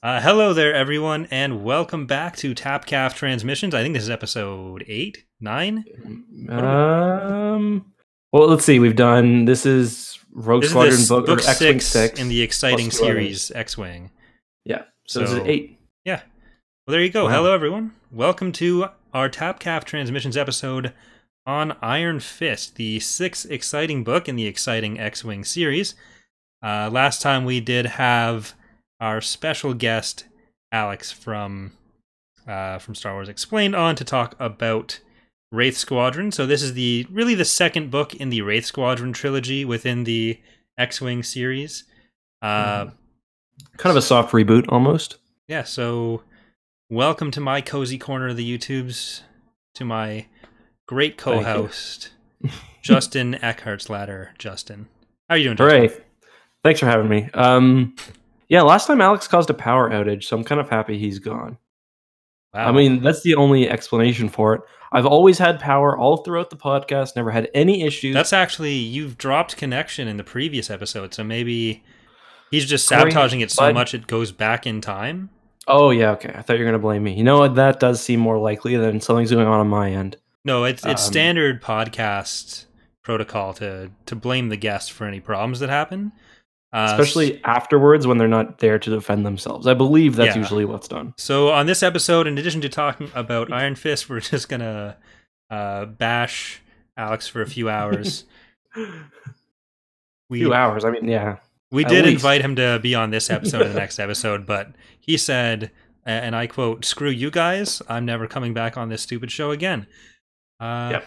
Hello there, everyone, and welcome back to Tapcaf Transmissions. I think this is episode 8, 9? Well, let's see. This is Rogue Squadron book X-Wing 6 in the exciting series X-Wing. Yeah, so this is 8. Yeah. Well, there you go. Wow. Hello, everyone. Welcome to our Tapcaf Transmissions episode on Iron Fist, the 6th exciting book in the exciting X-Wing series. Last time we did have our special guest, Alex from Star Wars Explained, on to talk about Wraith Squadron. So this is really the second book in the Wraith Squadron trilogy within the X-Wing series. Kind of a soft reboot, almost. Yeah, so welcome to my cozy corner of the YouTubes, to my great co-host, Justin EckhartsLadder. Justin, how are you doing, Justin? Hooray. Thanks for having me. Yeah, last time Alex caused a power outage, so I'm kind of happy he's gone. Wow. I mean, that's the only explanation for it. I've always had power all throughout the podcast, never had any issues. That's actually, you've dropped connection in the previous episode, so maybe he's just sabotaging it so much it goes back in time. Oh, yeah, okay. I thought you were going to blame me. You know what? That does seem more likely than something's going on my end. No, it's standard podcast protocol to blame the guest for any problems that happen. Especially afterwards when they're not there to defend themselves. I believe that's usually what's done. So on this episode, in addition to talking about Iron Fist, we're just going to bash Alex for a few hours. Few hours? I mean, yeah. We did invite him to be on this episode and the next episode, but he said, and I quote, "Screw you guys, I'm never coming back on this stupid show again." Yep.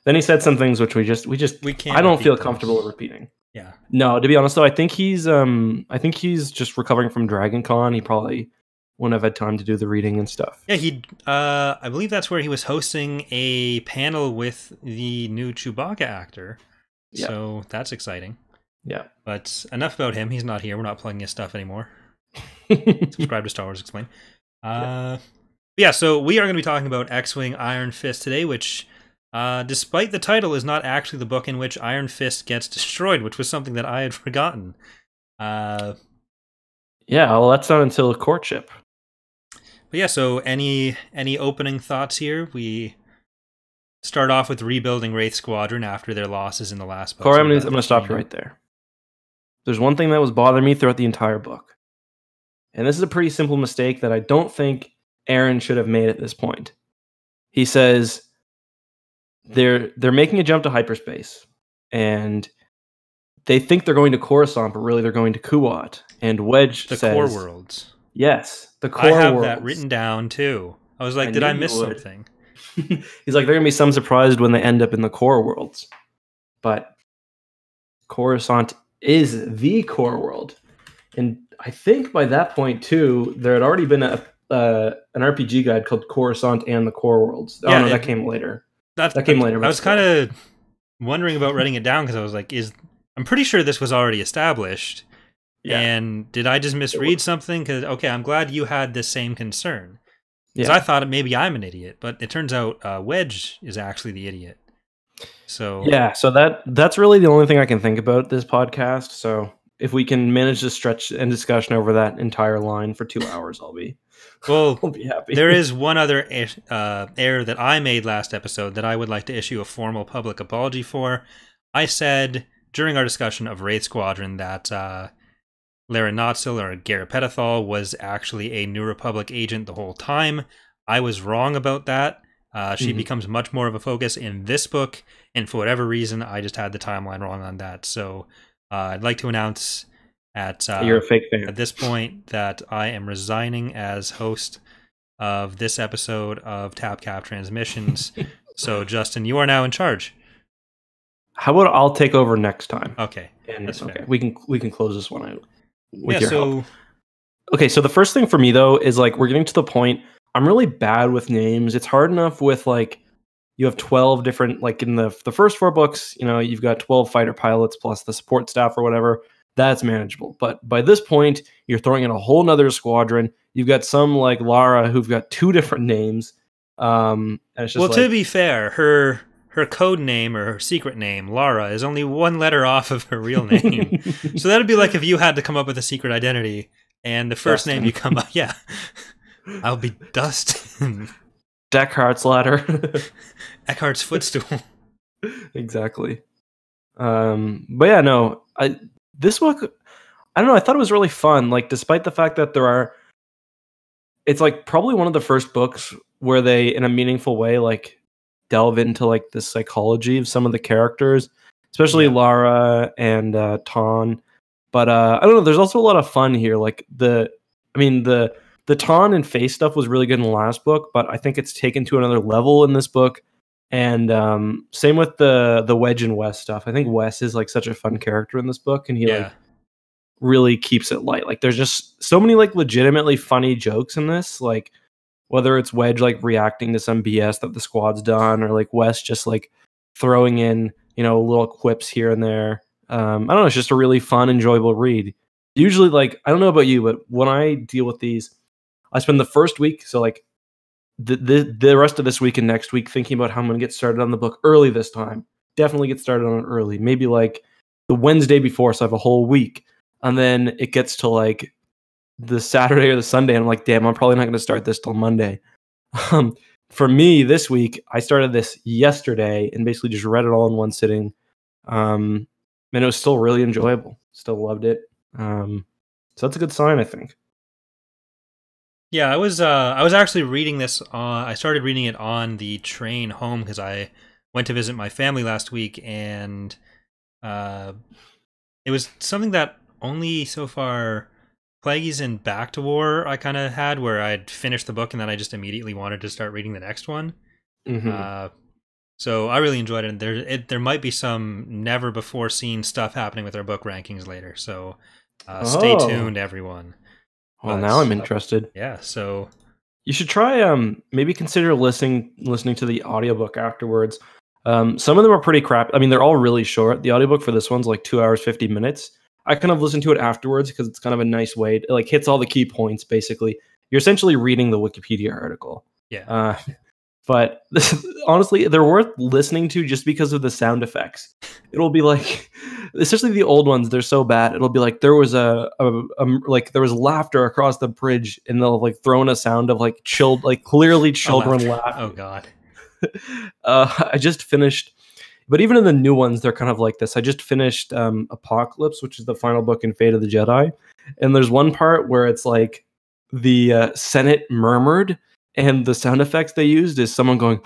Then he said some things which we can't. I don't feel comfortable repeating. Yeah. No, to be honest though, I think he's just recovering from Dragon Con. He probably wouldn't have had time to do the reading and stuff. Yeah, I believe that's where he was hosting a panel with the new Chewbacca actor. Yeah. So that's exciting. Yeah. But enough about him. He's not here. We're not plugging his stuff anymore. Subscribe to Star Wars Explained. Yeah, so we are going to be talking about X-Wing Iron Fist today, which, despite the title, is not actually the book in which Iron Fist gets destroyed, which was something that I had forgotten. Yeah, well, that's not until Courtship. But yeah, so any opening thoughts here? We start off with rebuilding Wraith Squadron after their losses in the last book. Corey, I'm going to stop you right there. There's one thing that was bothering me throughout the entire book. And this is a pretty simple mistake that I don't think Aaron should have made at this point. He says they're making a jump to hyperspace, and they think they're going to Coruscant, but really they're going to Kuat. And Wedge says... The core worlds. Yes, the core worlds. I have that written down, too. I was like, did I miss something? He's like, they're going to be some surprised when they end up in the core worlds. But Coruscant is the core world. And I think by that point, too, there had already been an RPG guide called Coruscant and the Core Worlds. Oh, yeah, no, that came later. That came later. I was kind of wondering about writing it down because I was like, I'm pretty sure this was already established. Yeah. And did I just misread something? Because, okay, I'm glad you had this same concern. Because I thought maybe I'm an idiot, but it turns out Wedge is actually the idiot. So yeah, so that's really the only thing I can think about this podcast. So if we can manage to stretch and discussion over that entire line for 2 hours, I'll be happy. There is one other error that I made last episode that I would like to issue a formal public apology for. I said during our discussion of Wraith Squadron that Lara Notzel, or Garapetathol, was actually a New Republic agent the whole time. I was wrong about that. She becomes much more of a focus in this book, and for whatever reason, I just had the timeline wrong on that. So I'd like to announce you're a fake fan. At this point that I am resigning as host of this episode of Tapcaf Transmissions. So, Justin, you are now in charge. How about I'll take over next time? Okay, that's okay. We can close this one out with your help. Okay, so the first thing for me though is like we're getting to the point. I'm really bad with names. It's hard enough with like you have 12 different, like in the first 4 books, you know, you've got 12 fighter pilots plus the support staff or whatever. That's manageable. But by this point, you're throwing in a whole nother squadron. You've got some like Lara who've got 2 different names. And it's just to be fair, her code name or her secret name, Lara, is only 1 letter off of her real name. So that'd be like if you had to come up with a secret identity And the first name you come up, yeah, I'll be Dustin. EckhartsLadder. Eckhart's footstool. Exactly. But yeah, no, this book, I don't know, I thought it was really fun. Like, despite the fact that it's like probably one of the first books where they, in a meaningful way, like delve into like the psychology of some of the characters, especially Lara and Ton. But I don't know, there's also a lot of fun here. Like the Ton and Faye stuff was really good in the last book, but I think it's taken to another level in this book. And same with the Wedge and Wes stuff. I think Wes is like such a fun character in this book, and he like really keeps it light. Like there's just so many like legitimately funny jokes in this, like whether it's Wedge like reacting to some BS that the squad's done, or like Wes just like throwing in, you know, little quips here and there. I don't know, it's just a really fun, enjoyable read. Usually, like, I don't know about you, but when I deal with these, I spend the first week, so like the rest of this week and next week, thinking about how I'm going to get started on the book early this time. Definitely get started on it early. Maybe like the Wednesday before, so I have a whole week. And then it gets to like the Saturday or the Sunday, and I'm like, damn, I'm probably not going to start this till Monday. For me, this week, I started this yesterday and basically just read it all in one sitting. And it was still really enjoyable. Still loved it. So that's a good sign, I think. Yeah, I was actually reading this I started reading it on the train home because I went to visit my family last week, and it was something that only so far Plagueis and Back to War I kind of had, where I'd finished the book and then I just immediately wanted to start reading the next one. So I really enjoyed it. And there might be some never before seen stuff happening with our book rankings later. So stay tuned, everyone. Well, now I'm interested. Yeah, so you should try maybe consider listening to the audiobook afterwards. Some of them are pretty crap. I mean, they're all really short. The audiobook for this one's like 2 hours 50 minutes. I kind of listen to it afterwards because it's kind of a nice way. It like hits all the key points. Basically, you're essentially reading the Wikipedia article. Yeah. But honestly, they're worth listening to just because of the sound effects. It'll be like, especially the old ones, they're so bad. It'll be like there was there was laughter across the bridge, and they'll like throw in a sound of like clearly children laughing. Oh God. I just finished, but even in the new ones, they're kind of like this. I just finished Apocalypse, which is the final book in Fate of the Jedi, and there's one part where it's like the Senate murmured. And the sound effects they used is someone going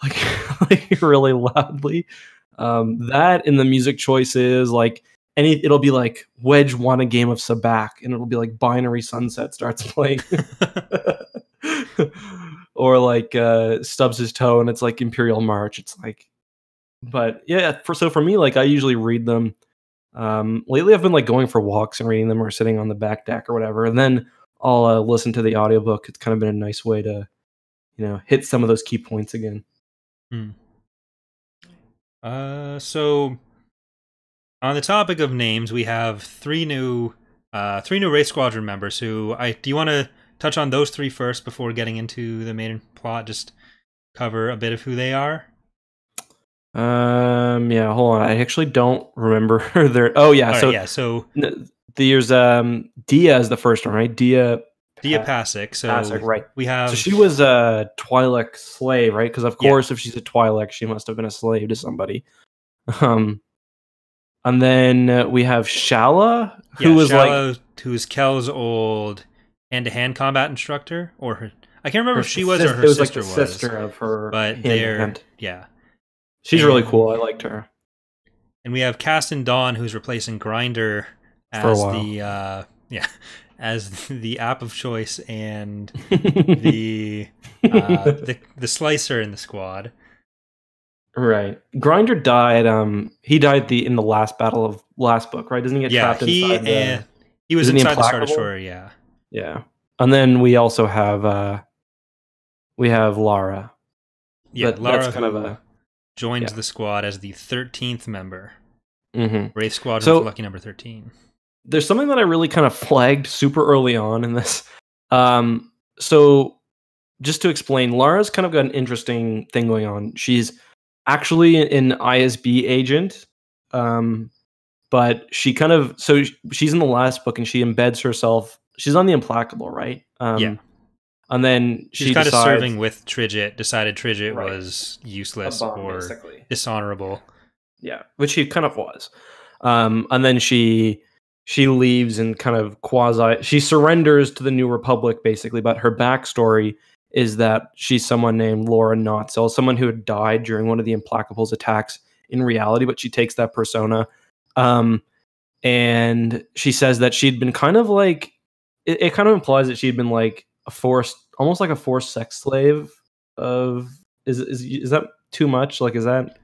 like really loudly. That and the music choices, like it'll be like Wedge won a game of Sabacc, and it'll be like Binary Sunset starts playing, or like stubs his toe, and it's like Imperial March. It's like, but yeah, for me, like I usually read them. Lately, I've been like going for walks and reading them, or sitting on the back deck or whatever, and then I'll listen to the audiobook. It's kind of been a nice way to, you know, hit some of those key points again. So on the topic of names, we have three new Wraith Squadron members who do you want to touch on those three first before getting into the main plot? Just cover a bit of who they are. Yeah, hold on. I actually don't remember their. Oh yeah, right, so there's Dia is the first one, right? Dia Pasek. So Pasek, right. We have. So she was a Twi'lek slave, right? Because of course, if she's a Twi'lek, she must have been a slave to somebody. And then we have Shala, who was who's Kel's old hand-to-hand combat instructor, or her. I can't remember if she was or her sister was. Like the sister of her. But they're she's really cool. I liked her. And we have Castan Dawn, who's replacing Grinder as the app of choice and the slicer in the squad. Right. Grinder died. He died in the last battle of last book, right? Doesn't he get trapped inside? He was inside the Star Destroyer. Yeah. Yeah. And then we also have Lara. Yeah, Lara that's kind of a joins the squad as the 13th member. Wraith Squadron for lucky number 13. There's something that I really kind of flagged super early on in this. So just to explain, Lara's kind of got an interesting thing going on. She's actually an ISB agent, but she kind of she's in the last book and she embeds herself. She's on the Implacable, right? Yeah. And then she's kind of serving with Tridget. Decided Tridget was useless or basically dishonorable. Yeah, which she kind of was. And then she leaves and kind of she surrenders to the New Republic basically. But her backstory is that she's someone named Laura Notzel, someone who had died during one of the Implacable's attacks in reality, but she takes that persona. And she says that she'd been kind of like, it kind of implies that she'd been like almost like a forced sex slave of, is that too much? Like, is that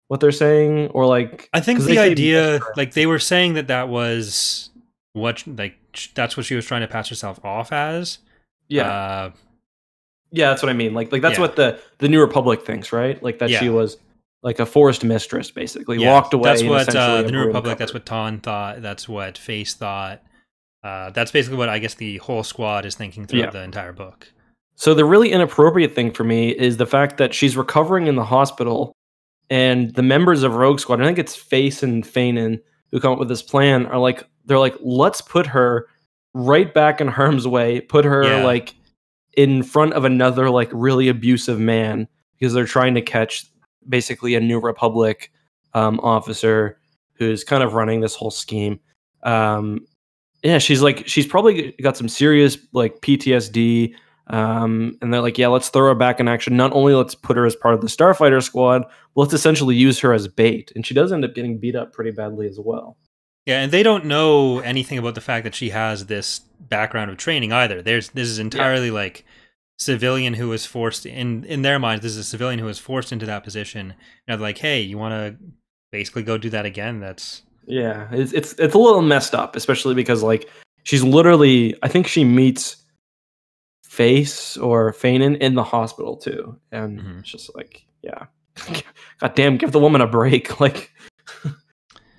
what they're saying? Or like, I think the idea, like they were saying that was what, like, that's what she was trying to pass herself off as. Yeah. Yeah, that's what I mean. Like that's what the New Republic thinks, right? Like that she was like a forced mistress, basically. Walked away. That's what the New Republic, that's what Ton thought, that's what Face thought. That's basically what I guess the whole squad is thinking throughout the entire book. So the really inappropriate thing for me is the fact that she's recovering in the hospital, and the members of Rogue Squad, I think it's Face and Fanon who come up with this plan, are like, they're like, let's put her right back in harm's way, put her like in front of another like really abusive man, because they're trying to catch basically a New Republic officer who's kind of running this whole scheme. She's probably got some serious like PTSD. And they're like, yeah, let's throw her back in action. Not only let's put her as part of the Starfighter squad, but let's essentially use her as bait. And she does end up getting beat up pretty badly as well. Yeah, and they don't know anything about the fact that she has this background of training either. This is entirely like civilian who was forced in their minds. This is a civilian who was forced into that position. And they're like, hey, you want to basically go do that again? That's it's a little messed up, especially because like she's literally, I think she meets Face or Fanon in the hospital too, and it's just like, god damn, give the woman a break. Like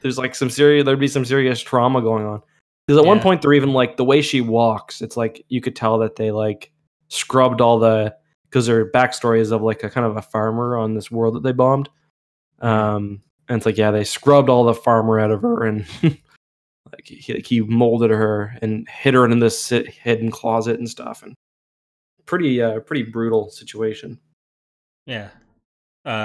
there's like there'd be some serious trauma going on, because at one point they're even like, the way she walks, it's like you could tell that they like scrubbed all because her backstory is of like a kind of a farmer on this world that they bombed, and it's like, they scrubbed all the farmer out of her, and like he molded her and hid her in this hidden closet and stuff, and pretty brutal situation. Yeah.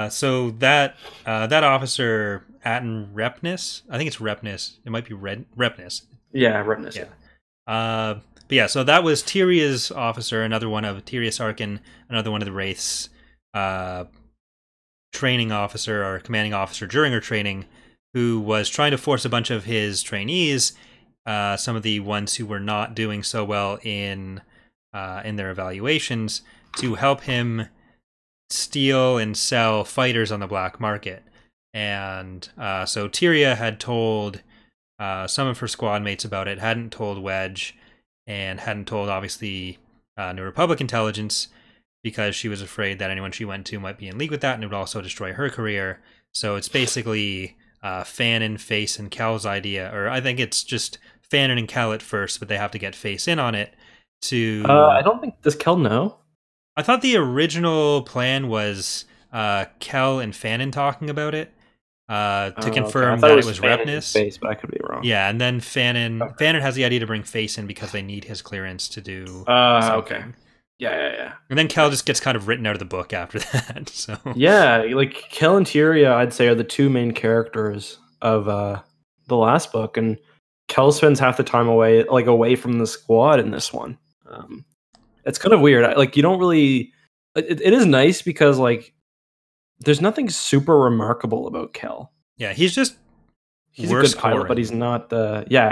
So that officer, Atten Repnis, I think it's Repnis. It might be Repnis. Yeah, Repnis. Yeah. But yeah, so that was Tyria's officer, another one of Tyria Sarkin, another one of the Wraiths, training officer or commanding officer during her training, who was trying to force a bunch of his trainees, some of the ones who were not doing so well in their evaluations, to help him steal and sell fighters on the black market. And so Tyria had told some of her squad mates about it, hadn't told Wedge, and hadn't told, obviously, New Republic intelligence, because she was afraid that anyone she went to might be in league with that, and it would also destroy her career. So it's basically Fanon, Face, and Cal's idea, or I think it's just Fanon and Cal at first, but they have to get Face in on it. I don't think, does Cal know? I thought the original plan was Kel and Fanon talking about it to confirm that it was Repnis. Face, but I could be wrong. Yeah, and then Fanon has the idea to bring Face in because they need his clearance to do something. Okay. Yeah. And then Kel just gets kind of written out of the book after that. So like Kel and Tyria, I'd say, are the two main characters of the last book, and Kel spends half the time away from the squad in this one. It's kind of weird. Like, you don't really. It is nice because like there's nothing super remarkable about Kel. Yeah, he's a good pilot, but he's not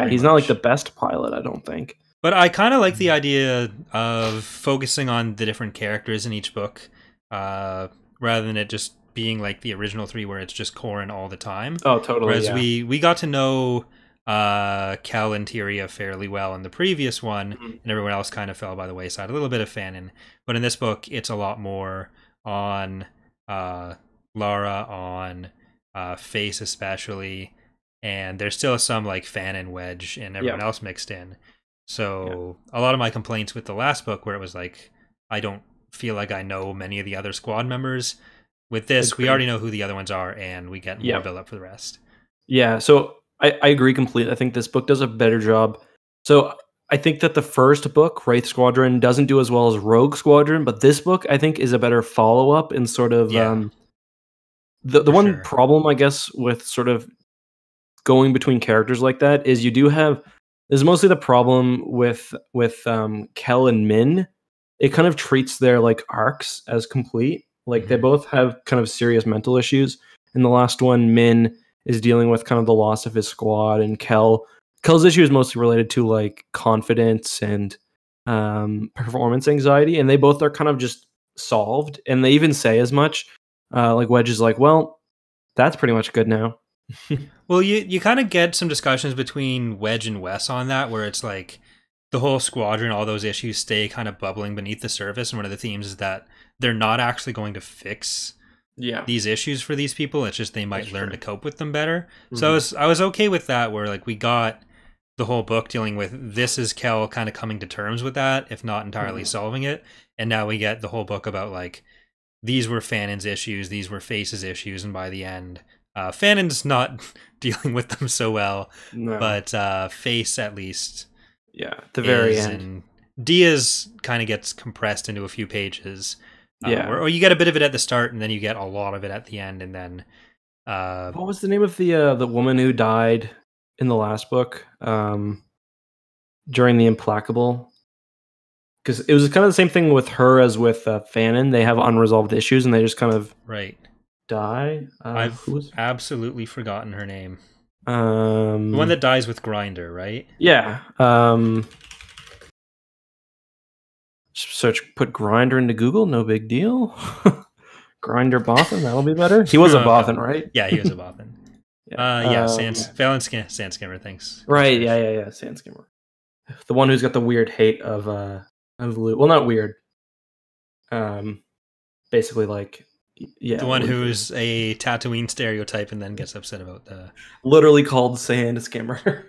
he's not like the best pilot, I don't think. But I kind of like the idea of focusing on the different characters in each book, rather than it just being like the original three where it's just Corrin all the time. Oh, totally. Whereas we got to know Kel and Tyria fairly well in the previous one, and everyone else kind of fell by the wayside. A little bit of Fanon, but in this book, it's a lot more on Lara, on Face especially, and there's still some like Fanon, Wedge, and everyone else mixed in. So a lot of my complaints with the last book, where it was like, I don't feel like I know many of the other squad members. With this, we already know who the other ones are, and we get more build up for the rest. Yeah, so I agree completely. I think this book does a better job. So I think that the first book, Wraith Squadron, doesn't do as well as Rogue Squadron, but this book I think is a better follow-up in sort of the one problem, I guess, with sort of going between characters like that is you do have there's mostly the problem with Kel and Min. It kind of treats their like arcs as complete. Like they both have kind of serious mental issues. In the last one, Min is dealing with kind of the loss of his squad, and Kel's issue is mostly related to like confidence and performance anxiety, and they both are kind of just solved. And they even say as much. Like Wedge is like, well, that's pretty much good now. Well, you kind of get some discussions between Wedge and Wes on that, where it's like the whole squadron, all those issues stay kind of bubbling beneath the surface. And one of the themes is that they're not actually going to fix these issues for these people. It's just they might learn to cope with them better. So I was okay with that, where like we got the whole book dealing with this is Kel kind of coming to terms with that, if not entirely solving it. And now we get the whole book about like, these were Fanon's issues, these were Face's issues, and by the end, Fanon's not dealing with them so well, but Face at least, at the very end. And Diaz kind of gets compressed into a few pages, or you get a bit of it at the start, and then you get a lot of it at the end, and then what was the name of the woman who died in the last book during the Implacable? Because it was kind of the same thing with her as with Fanon. They have unresolved issues, and they just kind of die. I've absolutely forgotten her name. The one that dies with Grinder, right? Yeah. Put Grinder into Google. No big deal. Grinder Bothan. That'll be better. He was a Bothan, right? Yeah, he was a Bothan. Sandskimmer. Thanks. Right. Yeah. Sandskimmer. The one who's got the weird hate of Luke. Well, not weird. Basically, like, the one who's a Tatooine stereotype and then gets upset about the literally called Sandskimmer.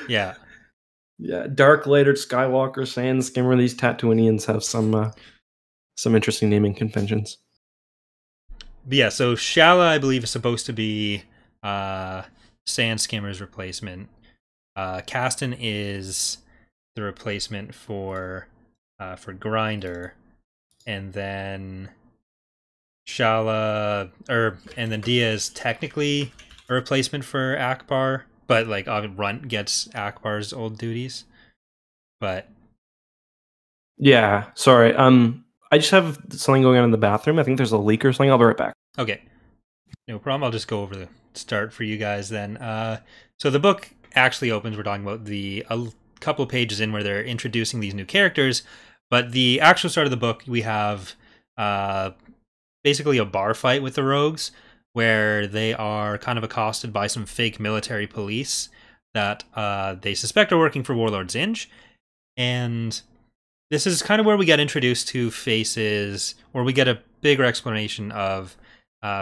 Yeah. Dark Later Skywalker, Sandskimmer. These Tatooinians have some interesting naming conventions. But yeah, so Shala, I believe, is supposed to be Sandskimmer's replacement. Kasten is the replacement for Grinder, and then and then Diaz technically a replacement for Akbar, but like Runt gets Akbar's old duties. But sorry. I just have something going on in the bathroom. I think there's a leak or something. I'll be right back. Okay, no problem. I'll just go over the start for you guys then. So the book actually opens. We're talking about a couple of pages in where they're introducing these new characters, but the actual start of the book, we have basically a bar fight with the rogues where they are kind of accosted by some fake military police that they suspect are working for Warlord Zsinj. And this is kind of where we get introduced to Face's, or we get a bigger explanation of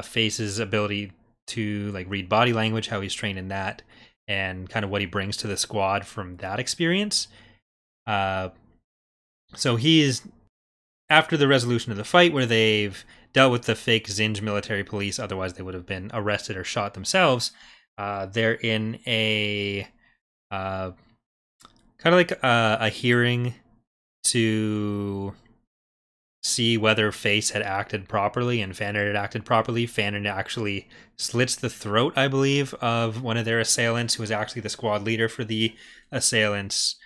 Face's ability to like read body language, how he's trained in that, and kind of what he brings to the squad from that experience. So he's, after the resolution of the fight where they've dealt with the fake Zsinj military police, otherwise they would have been arrested or shot themselves, they're in a kind of like a hearing to see whether Face had acted properly and Fanon had acted properly. Fanon actually slits the throat, I believe, of one of their assailants, who was actually the squad leader for the assailants,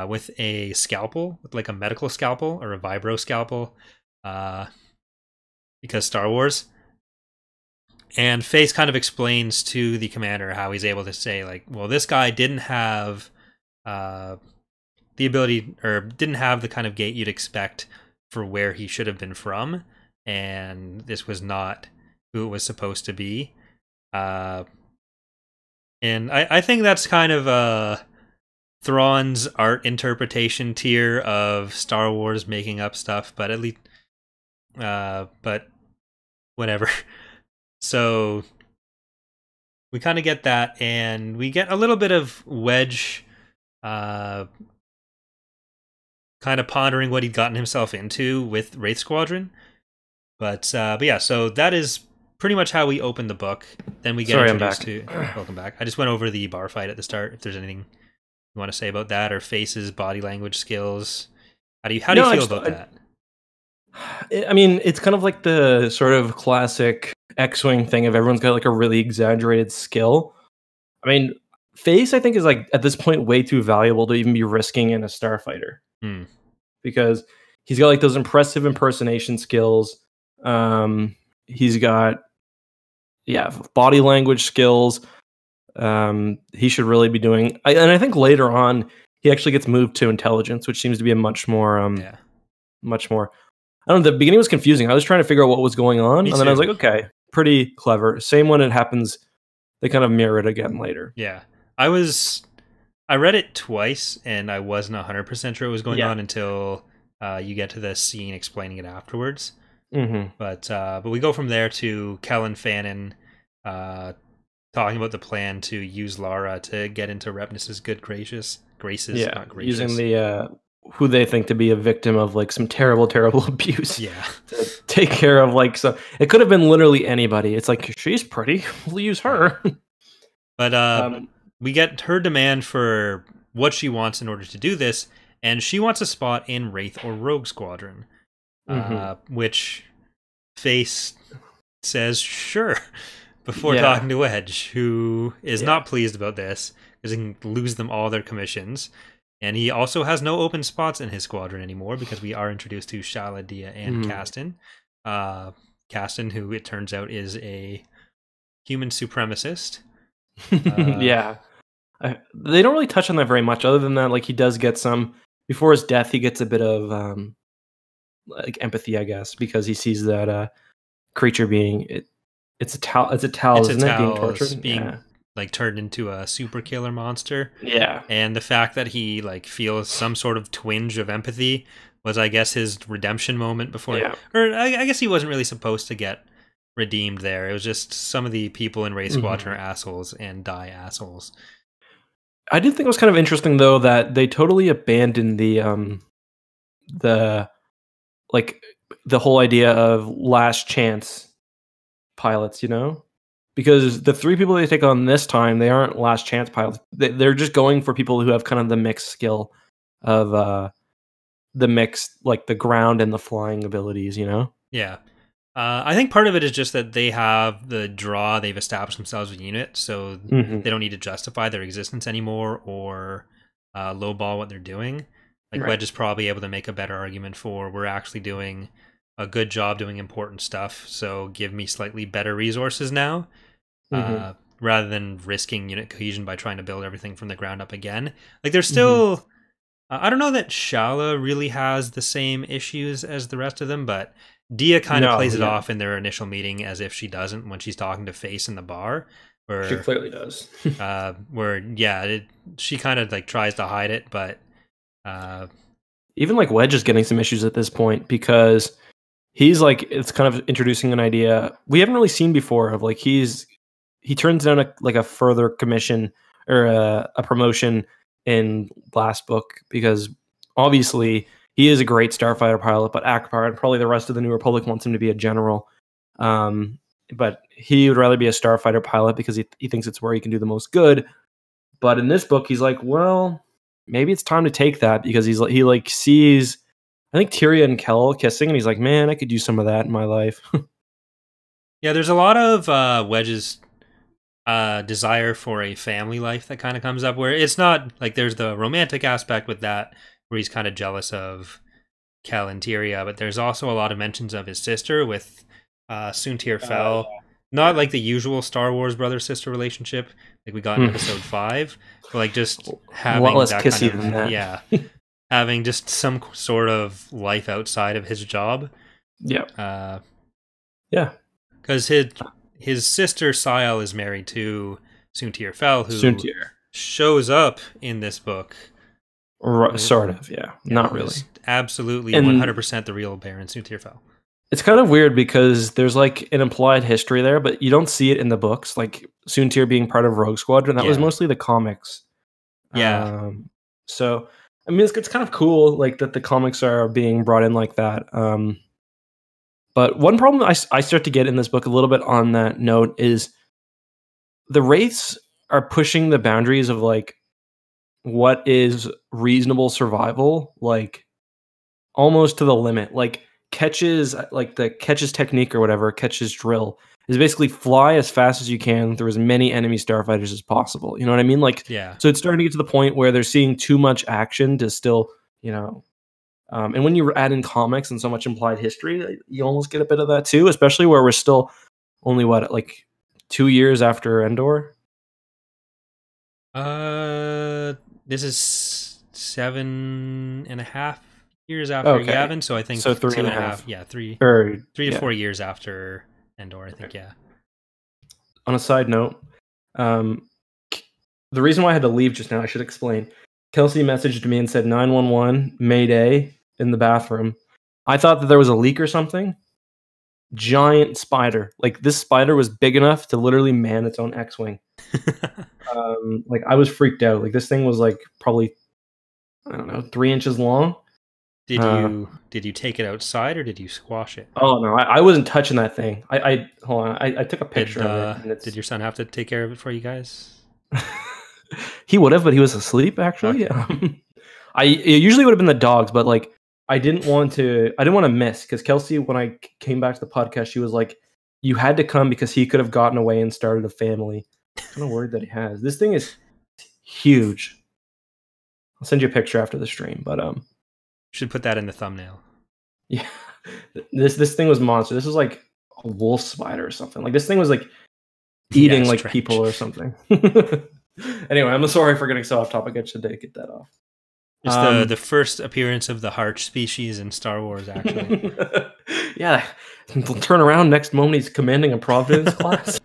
with a scalpel, with like a medical scalpel or a vibro scalpel, because Star Wars. And Face kind of explains to the commander how he's able to say, like, well, this guy didn't have the ability, or didn't have the kind of gait you'd expect for where he should have been from, and this was not who it was supposed to be. And I think that's kind of Thrawn's art interpretation tier of Star Wars making up stuff, but at least, but whatever. So we kind of get that, and we get a little bit of Wedge kind of pondering what he'd gotten himself into with Wraith Squadron. But yeah, so that is pretty much how we open the book. Then we get introduced to... Welcome back. I just went over the bar fight at the start. If there's anything you want to say about that, or faces, body language skills. How do you feel about that? I mean, it's kind of like the sort of classic X-Wing thing of everyone's got like a really exaggerated skill. I mean, face, I think, is like at this point way too valuable to even be risking in a starfighter. Because he's got like those impressive impersonation skills. He's got body language skills. He should really be doing, and I think later on he actually gets moved to intelligence, which seems to be a much more. I don't know. The beginning was confusing. I was trying to figure out what was going on, and then I was like, okay, pretty clever. Same when it happens, they kind of mirror it again later. Yeah, I read it twice, and I wasn't 100% sure what was going on until you get to the scene explaining it afterwards. But we go from there to Kellen Fannin talking about the plan to use Lara to get into Repness's good graces. Not gracious. Using the who they think to be a victim of like some terrible abuse. Yeah, to take care of like, so it could have been literally anybody. It's like, she's pretty, we'll use her. But we get her demand for what she wants in order to do this, and she wants a spot in Wraith or Rogue Squadron, which Face says sure before talking to Wedge, who is not pleased about this because he can lose them all their commissions. And he also has no open spots in his squadron anymore because we are introduced to Shala, Dia, and Castan. Castan, who it turns out is a human supremacist. They don't really touch on that very much, other than that, like, he does get some, before his death, he gets a bit of like empathy, I guess, because he sees that creature being it's a Tal, isn't it, being tortured, like turned into a super killer monster. Yeah. And the fact that he like feels some sort of twinge of empathy was, I guess, his redemption moment before. Or I guess he wasn't really supposed to get redeemed there. It was just some of the people in Wraith Squadron are assholes and die assholes. I did think it was kind of interesting though that they totally abandoned the whole idea of last chance pilots, you know? Because the 3 people they take on this time, they aren't last chance pilots. They're just going for people who have kind of the mixed skill of the mixed, like the ground and the flying abilities, you know? Yeah. I think part of it is just that they have the draw, they've established themselves as a unit, so they don't need to justify their existence anymore or lowball what they're doing. Like, Wedge is probably able to make a better argument for, we're actually doing a good job doing important stuff, so give me slightly better resources now, rather than risking unit cohesion by trying to build everything from the ground up again. Like, there's still... I don't know that Shala really has the same issues as the rest of them, but Dia kind of plays it off in their initial meeting as if she doesn't when she's talking to Face in the bar. Where, she clearly does. She kind of like tries to hide it, but... even like Wedge is getting some issues at this point, because he's like, it's kind of introducing an idea we haven't really seen before of like, he turns down a further commission or a promotion in last book, because obviously he is a great starfighter pilot, but Akbar and probably the rest of the New Republic wants him to be a general. But he would rather be a starfighter pilot because he thinks it's where he can do the most good. But in this book, he's like, well, maybe it's time to take that, because he sees, I think, Tyria and Kel kissing, and he's like, man, I could use some of that in my life. Yeah, there's a lot of Wedge's desire for a family life that kind of comes up, where it's not like there's the romantic aspect with that, where he's kind of jealous of Kel and Tyria, but there's also a lot of mentions of his sister with Soontir Fel. Not like the usual Star Wars brother-sister relationship like we got in episode 5, but like just having a lot less that kissy kind of, than that. Yeah, having just some sort of life outside of his job. Yeah. Because his sister Sayal is married to Soontir Fel, who shows up in this book. Sort of, yeah. Not really. Absolutely 100% the real Baron Soontir Fel. It's kind of weird because there's like an implied history there, but you don't see it in the books. Like Soontir being part of Rogue Squadron, that was mostly the comics. Yeah. So, I mean, it's kind of cool like that the comics are being brought in like that. But one problem I start to get in this book a little bit on that note is the Wraiths are pushing the boundaries of like what is reasonable survival, like almost to the limit. Like catches, like the catches technique or whatever, catches drill is basically fly as fast as you can through as many enemy starfighters as possible. You know what I mean? Like, yeah. So it's starting to get to the point where they're seeing too much action to still, and when you add in comics and so much implied history, you almost get a bit of that too, especially where we're still only like 2 years after Endor. This is 7.5 years after Yavin, so I think so 3.5. Yeah, three to 4 years after Endor, I think. Yeah. On a side note, the reason why I had to leave just now, I should explain. Kelsey messaged me and said 911 Mayday in the bathroom. I thought that there was a leak or something. Giant spider. Like this spider was big enough to literally man its own X-wing. Like I was freaked out. Like this thing was like probably, I don't know, 3 inches long. Did you take it outside or did you squash it? Oh no, I wasn't touching that thing. I hold on. I took a picture of it. Did your son have to take care of it for you guys? He would have, but he was asleep actually. Okay. It usually would have been the dogs, but like I didn't want to miss, because Kelsey, when I came back to the podcast, she was like, you had to come because he could have gotten away and started a family. I'm kind of worried that he has. This thing is huge. I'll send you a picture after the stream, but should put that in the thumbnail. Yeah. This thing was monster. This was like a wolf spider or something. Like this thing was like eating like people or something. Anyway, I'm sorry for getting so off topic. I should get that off. It's the first appearance of the Harch species in Star Wars, actually. Yeah. Turn around, next moment he's commanding a Providence class.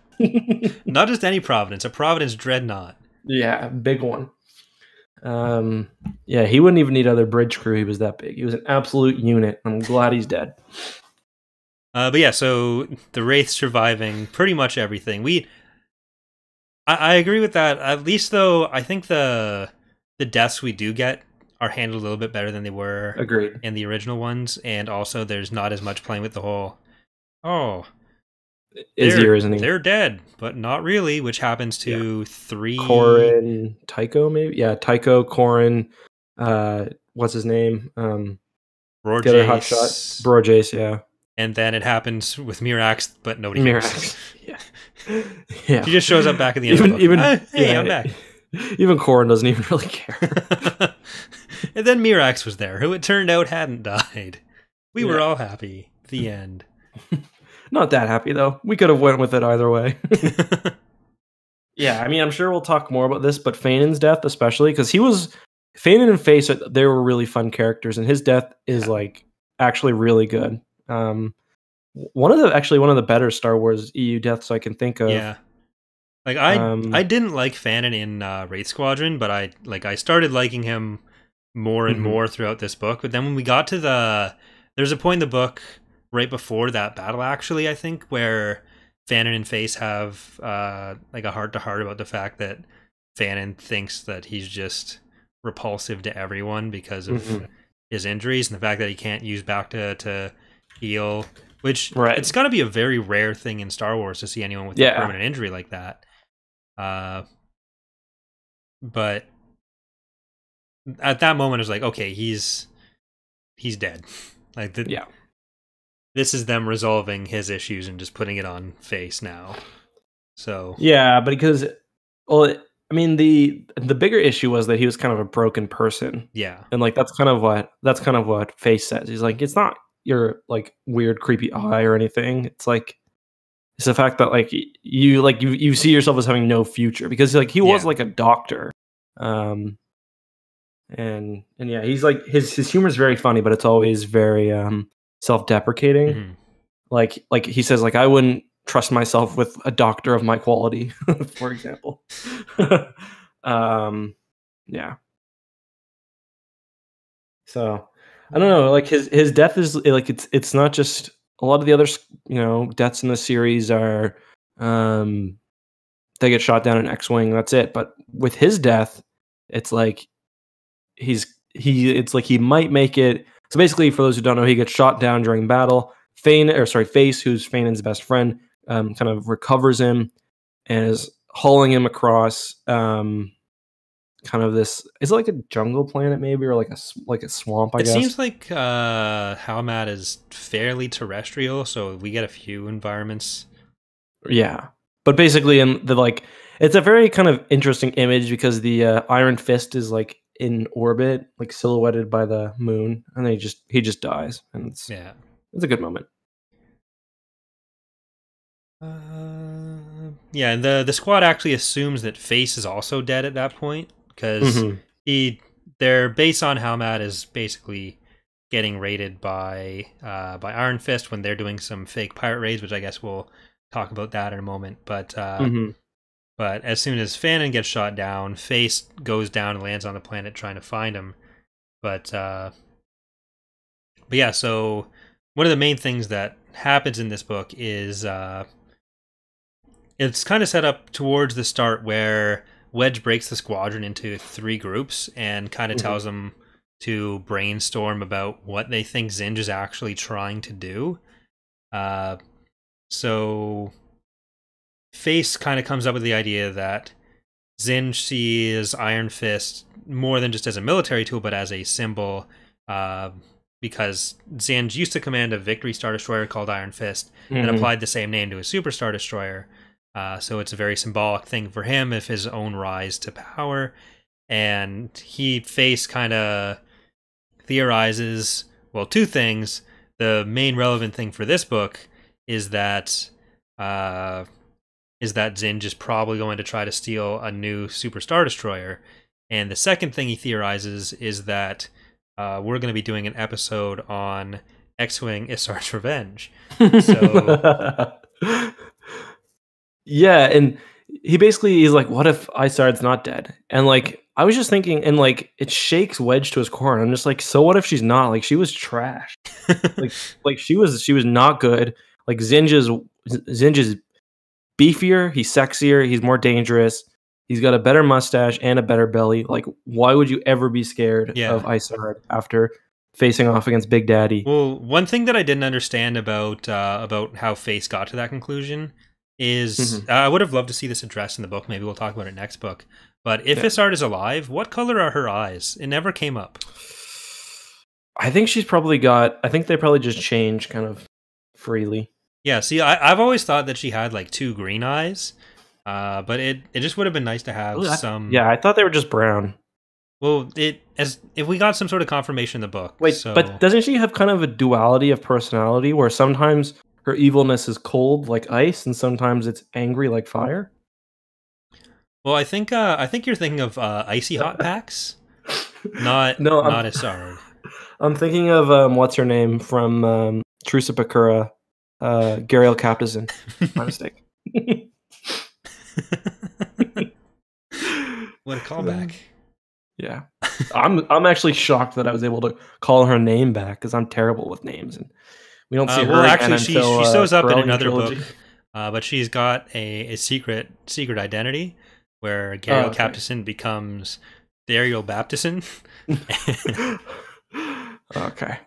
Not just any Providence, a Providence dreadnought. Yeah, big one. Yeah, he wouldn't even need other bridge crew. He was that big. He was an absolute unit. I'm glad he's dead. But yeah, so the Wraith surviving pretty much everything. I agree with that. At least though, I think the deaths we do get are handled a little bit better than they were in the original ones, and also there's not as much playing with the whole isn't he? They're dead, but not really, which happens to 3 Corrin, Tycho, maybe? Yeah, Tycho, Corrin, what's his name? Roar the other hot shot. Roar Jace, yeah. And then it happens with Mirax, but nobody Mirax. Yeah. She just shows up back at the end of the book. Hey, I'm back. Even Corrin doesn't even really care. And then Mirax was there, who it turned out hadn't died. We were all happy. The end. Not that happy, though. We could have went with it either way. Yeah, I mean, I'm sure we'll talk more about this, but Fanon's death especially, because Fanon and Face, they were really fun characters, and his death is like actually really good. One of the better Star Wars EU deaths I can think of. Yeah. Like I didn't like Fanon in Wraith Squadron, but I started liking him more and more throughout this book. But then when we got to there's a point in the book right before that battle, actually, I think, where Fanon and Face have like a heart-to-heart about the fact that Fanon thinks that he's just repulsive to everyone because of his injuries and the fact that he can't use back to heal, which it's got to be a very rare thing in Star Wars to see anyone with a permanent injury like that. But at that moment, it was like, okay, he's dead. Like, this is them resolving his issues and just putting it on Face now. So yeah, but because, well, I mean, the bigger issue was that he was kind of a broken person. Yeah, and like that's kind of what Face says. He's like, it's not your like weird creepy eye or anything. It's like it's the fact that like you see yourself as having no future, because like he was like a doctor. And yeah, he's like his humor is very funny, but it's always very self-deprecating. Like he says, like, I wouldn't trust myself with a doctor of my quality, for example. Yeah. So I don't know, like his death is like it's not just a lot of the other deaths in the series are they get shot down in X-wing, that's it. But with his death, it's like he might make it. So basically, for those who don't know, he gets shot down during battle, Face, who's Fainan's best friend, kind of recovers him and is hauling him across kind of this, is it like a jungle planet maybe, or like a swamp, I guess? It seems like Howmat is fairly terrestrial, so we get a few environments. Yeah, but basically in the it's a very kind of interesting image because the Iron Fist is like in orbit, like silhouetted by the moon, and he just dies, and it's a good moment. Yeah, and the squad actually assumes that Face is also dead at that point because their base on Howmat is basically getting raided by Iron Fist when they're doing some fake pirate raids, which I guess we'll talk about that in a moment. But as soon as Fanon gets shot down, Face goes down and lands on the planet trying to find him. But yeah, so one of the main things that happens in this book is it's kind of set up towards the start where Wedge breaks the squadron into 3 groups and kind of tells them to brainstorm about what they think Zsinj is actually trying to do. So Face kind of comes up with the idea that Zsinj sees Iron Fist more than just as a military tool, but as a symbol, because Zsinj used to command a Victory Star Destroyer called Iron Fist and applied the same name to a Super Star Destroyer. So it's a very symbolic thing for him of his own rise to power. And Face kind of theorizes, well, 2 things. The main relevant thing for this book is that Zsinj is probably going to try to steal a new Super Star Destroyer. And the second thing he theorizes is that we're going to be doing an episode on X-Wing Isard's Revenge. So... Yeah, and he's like, what if Isard's not dead? And like, I was just thinking, and like, it shakes Wedge to his core, and I'm just like, so what if she's not? Like, she was trash. like she was not good. Like Zsinj is beefier, he's sexier, he's more dangerous, he's got a better mustache and a better belly. Like, why would you ever be scared of Isard after facing off against Big Daddy? Well, one thing that I didn't understand about how Face got to that conclusion is I would have loved to see this addressed in the book. Maybe we'll talk about it next book. But if Isard is alive, what color are her eyes? It never came up. I think they probably just change kind of freely. Yeah, see, I've always thought that she had like 2 green eyes, but it just would have been nice to have some... Yeah, I thought they were just brown. Well, if we got some sort of confirmation in the book. Wait, but doesn't she have kind of a duality of personality where sometimes her evilness is cold like ice, and sometimes it's angry like fire? Well, I think you're thinking of Icy Hot Packs, not Isard. I'm thinking of what's her name from Trusa Pakura, Gariel Captizin. My mistake. What a callback! Yeah, I'm actually shocked that I was able to call her name back because I'm terrible with names, and we don't see her. Well, actually, she shows up in another book, but she's got a secret identity where Gariel Captizin becomes Dariel Baptison. Okay.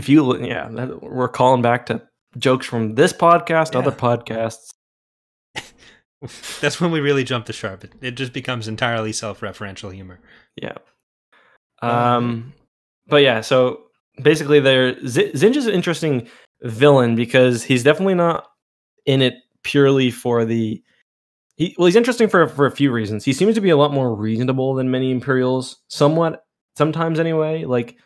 We're calling back to jokes from this podcast, other podcasts. That's when we really jump the sharp. It just becomes entirely self-referential humor. Yeah. But yeah, so basically Zsinj is an interesting villain because he's definitely not in it purely for he's interesting for a few reasons. He seems to be a lot more reasonable than many Imperials, sometimes anyway. Like,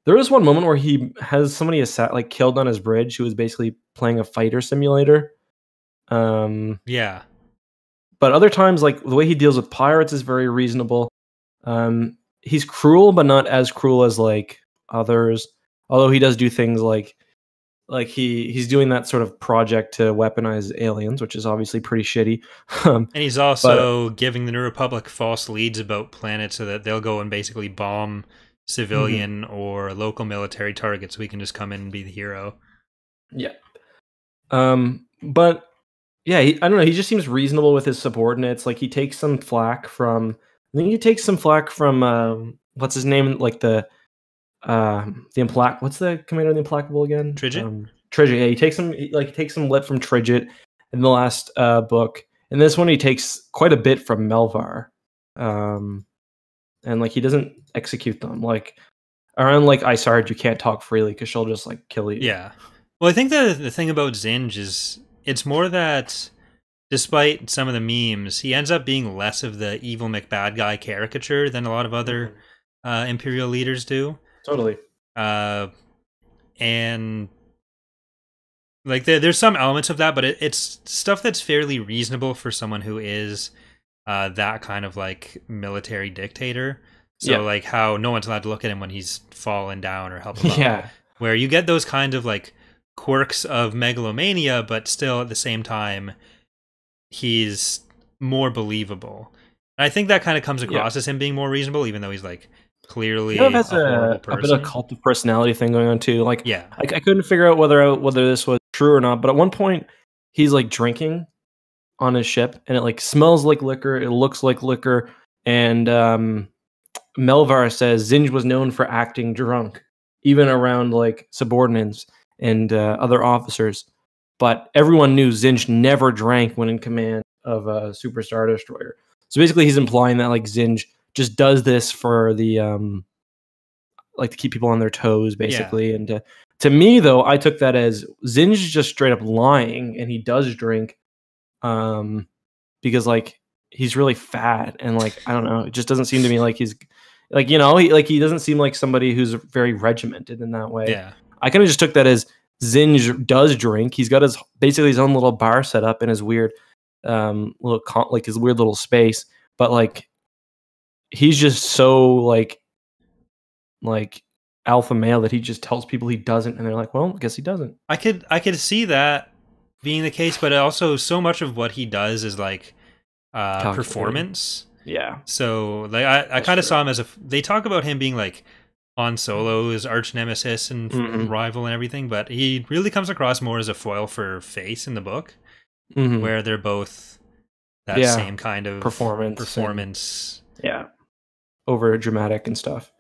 there was one moment where he has somebody killed on his bridge who was basically playing a fighter simulator. Yeah. But other times, like, the way he deals with pirates is very reasonable. He's cruel, but not as cruel as like others. Although he does do things like he's doing that sort of project to weaponize aliens, which is obviously pretty shitty. And he's also giving the New Republic false leads about planets so that they'll go and basically bomb civilian or local military targets so he can just come in and be the hero. Yeah. But yeah, I don't know. He just seems reasonable with his subordinates. Like, he takes some flack from... I think he takes some flack from... what's his name? Like, the what's the commander of the Implacable again? Tridget. Tridget. Yeah, he takes some lit from Tridget in the last book. And this one he takes quite a bit from Melvar. And like he doesn't execute them. Like around like Isard, you can't talk freely because she'll just like kill you. Yeah. Well, I think the thing about Zsinj is it's more that despite some of the memes, he ends up being less of the evil McBad guy caricature than a lot of other Imperial leaders do. Totally. And like there's some elements of that, but it's stuff that's fairly reasonable for someone who is that kind of like military dictator. So like how no one's allowed to look at him when he's fallen down or help him up. Where you get those kind of like quirks of megalomania, but still at the same time, he's more believable. And I think that kind of comes across as him being more reasonable, even though he's like clearly has a bit of cult of personality thing going on too. Like, I couldn't figure out whether this was true or not. But at one point, he's like drinking on his ship, and it like smells like liquor. It looks like liquor, and Melvar says Zsinj was known for acting drunk, even around like subordinates and other officers. But everyone knew Zsinj never drank when in command of a Super Star Destroyer. So basically, he's implying that like Zsinj just does this for the like to keep people on their toes, basically. And to me, though, I took that as Zsinj just straight up lying, and he does drink, because like he's really fat, and like I don't know, it just doesn't seem to me like he's like he doesn't seem like somebody who's very regimented in that way. Yeah, I kind of just took that as Zsinj does drink. He's got basically his own little bar set up in his weird his weird little space, but like he's just so like alpha male that he just tells people he doesn't, and they're like, well, I guess he doesn't. I could see that being the case, but also so much of what he does is like performance. Yeah. So like I kind of saw him as they talk about him being like Han Solo's arch nemesis and rival and everything, but he really comes across more as a foil for Face in the book, where they're both that same kind of performance. Over dramatic and stuff.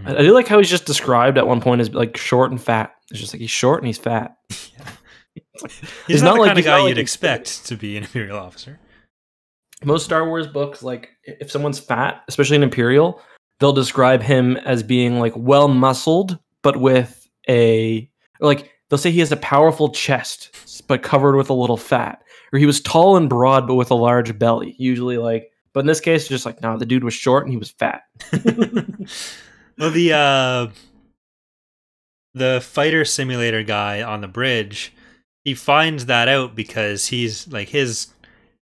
I do like how he's just described at one point as like short and fat. It's just like he's short and he's fat. He's not the kind of guy you'd expect to be an Imperial officer. Most Star Wars books, like if someone's fat, especially an Imperial, they'll describe him as being like well muscled, but with like they'll say he has a powerful chest, but covered with a little fat, or he was tall and broad, but with a large belly. Usually, like, but in this case, just like no, the dude was short and he was fat. Well, the fighter simulator guy on the bridge, he finds that out because he's like his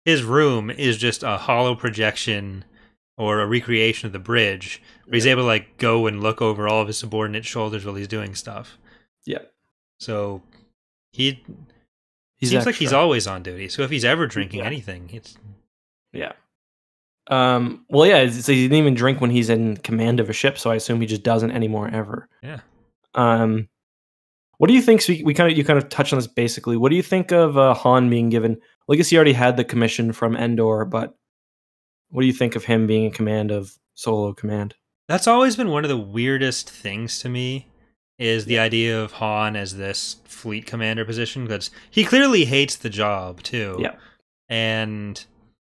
room is just a hollow projection or a recreation of the bridge, where he's able to like go and look over all of his subordinates' shoulders while he's doing stuff. Yeah. So he seems like he's always on duty. So if he's ever drinking anything, it's well, yeah. So he didn't even drink when he's in command of a ship. So I assume he just doesn't anymore ever. Yeah. What do you think? So you kind of touched on this basically. What do you think of Han being given? Well, I guess he already had the commission from Endor, but what do you think of him being in command of Solo Command? That's always been one of the weirdest things to me, is the idea of Han as this fleet commander position, because he clearly hates the job too. Yeah. And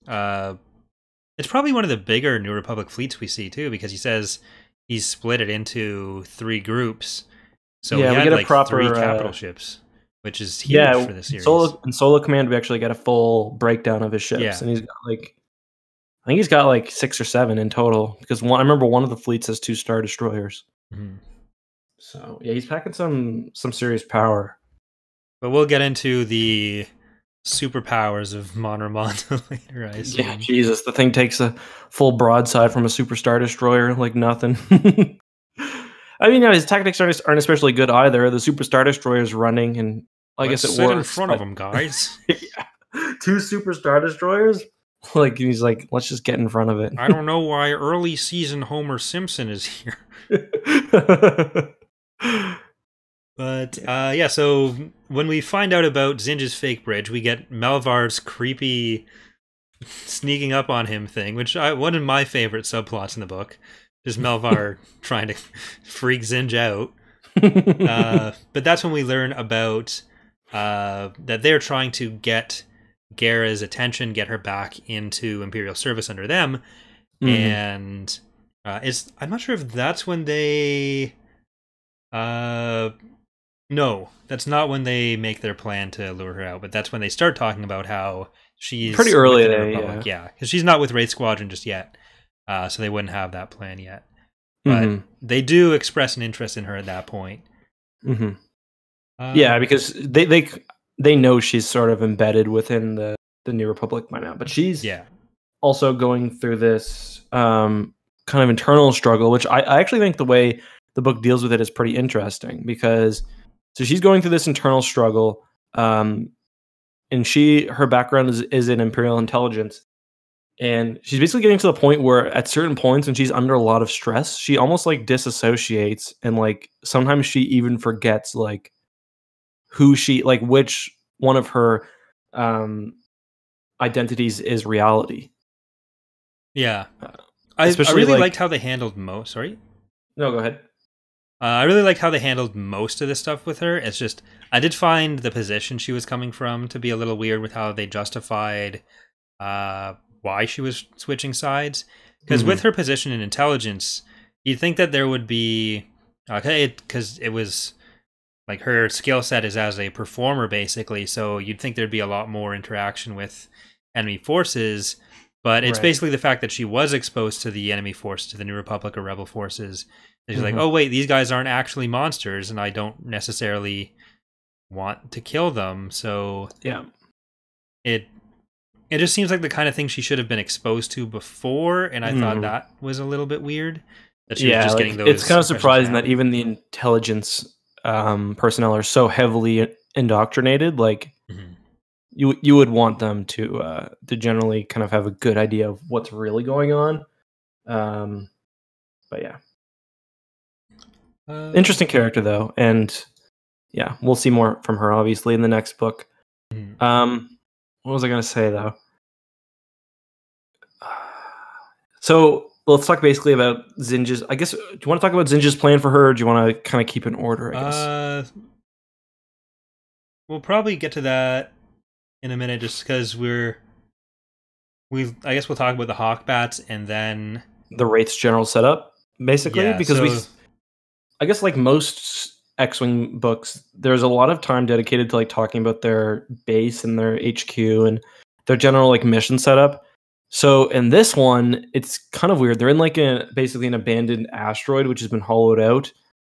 it's probably one of the bigger New Republic fleets we see too, because he says he's split it into 3 groups. So we had like proper 3 capital ships, which is huge for the series. In Solo Command, we actually get a full breakdown of his ships, and he's got like, I think he's got like 6 or 7 in total. Because I remember one of the fleets has 2 Star Destroyers. So yeah, he's packing some serious power. But we'll get into the superpowers of Mon Ramonda later, I assume. Yeah, Jesus, the thing takes a full broadside from a Super Star Destroyer like nothing. I mean, his tactics aren't especially good either. The Super Star Destroyer's running, and I guess it works. In front of him, guys. 2 Super Star Destroyers? Like, he's like, let's just get in front of it. I don't know why early season Homer Simpson is here. But, so when we find out about Zsinj's fake bridge, we get Melvar's creepy sneaking up on him thing, which one of my favorite subplots in the book. just Melvar trying to freak Zsinj out. But that's when we learn about that they're trying to get Gera's attention, get her back into Imperial service under them. And I'm not sure if that's when they no, that's not when they make their plan to lure her out, but that's when they start talking about how she's pretty early there, yeah, because she's not with Wraith Squadron just yet, so they wouldn't have that plan yet. But they do express an interest in her at that point. Yeah, because they know she's sort of embedded within the New Republic by now, but she's also going through this kind of internal struggle, which I actually think the way the book deals with it is pretty interesting, because so she's going through this internal struggle, and her background is in Imperial intelligence, and she's basically getting to the point where at certain points when she's under a lot of stress, she almost like disassociates, and like sometimes she even forgets like who she, like which one of her identities is reality. Yeah. I really liked how they handled most. Sorry? No, go ahead. I really liked how they handled most of the stuff with her. It's just, I did find the position she was coming from to be a little weird with how they justified why she was switching sides. Because with her position in intelligence, you'd think that there would be, because it was like her skill set is as a performer, basically. So you'd think thered be a lot more interaction with enemy forces. But it's basically the fact that she was exposed to the enemy force, to the New Republic or Rebel forces. And she's like, oh, wait, these guys aren't actually monsters, and I don't necessarily want to kill them. So yeah, it just seems like the kind of thing she should have been exposed to before, and I thought that was a little bit weird. That she was just getting those. It's kind of surprising that even the intelligence personnel are so heavily indoctrinated. Like, you would want them to generally kind of have a good idea of what's really going on. But yeah, interesting character though, and yeah, we'll see more from her obviously in the next book. What was I going to say though? So let's talk basically about Zsinj's. I guess, do you want to talk about Zsinj's plan for her, or do you want to kind of keep in order? I guess we'll probably get to that in a minute, just because I guess we'll talk about the Hawk Bats and then the Wraith's general setup, basically, because I guess like most X-Wing books, there's a lot of time dedicated to like talking about their base and their HQ and their general like mission setup. So in this one, it's kind of weird. They're in like basically an abandoned asteroid, which has been hollowed out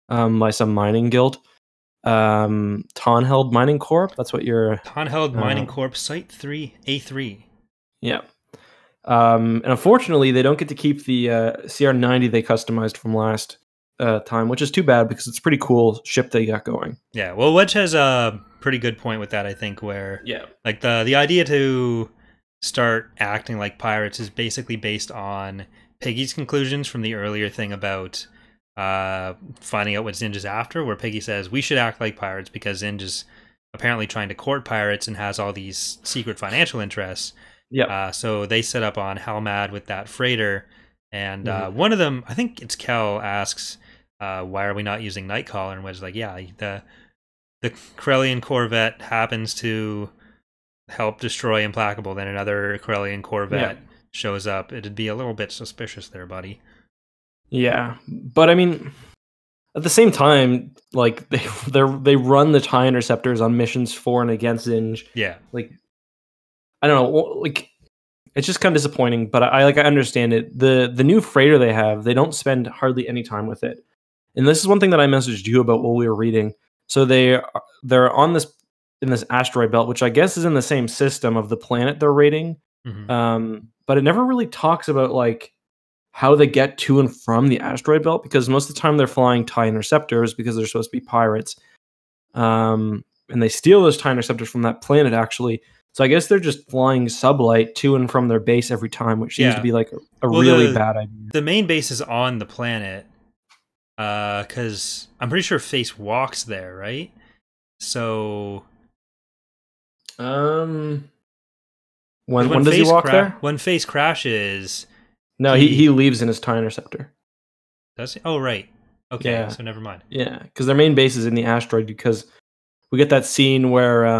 by some mining guild. Tonheld Mining Corp. That's what you're. Tonheld Mining Corp, Site 3A3. Yeah. And unfortunately, they don't get to keep the CR90 they customized from last time, which is too bad because it's a pretty cool ship they got going. Yeah. Well, Wedge has a pretty good point with that, I think, where like the idea to start acting like pirates is basically based on Piggy's conclusions from the earlier thing about finding out what Zsinj is after, where Piggy says we should act like pirates because Zsinj is apparently trying to court pirates and has all these secret financial interests. Yeah. So they set up on Halmad with that freighter, and one of them, I think it's Kel, asks, "Why are we not using Nightcaller?" And Wedge's like, "Yeah, the Corellian corvette happens to help destroy Implacable. Then another Corellian corvette shows up. It'd be a little bit suspicious there, buddy." Yeah, but I mean, at the same time, like they run the TIE interceptors on missions for and against Zsinj. Yeah, like I don't know, like it's just kind of disappointing. But I understand it. The new freighter they have, they don't spend hardly any time with it. And this is one thing that I messaged you about while we were reading. So they're on this in this asteroid belt, which I guess is in the same system of the planet they're raiding. But it never really talks about like how they get to and from the asteroid belt, because most of the time they're flying TIE interceptors because they're supposed to be pirates. And they steal those TIE interceptors from that planet, actually. So I guess they're just flying sublight to and from their base every time, which seems to be like a really bad idea. The main base is on the planet, because I'm pretty sure Face walks there, right? So, when does he walk there? When Face crashes, no, he leaves in his TIE interceptor. Does he? Oh, right. Okay, Yeah. so never mind. Yeah, because their main base is in the asteroid, because we get that scene where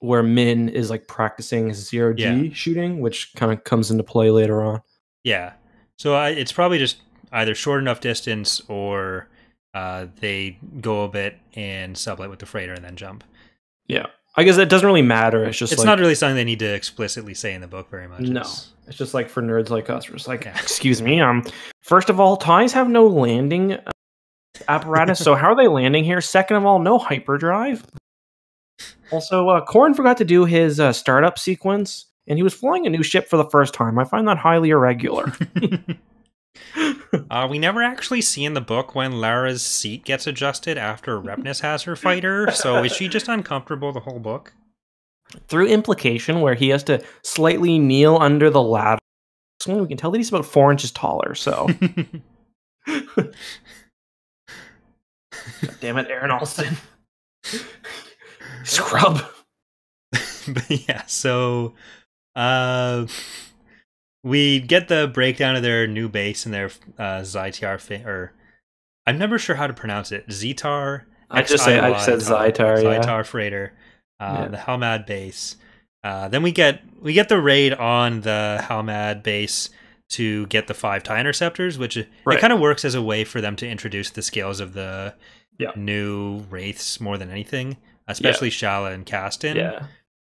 Min is like practicing zero-G shooting, which kind of comes into play later on. Yeah. So it's probably just either short enough distance or they go a bit and sublet with the freighter and then jump. Yeah. I guess it doesn't really matter. It's just not really something they need to explicitly say in the book very much. No. It's just like for nerds like us. We're just like, excuse me, first of all, TIEs have no landing apparatus, so how are they landing here? Second of all, no hyperdrive. Also, Corrin forgot to do his startup sequence, and he was flying a new ship for the first time. I find that highly irregular. We never actually see in the book when Lara's seat gets adjusted after Repness has her fighter, so is she just uncomfortable the whole book? Through implication, where he has to slightly kneel under the ladder. So we can tell that he's about 4 inches taller, so... God damn it, Aaron Alston. Scrub. But yeah, so we get the breakdown of their new base and their Zytar, or I'm never sure how to pronounce it. Zetar. I just said Zytar. Zytar freighter. The Halmad base. Then we get the raid on the Halmad base to get the 5 TIE interceptors, which it kind of works as a way for them to introduce the scales of the new Wraiths more than anything, especially Shala and Kastin. Yeah.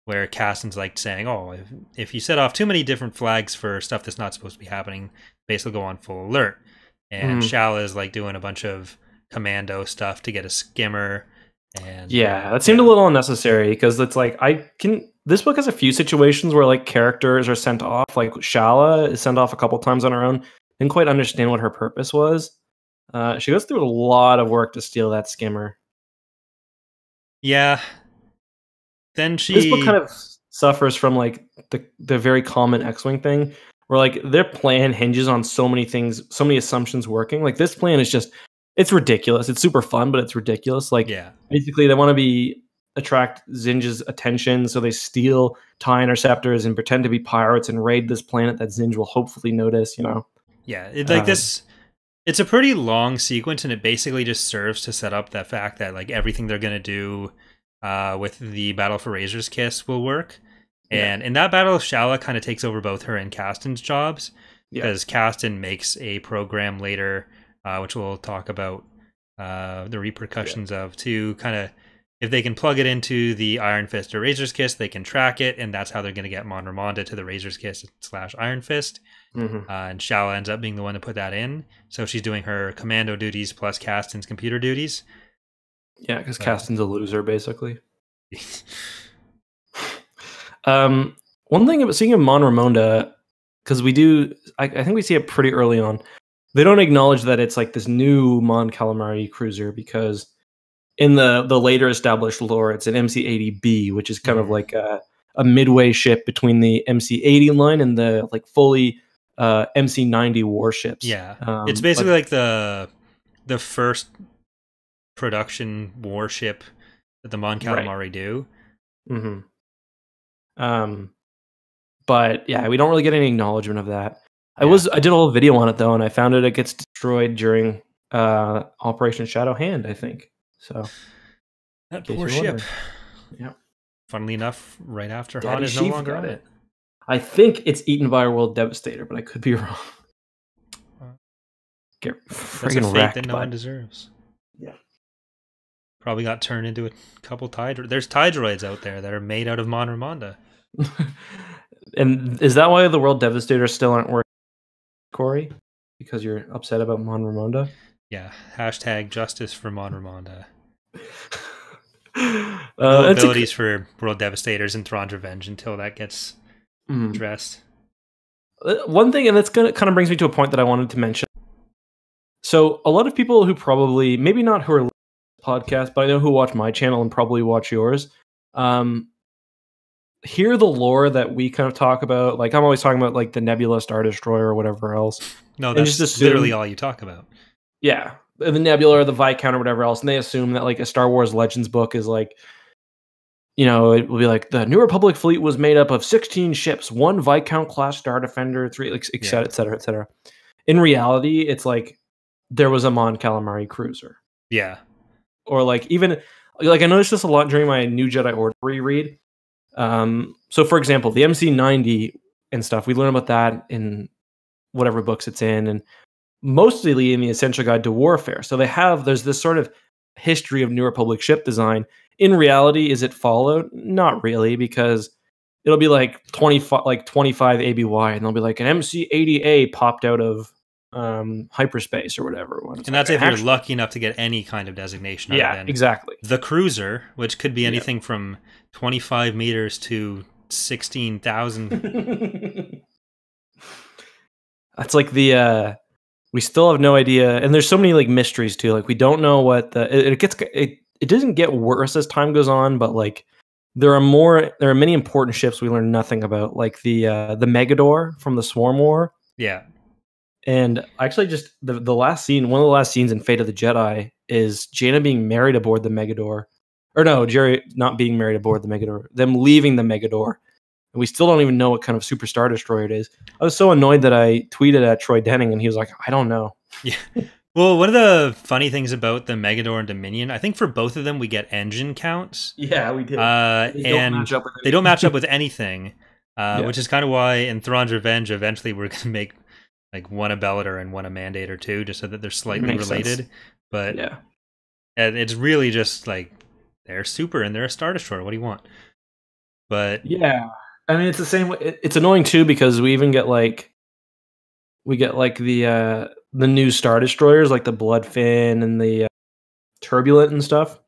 Where Kastin's like saying, oh, if you set off too many different flags for stuff that's not supposed to be happening, base will go on full alert. And Shala is like doing a bunch of commando stuff to get a skimmer. And that seemed a little unnecessary, because it's like this book has a few situations where like characters are sent off. Like Shala is sent off a couple times on her own. Didn't quite understand what her purpose was. She goes through a lot of work to steal that skimmer. Yeah. Then this book kind of suffers from like the very common X-Wing thing, where like their plan hinges on so many things, so many assumptions working. Like this plan is just, it's ridiculous. It's super fun, but it's ridiculous. Like basically they want to attract Zsinj's attention, so they steal TIE interceptors and pretend to be pirates and raid this planet that Zsinj will hopefully notice, you know? Yeah, it's a pretty long sequence, and it basically just serves to set up the fact that like everything they're going to do with the Battle for Razor's Kiss will work. And in that battle, Shala kind of takes over both her and Kastin's jobs, because Kastin makes a program later, which we'll talk about the repercussions of, to kind of, if they can plug it into the Iron Fist or Razor's Kiss, they can track it, and that's how they're going to get Mon Ramonda to the Razor's Kiss / Iron Fist. And Shala ends up being the one to put that in. So she's doing her commando duties plus Kastin's computer duties. Yeah, because Kastin's a loser, basically. One thing about seeing of Mon Ramonda, because I think we see it pretty early on. They don't acknowledge that it's like this new Mon Calamari cruiser, because in the later established lore, it's an MC-80B, which is kind of like a midway ship between the MC-80 line and the like fully MC-90 warships. Yeah, it's basically like the first production warship that the Mon Calamari do. But yeah, we don't really get any acknowledgement of that. I did a whole video on it though, and I found it gets destroyed during Operation Shadow Hand, I think. So that poor ship. Yeah. Funnily enough, right after Han is no longer on it. I think it's eaten by a World Devastator, but I could be wrong. Get friggin' wrecked that no one deserves. Yeah. Probably got turned into a couple TIE. There's TIE droids out there that are made out of Mon Ramonda. And is that why the World Devastators still aren't working, Corey? Because you're upset about Mon Ramonda? Yeah. # justice for Mon Ramonda. No abilities for World Devastators and Thrawn's Revenge until that gets addressed. One thing, and that's kind of brings me to a point that I wanted to mention. So a lot of people who probably, maybe not who are podcast, but I know who watch my channel and probably watch yours, hear the lore that we kind of talk about. Like I'm always talking about like the Nebula Star Destroyer or whatever else. No, that's just literally all you talk about. Yeah. The Nebula or the Viscount or whatever else, and they assume that like a Star Wars Legends book is like, you know, it will be like the New Republic fleet was made up of 16 ships, 1 Viscount class Star Defender, 3, like, et cetera, et cetera, et cetera. In reality, it's like there was a Mon Calamari cruiser. Yeah. Or like even like I noticed this a lot during my New Jedi Order reread. So for example, the MC-90 and stuff, we learn about that in whatever books it's in, and mostly in the Essential Guide to Warfare. So there's this sort of history of New Republic ship design. In reality, is it followed? Not really, because it'll be like 25 ABY, and they'll be like an MC-80A popped out of hyperspace or whatever. And that's if you're lucky enough to get any kind of designation. Yeah, exactly. The cruiser, which could be anything from 25 meters to 16,000. That's like the we still have no idea, and there's so many like mysteries too. Like we don't know what it doesn't get worse as time goes on, but like there are many important ships we learn nothing about, like the Megador from the Swarm War. Yeah. And actually, just the last scene, one of the last scenes in Fate of the Jedi is Jaina being married aboard the Megador. Or no, Jerry not being married aboard the Megador. Them leaving the Megador. And we still don't even know what kind of Super Star Destroyer it is. I was so annoyed that I tweeted at Troy Denning, and he was like, I don't know. Yeah. Well, one of the funny things about the Megador and Dominion, I think for both of them, we get engine counts. Yeah, we did. They don't match up with anything, which is kind of why in Thrawn's Revenge, eventually we're going to make like one a Bellator and one a Mandator too, just so that they're slightly related. Sense. But yeah, it's really just like they're super and they're a Star Destroyer. What do you want? But yeah, I mean it's the same. It's annoying too because we get the new Star Destroyers like the Bloodfin and the Turbulent and stuff.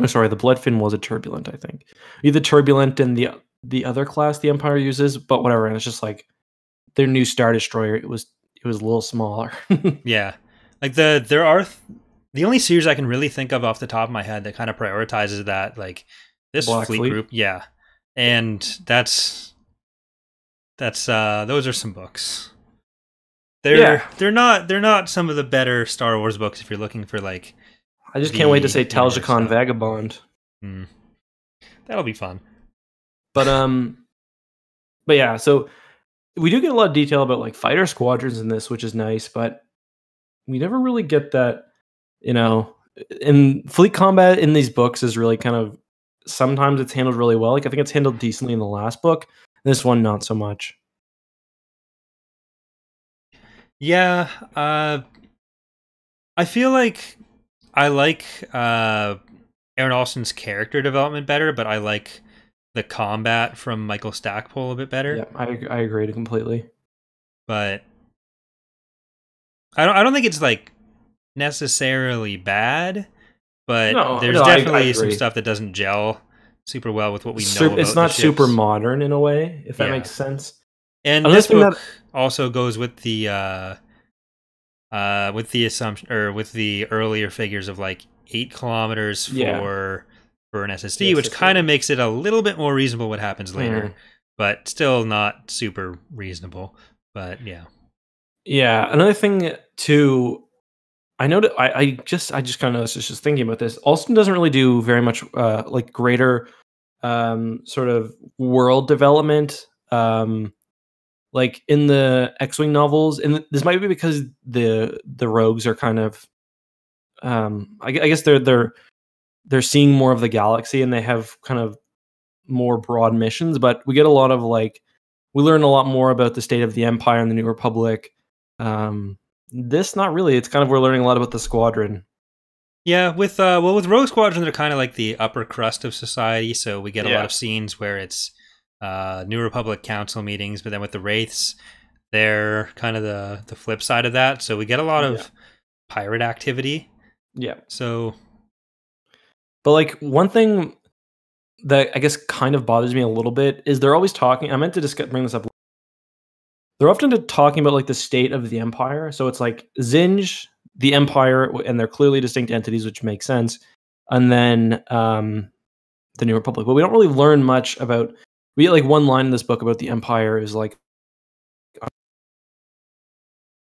Oh, sorry, the Bloodfin was a Turbulent, I think. Either Turbulent and the other class the Empire uses, but whatever. And it's just like their new Star Destroyer. It was a little smaller. Yeah, like the only series I can really think of off the top of my head that kind of prioritizes that, like this fleet group. Yeah, and that's those are some books. They're not some of the better Star Wars books if you're looking for like. I just can't wait to say Talzicon Vagabond. That'll be fun. But yeah, so we do get a lot of detail about like fighter squadrons in this, which is nice, but we never really get that, in fleet combat in these books is really kind of, sometimes it's handled really well. Like I think it's handled decently in the last book. This one, not so much. Yeah, I feel like I like Aaron Alston's character development better, but I like the combat from Michael Stackpole a bit better. Yeah, I agree completely. But I don't think it's like necessarily bad, but there's definitely some stuff that doesn't gel super well with what we know about it's not super modern in a way, if that makes sense. And this book also goes with the assumption, or with the earlier figures of like 8 kilometers for an SSD, which kind of makes it a little bit more reasonable what happens later, but still not super reasonable. But yeah. Another thing too, I know that I just kind of was just thinking about this. Alston doesn't really do very much like greater sort of world development. Like in the X-Wing novels, and this might be because the rogues are kind of, I guess they're seeing more of the galaxy and they have kind of more broad missions. But we get a lot of we learn a lot more about the state of the Empire and the New Republic. This not really. It's kind of we're learning a lot about the squadron. Yeah, with Rogue Squadron, they're kind of like the upper crust of society. So we get a lot of scenes where it's New Republic Council meetings, but then with the Wraiths, they're kind of the flip side of that. So we get a lot of pirate activity. Yeah. So, but like one thing that I guess kind of bothers me a little bit is they're always talking. I meant to bring this up. They're often talking about like the state of the Empire. So it's like Zsinj, the Empire, and they're clearly distinct entities, which makes sense. And then the New Republic, but we don't really learn much about. We get like one line in this book about the Empire is like,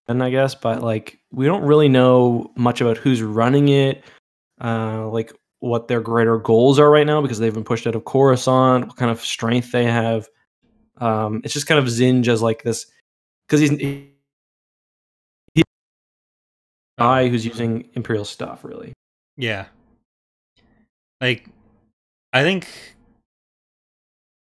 and I guess, but like we don't really know much about who's running it, like what their greater goals are right now because they've been pushed out of Coruscant, what kind of strength they have. It's just kind of Zsinj as like this because he's who's using Imperial stuff, really. Yeah. Like, I think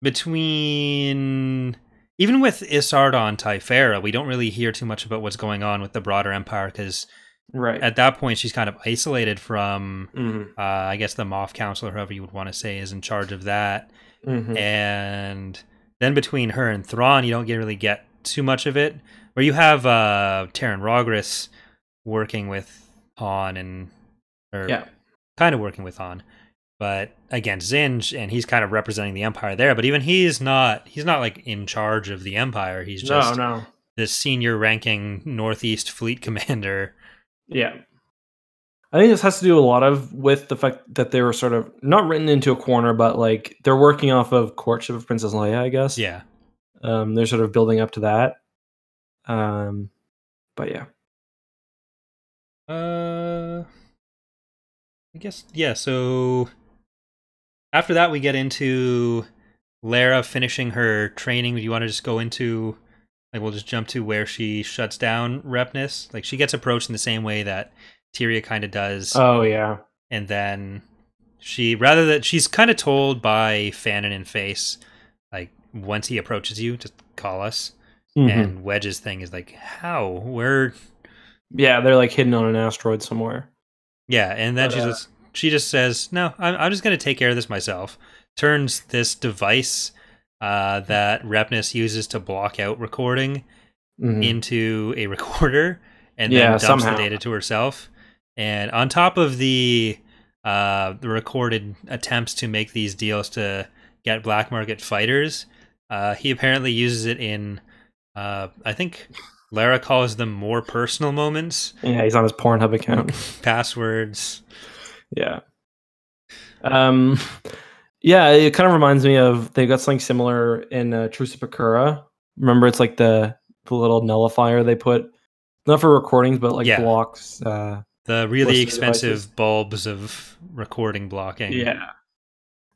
between... Even with Isard on Typhera, we don't really hear too much about what's going on with the broader Empire, because at that point she's kind of isolated from, I guess, the Moff Council, or however you would want to say, is in charge of that. And then between her and Thrawn, you don't really get too much of it. Where you have Terran Rogris working with Han, kind of working with Han, but against Zsinj, and he's kind of representing the Empire there. But even he's not like in charge of the Empire. He's just this senior ranking Northeast Fleet commander. Yeah. I think this has to do a lot with the fact that they were sort of not written into a corner, but like they're working off of Courtship of Princess Leia, I guess. Yeah. They're sort of building up to that. But yeah. I guess, yeah, so after that we get into Lara finishing her training. Do you want to just go into, like, we'll just jump to where she shuts down Repness? Like, she gets approached in the same way that Tyria kind of does. Oh, yeah. And then she's kind of told by Fannin and Face, like, once he approaches you, just call us. And Wedge's thing is like, how? Where? Yeah, they're like hidden on an asteroid somewhere. Yeah, and then she just says, no, I'm just going to take care of this myself. Turns this device that Repness uses to block out recording into a recorder, and then dumps the data to herself. And on top of the recorded attempts to make these deals to get black market fighters, he apparently uses it in, I think Lara calls them more personal moments. Yeah, he's on his Pornhub account. Passwords. Yeah. Yeah, it kind of reminds me of, they got something similar in Truce of Bakura. Remember, it's like the little nullifier they put, not for recordings, but like blocks. The really expensive bulbs of recording blocking. Yeah.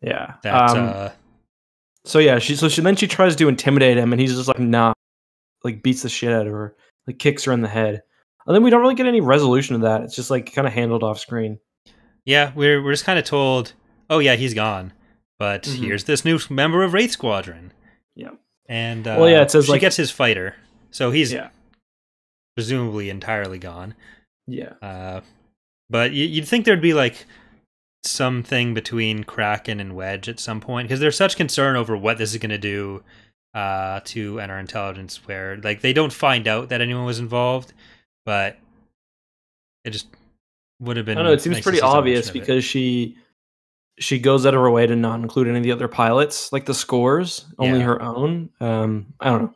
Yeah. That, so yeah, she tries to intimidate him, and he's just like, nah, like beats the shit out of her, like kicks her in the head. And then we don't really get any resolution of that. It's just like kind of handled off screen. Yeah, we're just kind of told, oh yeah, he's gone, but here's this new member of Wraith Squadron. Yeah. And it says she gets his fighter, so he's presumably entirely gone. Yeah. But you'd think there'd be like something between Kraken and Wedge at some point, because there's such concern over what this is going to do to NR intelligence, where like they don't find out that anyone was involved, but it just would have been. I don't know. It seems pretty obvious because she goes out of her way to not include any of the other pilots, like the scores, only her own. I don't know.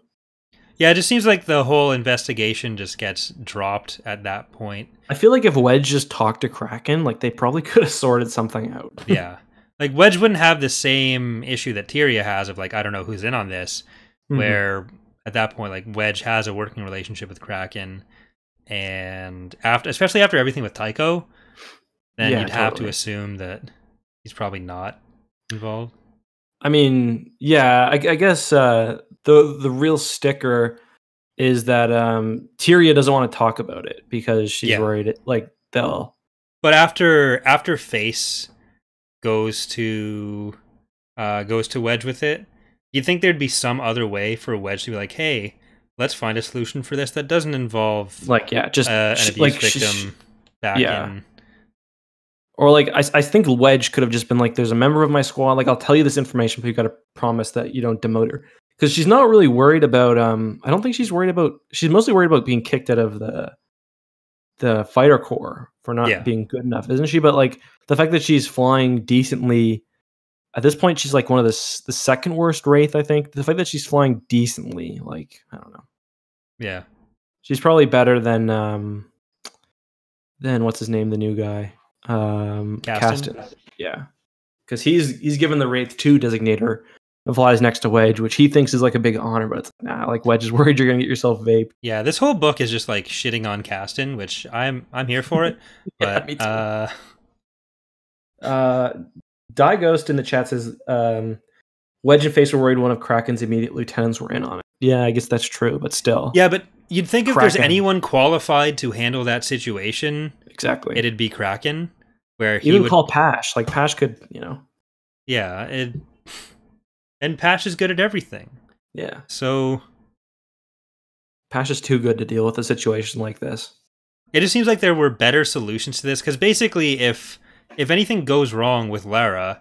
Yeah, it just seems like the whole investigation just gets dropped at that point. I feel like if Wedge just talked to Kraken, like they probably could have sorted something out. Yeah. Like Wedge wouldn't have the same issue that Tyria has of like, I don't know who's in on this, where at that point, like Wedge has a working relationship with Kraken, and especially after everything with Tycho, then you'd have to assume that he's probably not involved. I mean, yeah, I guess the real sticker is that Tyria doesn't want to talk about it because she's worried like they'll. But after Face goes to Wedge with it, you'd think there'd be some other way for Wedge to be like, hey, let's find a solution for this that doesn't involve just an abuse victim back in. Or like I think Wedge could have just been like, there's a member of my squad, like I'll tell you this information, but you got to promise that you don't demote her, because she's not really worried about I don't think she's worried about, she's mostly worried about being kicked out of the fighter corps for not being good enough, isn't she? But like the fact that she's flying decently at this point, she's like one of the second worst Wraith, I think. The fact that she's flying decently, like, I don't know. Yeah. She's probably better than what's his name, the new guy? Caston. Yeah. Because he's given the Wraith 2 designator and flies next to Wedge, which he thinks is like a big honor, but it's like, nah, like Wedge is worried you're gonna get yourself vaped. Yeah, this whole book is just like shitting on Caston, which I'm here for it. But me too. Die Ghost in the chat says Wedge and Face were worried one of Kraken's immediate lieutenants were in on it. Yeah, I guess that's true, but still. Yeah, but you'd think if there's anyone qualified to handle that situation, exactly, it'd be Kraken. Where he even would call Pash. Like Pash could, Yeah, and Pash is good at everything. Yeah. So Pash is too good to deal with a situation like this. It just seems like there were better solutions to this, because basically if anything goes wrong with Lara,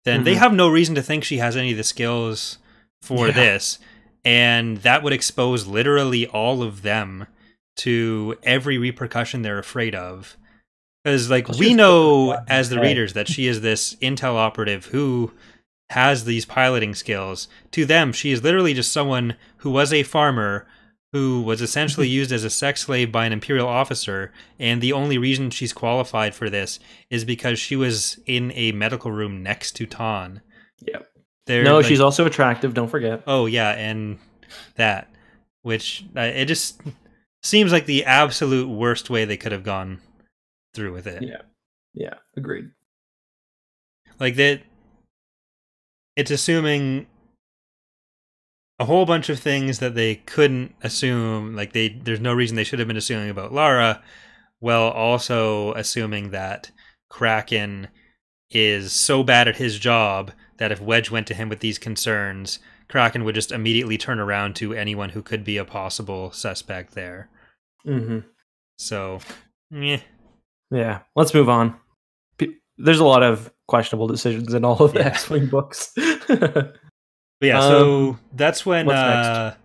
then they have no reason to think she has any of the skills for this, and that would expose literally all of them to every repercussion they're afraid of. Because, like, we know as the readers that she is this intel operative who has these piloting skills. To them, she is literally just someone who was a farmer who was essentially used as a sex slave by an Imperial officer, and the only reason she's qualified for this is because she was in a medical room next to Tan. Yep. No, she's also attractive, don't forget. Oh, yeah, and that. Which, it just seems like the absolute worst way they could have gone through with it. Yeah, agreed. Like, that, it's assuming a whole bunch of things that they couldn't assume, like there's no reason they should have been assuming about Lara, while also assuming that Kraken is so bad at his job that if Wedge went to him with these concerns, Kraken would just immediately turn around to anyone who could be a possible suspect there. So, yeah, let's move on. There's a lot of questionable decisions in all of the X-Wing books. But yeah, so that's when Zsinj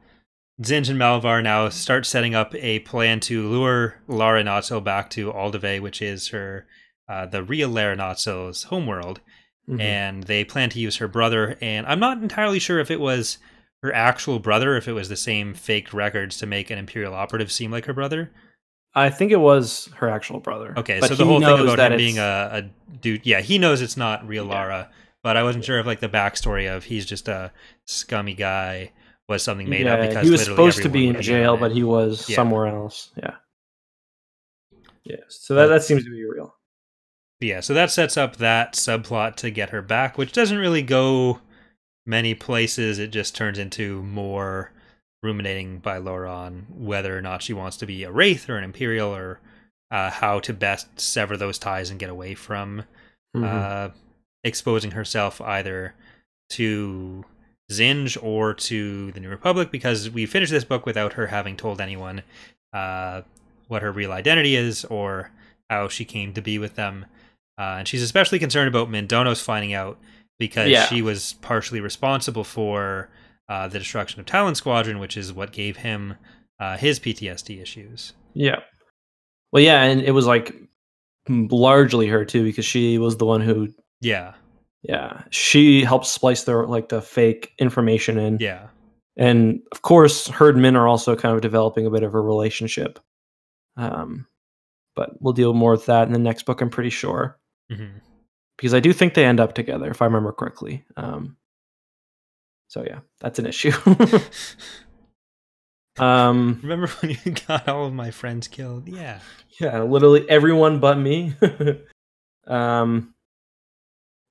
and Malvar now start setting up a plan to lure Lara Natso back to Aldave, which is her, the real Lara Natso's homeworld. And they plan to use her brother, and I'm not entirely sure if it was her actual brother, if it was the same faked records to make an Imperial operative seem like her brother. I think it was her actual brother. Okay, so the whole thing about him being a dude, he knows it's not real Lara. But I wasn't sure if, like, the backstory of he's just a scummy guy was something made up, because he was supposed to be in jail, but he was somewhere else. Yeah. So that seems to be real. Yeah. So that sets up that subplot to get her back, which doesn't really go many places. It just turns into more ruminating by Laura on whether or not she wants to be a Wraith or an Imperial, or how to best sever those ties and get away from exposing herself either to Zsinj or to the New Republic, because we finished this book without her having told anyone what her real identity is or how she came to be with them. And she's especially concerned about Mindonos finding out, because she was partially responsible for the destruction of Talon Squadron, which is what gave him his PTSD issues. Yeah. Well, yeah, and it was like largely her too, because she was the one who she helped splice the fake information in. And of course her and Min are also kind of developing a bit of a relationship, but we'll deal more with that in the next book, I'm pretty sure, because I do think they end up together, if I remember correctly. So yeah, that's an issue. Remember when you got all of my friends killed? Yeah, literally everyone but me.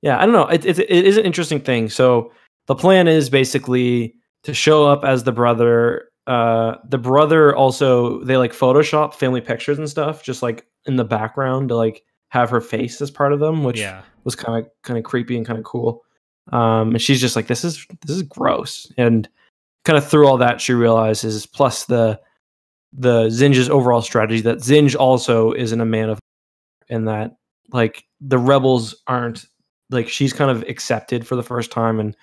Yeah, I don't know. It is an interesting thing. So the plan is basically to show up as the brother. The brother also, they like Photoshop family pictures and stuff, just like in the background, to like have her face as part of them, which was kind of creepy and kind of cool. And she's just like, this is gross. And kind of through all that, she realizes, plus the Zsinj's overall strategy, that Zsinj also isn't a man of, and that like the rebels aren't, like, she's kind of accepted for the first time, and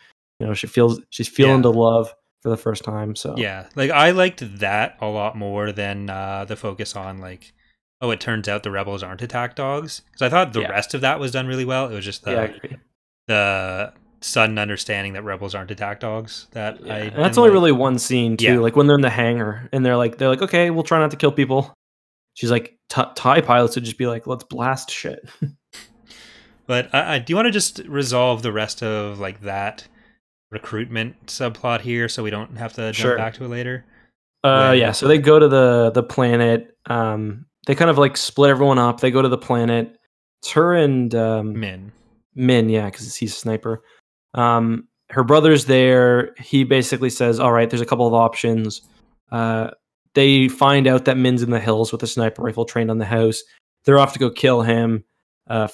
she's feeling the love for the first time. So like I liked that a lot more than the focus on like, oh, it turns out the rebels aren't attack dogs, because I thought the rest of that was done really well. It was just the sudden understanding that rebels aren't attack dogs that and that's only really one scene too. Like when they're in the hangar and they're like, okay, we'll try not to kill people. She's like, TIE pilots would just be like, let's blast shit. But do you want to just resolve the rest of like that recruitment subplot here, so we don't have to jump back to it later? So they go to the planet. They kind of like split everyone up. They go to the planet. It's her and Min, because he's a sniper. her brother's there. He basically says, all right, there's a couple of options. They find out that Min's in the hills with a sniper rifle trained on the house. They're off to go kill him.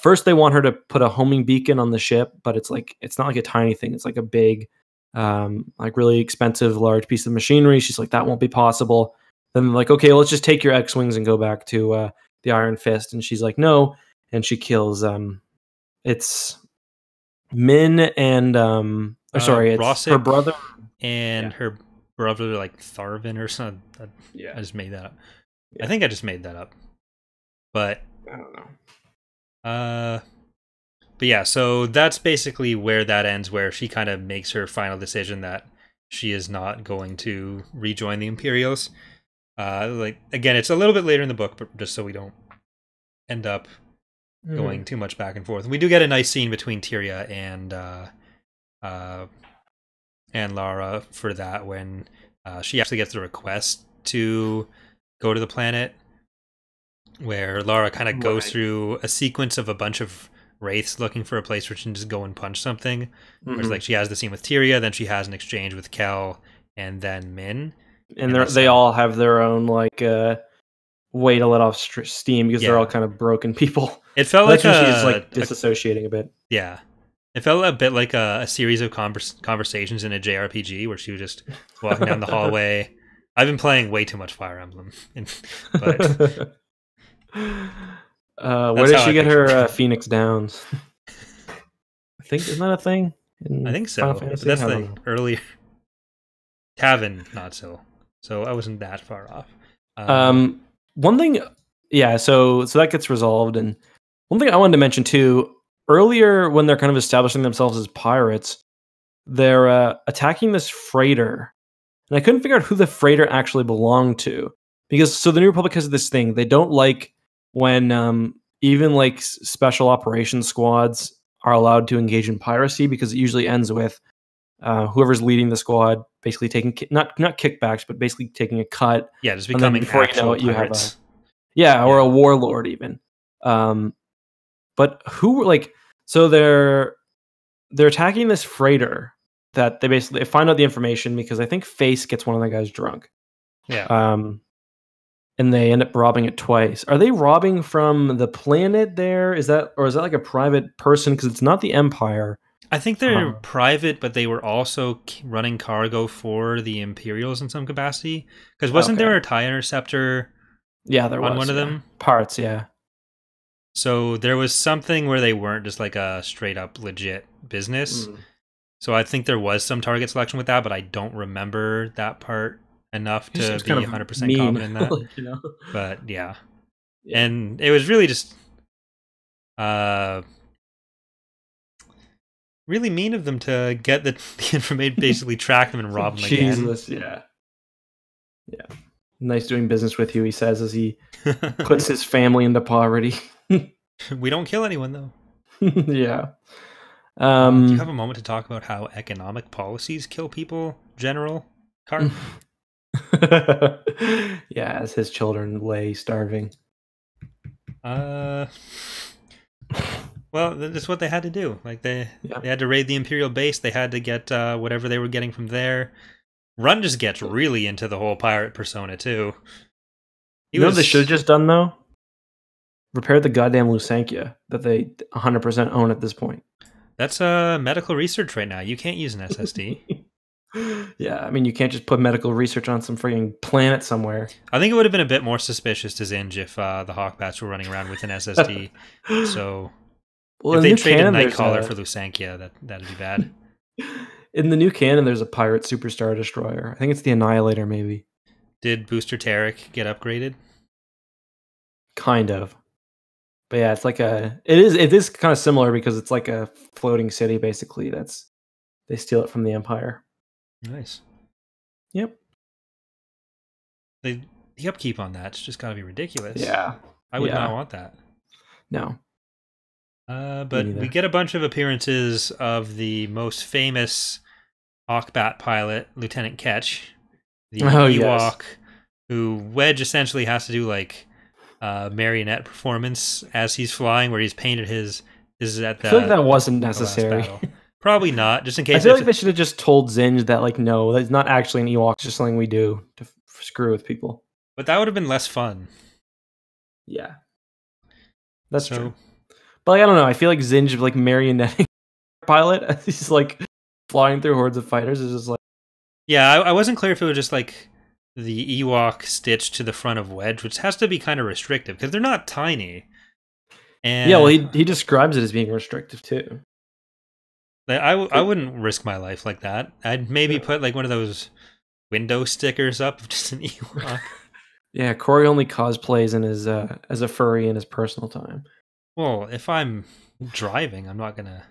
First, they want her to put a homing beacon on the ship, but it's not like a tiny thing. It's like a big, like really expensive, large piece of machinery. She's like, that won't be possible. Then they're like, okay, well, let's just take your X-Wings and go back to the Iron Fist. And she's like, no. And she kills, it's Min and, it's Rossic her brother. And her brother, like Tharvin or something. I just made that up. Yeah. I think I just made that up. But I don't know. But yeah, so that's basically where that ends, where she kind of makes her final decision that she is not going to rejoin the Imperials. Like, again, it's a little bit later in the book, but just so we don't end up going too much back and forth. We do get a nice scene between Tyria and Lara for that, when she actually gets the request to go to the planet, where Lara kind of goes through a sequence of a bunch of wraiths looking for a place where she can just go and punch something. Whereas, like, she has the scene with Tyria, then she has an exchange with Kel, and then Min. And they all have their own, like, way to let off steam, because they're all kind of broken people. It felt like she's like disassociating a bit. Yeah. It felt a bit like a series of conversations in a JRPG, where she was just walking down the hallway. I've been playing way too much Fire Emblem. But where did she get her Phoenix Downs? I think, isn't that a thing? I think so. But that's like earlier. Tavin, not so. So I wasn't that far off. One thing, so that gets resolved. And one thing I wanted to mention too, earlier when they're kind of establishing themselves as pirates, they're attacking this freighter. And I couldn't figure out who the freighter actually belonged to. Because, so the New Republic has this thing, they don't like when even like special operations squads are allowed to engage in piracy, because it usually ends with whoever's leading the squad basically taking not kickbacks, but basically taking a cut. Yeah, just becoming actual pirates. Or a warlord even. But who, like, so they're attacking this freighter that they find out the information, because I think Face gets one of the guys drunk. Yeah. And they end up robbing it twice. Are they robbing from the planet there? Is that like a private person? Because it's not the Empire. I think they're private, but they were also running cargo for the Imperials in some capacity. Because wasn't there a TIE Interceptor? Yeah, there was on one of them parts. Yeah. So there was something where they weren't just like a straight up legit business. So I think there was some target selection with that, but I don't remember that part enough to be 100% confident in that. You know? But yeah. And it was really just really mean of them to get the information, basically track them and rob them again. Jesus, yeah. Nice doing business with you, he says as he puts his family into poverty. We don't kill anyone, though. Yeah. Do you have a moment to talk about how economic policies kill people, General Carp? Yeah, as his children lay starving. Well, that's what they had to do. Like they had to raid the Imperial base. They had to get whatever they were getting from there. Run just gets really into the whole pirate persona too. You know what they should have just done though? Repair the goddamn Lusankia that they 100% own at this point. That's medical research right now. You can't use an SSD. Yeah, I mean, you can't just put medical research on some freaking planet somewhere. I think it would have been a bit more suspicious to Zsinj if the Hawkbats were running around with an SSD. So if they traded Nightcaller for Lusankia, that'd be bad. In the new canon, there's a pirate superstar destroyer. I think it's the Annihilator, maybe. Did Booster Tarek get upgraded? Kind of. But yeah, it's like it is kind of similar because it's like a floating city, basically. They steal it from the Empire. Nice. Yep. The upkeep on that's just got to be ridiculous. Yeah. I would not want that. No. But we get a bunch of appearances of the most famous Hawkbat pilot, Lieutenant Ketch, the Ewok, who Wedge essentially has to do like marionette performance as he's flying, where he's painted his. This is at the. I feel like that wasn't necessary. Probably not, just in case. I feel like they should have just told Zsinj that, like, no, that's not actually an Ewok, it's just something we do to screw with people. But that would have been less fun. Yeah. That's true. But, like, I don't know, I feel like Zsinj, like, marionetting pilot, he's, like, flying through hordes of fighters is just like... Yeah, I wasn't clear if it was just, like, the Ewok stitched to the front of Wedge, which has to be kind of restrictive, because they're not tiny. And yeah, well, he describes it as being restrictive, too. I wouldn't risk my life like that. I'd maybe put like one of those window stickers up of just an Ewok. Yeah, Corey only cosplays in his as a furry in his personal time. Well, if I'm driving, I'm not gonna.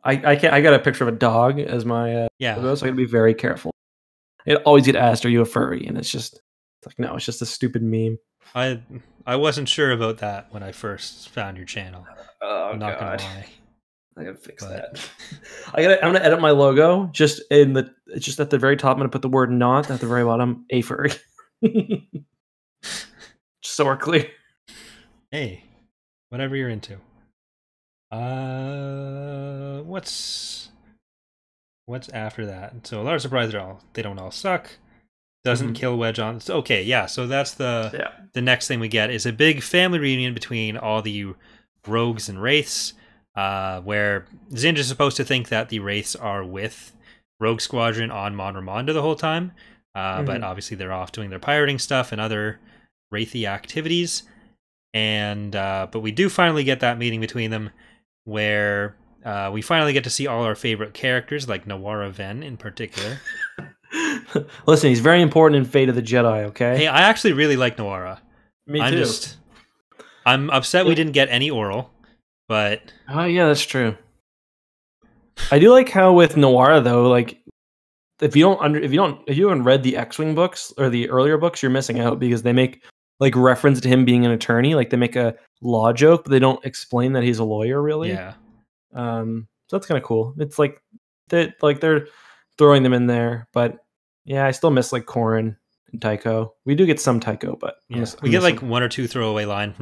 I got a picture of a dog as my logo, so I gotta be very careful. I always get asked, "Are you a furry?" And it's like, no, it's just a stupid meme. I wasn't sure about that when I first found your channel. Oh, I'm not gonna lie. I gotta fix that. I'm gonna edit my logo just at the very top. I'm gonna put the word "not" at the very bottom. A furry. Just so we're clear. Hey, whatever you're into. What's after that? So a lot of surprise they don't all suck. Doesn't kill Wedge on. Okay, yeah. So that's the next thing we get is a big family reunion between all the rogues and wraiths. Where Zsinj is supposed to think that the wraiths are with Rogue Squadron on Mon Ramonda the whole time, but obviously they're off doing their pirating stuff and other wraithy activities. And but we do finally get that meeting between them, where we finally get to see all our favorite characters, like Nawara Ven in particular. Listen, he's very important in Fate of the Jedi. Okay. Hey, I actually really like Nawara. Me too. I'm upset we didn't get any oral. But oh yeah, that's true. I do like how with Nawara though, like if you haven't read the X-Wing books or the earlier books, you're missing out because they make like reference to him being an attorney. Like they make a law joke, but they don't explain that he's a lawyer really. Yeah. So that's kind of cool. It's like they're throwing them in there, but yeah, I still miss like Corrin and Tycho. We do get some Tycho, but we get like one or two throwaway lines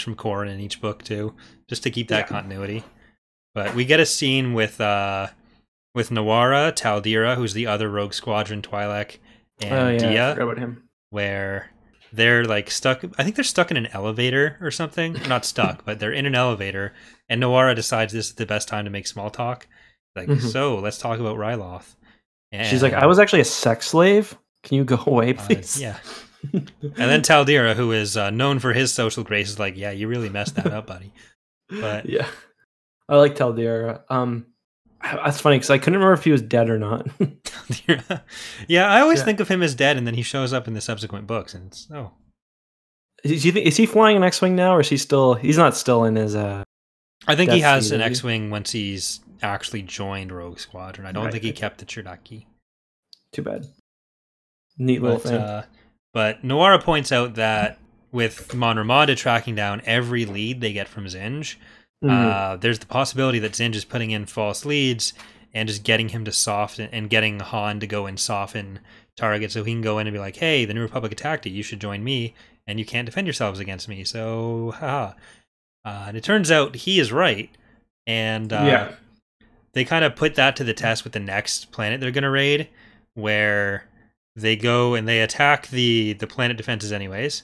from Corrin in each book too, just to keep that continuity. But we get a scene with Nawara, Taldira, who's the other Rogue Squadron Twi'lek, and Dia, I forgot about him. Where they're like stuck. I think they're stuck in an elevator or something. Not stuck, but they're in an elevator, and Nawara decides this is the best time to make small talk. Like, so let's talk about Ryloth. And she's like, I was actually a sex slave. Can you go away, please? Yeah. And then Taldira, who is known for his social grace, is like, yeah, you really messed that up, buddy. But yeah, I like Taldira. That's funny because I couldn't remember if he was dead or not. Yeah, I always think of him as dead, and then he shows up in the subsequent books, and it's Is he flying an X-Wing now, or is he still? He's not still in his. I think he has an X-Wing once he's actually joined Rogue Squadron. I don't think he kept the Chiraki. Too bad. Neat little thing. But Nawara points out that with Mon Ramonda tracking down every lead they get from Zsinj, there's the possibility that Zsinj is putting in false leads and just getting him to soften and getting Han to go and soften targets so he can go in and be like, hey, the New Republic attacked you. You should join me, and you can't defend yourselves against me. So, haha. And it turns out he is right. And they kind of put that to the test with the next planet they're going to raid, where they go and they attack the planet defenses anyways,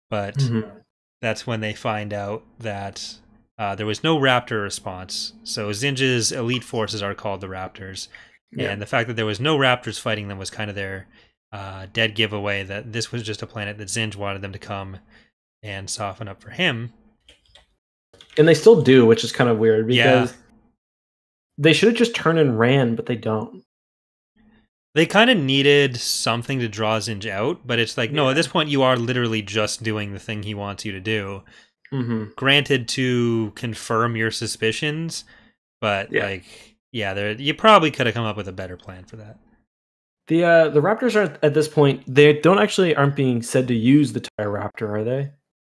but that's when they find out that there was no Raptor response. So Zinj's elite forces are called the Raptors, and the fact that there was no Raptors fighting them was kind of their dead giveaway that this was just a planet that Zsinj wanted them to come and soften up for him. And they still do, which is kind of weird because they should have just turned and ran, but they don't. They kind of needed something to draw Zsinj out, but it's like, no, at this point you are literally just doing the thing he wants you to do. Granted, to confirm your suspicions, but you probably could have come up with a better plan for that. The Raptors aren't at this point. They aren't being said to use the TIE Raptor, are they?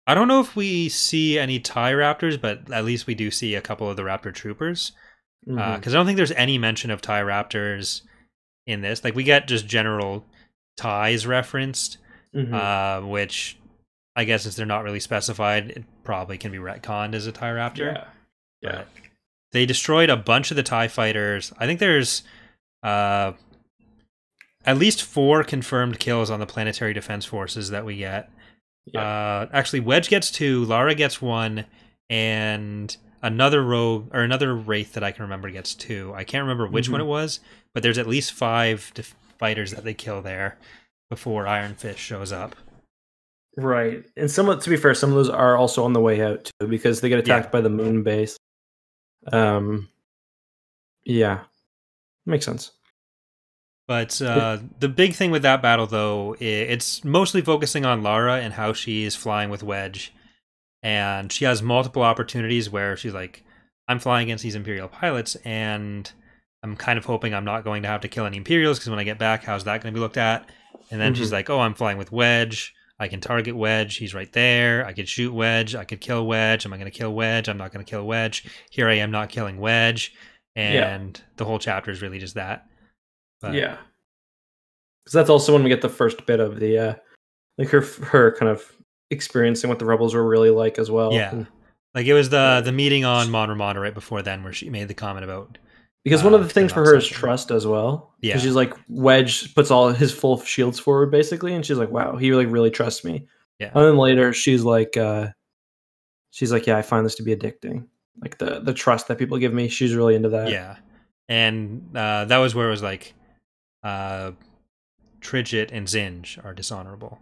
I don't know if we see any TIE Raptors, but at least we do see a couple of the Raptor troopers. Because I don't think there's any mention of TIE Raptors in this. Like, we get just general TIEs referenced, which I guess since they're not really specified, it probably can be retconned as a TIE Raptor. Yeah. they destroyed a bunch of the TIE fighters. I think there's at least 4 confirmed kills on the planetary defense forces that we get. Yeah. Actually, Wedge gets 2, Lara gets 1, and another rogue or another Wraith that I can remember gets 2. I can't remember which one it was, but there's at least 5 fighters that they kill there before Iron Fist shows up. Right, and to be fair, some of those are also on the way out too because they get attacked by the moon base. Yeah, makes sense. But the big thing with that battle, though, it's mostly focusing on Lara and how she's flying with Wedge. And she has multiple opportunities where she's like, I'm flying against these Imperial pilots, and I'm kind of hoping I'm not going to have to kill any Imperials, because when I get back, how's that going to be looked at? And then she's like, oh, I'm flying with Wedge. I can target Wedge. He's right there. I could shoot Wedge. I could kill Wedge. Am I going to kill Wedge? I'm not going to kill Wedge. Here I am not killing Wedge. And the whole chapter is really just that. But, yeah. Because that's also when we get the first bit of the, like her kind of experiencing what the rebels were really like as well. Yeah. Like it was the meeting on Mon Ramon right before then where she made the comment about... Because one of the things for her is trust as well. Yeah. Because she's like, Wedge puts all his full shields forward, basically, and she's like, wow, he like really trusts me. Yeah. And then later, she's like, yeah, I find this to be addicting. Like the trust that people give me, she's really into that. Yeah. And that was where it was like, Tridget and Zsinj are dishonorable.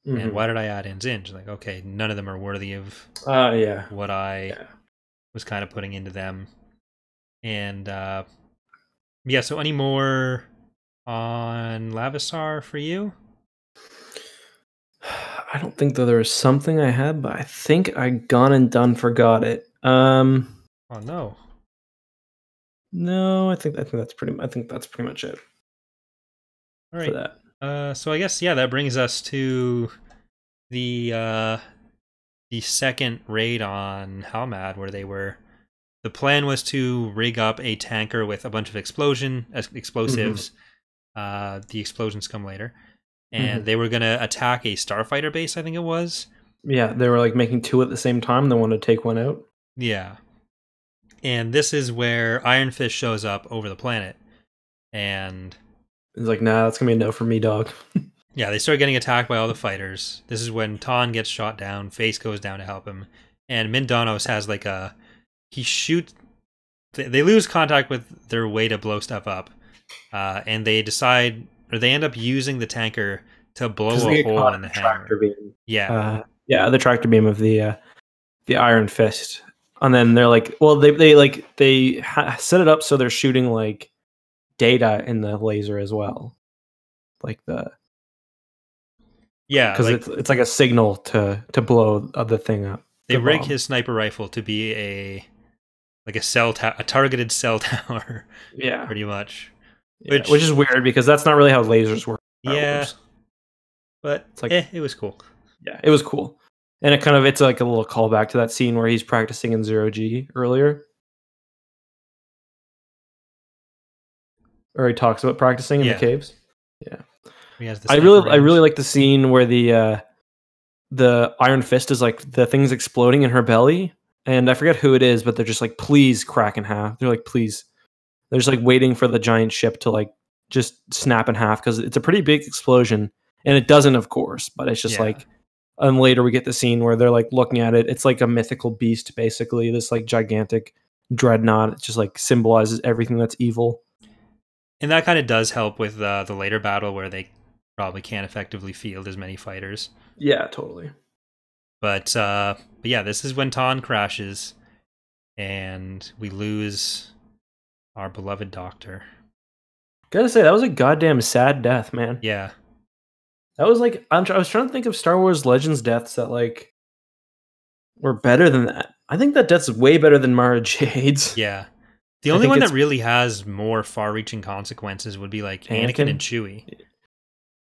And why did I add in Zsinj? Like, okay, none of them are worthy of what I was kind of putting into them. And yeah, so any more on Lavisar for you? I don't think that there was something I had, but I think I gone and done forgot it. Oh no. No, I think that's pretty much it. All right. For that. So I guess that brings us to the second raid on Halmad, where they were. The plan was to rig up a tanker with a bunch of explosives. The explosions come later. And they were going to attack a starfighter base, I think it was. Yeah, they were like making 2 at the same time. They wanted to take one out. Yeah. And this is where Iron Fist shows up over the planet. And it's like, nah, that's going to be a no for me, dog. Yeah, they start getting attacked by all the fighters. This is when Ton gets shot down. Face goes down to help him. And Mindonos has like a... He shoots... They lose contact with their way to blow stuff up. And they decide... Or they end up using the tanker to blow a hole in the hangar. Beam. Yeah. The tractor beam of the Iron Fist. And then they're like... Well, they set it up so they're shooting like data in the laser as well. Like the... Yeah. Because it's like a signal to blow the thing up. They rig his sniper rifle to be a targeted cell tower. Yeah, pretty much. Yeah, which is weird because that's not really how lasers work. Yeah, but it's like it was cool. Yeah, it was cool, and it's like a little callback to that scene where he's practicing in 0G earlier, or he talks about practicing in the caves. Yeah, I really like the scene where the Iron Fist is like the thing's exploding in her belly. And I forget who it is, but they're just like, please crack in half. They're like, please. They're just like waiting for the giant ship to like just snap in half because it's a pretty big explosion. And it doesn't, of course, but it's just like, and later we get the scene where they're like looking at it. It's like a mythical beast, basically. This like gigantic dreadnought. It just like symbolizes everything that's evil. And that kind of does help with the later battle where they probably can't effectively field as many fighters. Yeah, totally. But yeah, this is when Ton crashes, and we lose our beloved doctor. Gotta say, that was a goddamn sad death, man. Yeah. That was like, I was trying to think of Star Wars Legends deaths that like were better than that. I think that death's way better than Mara Jade's. Yeah. The only one that really has more far-reaching consequences would be like Anakin and Chewie.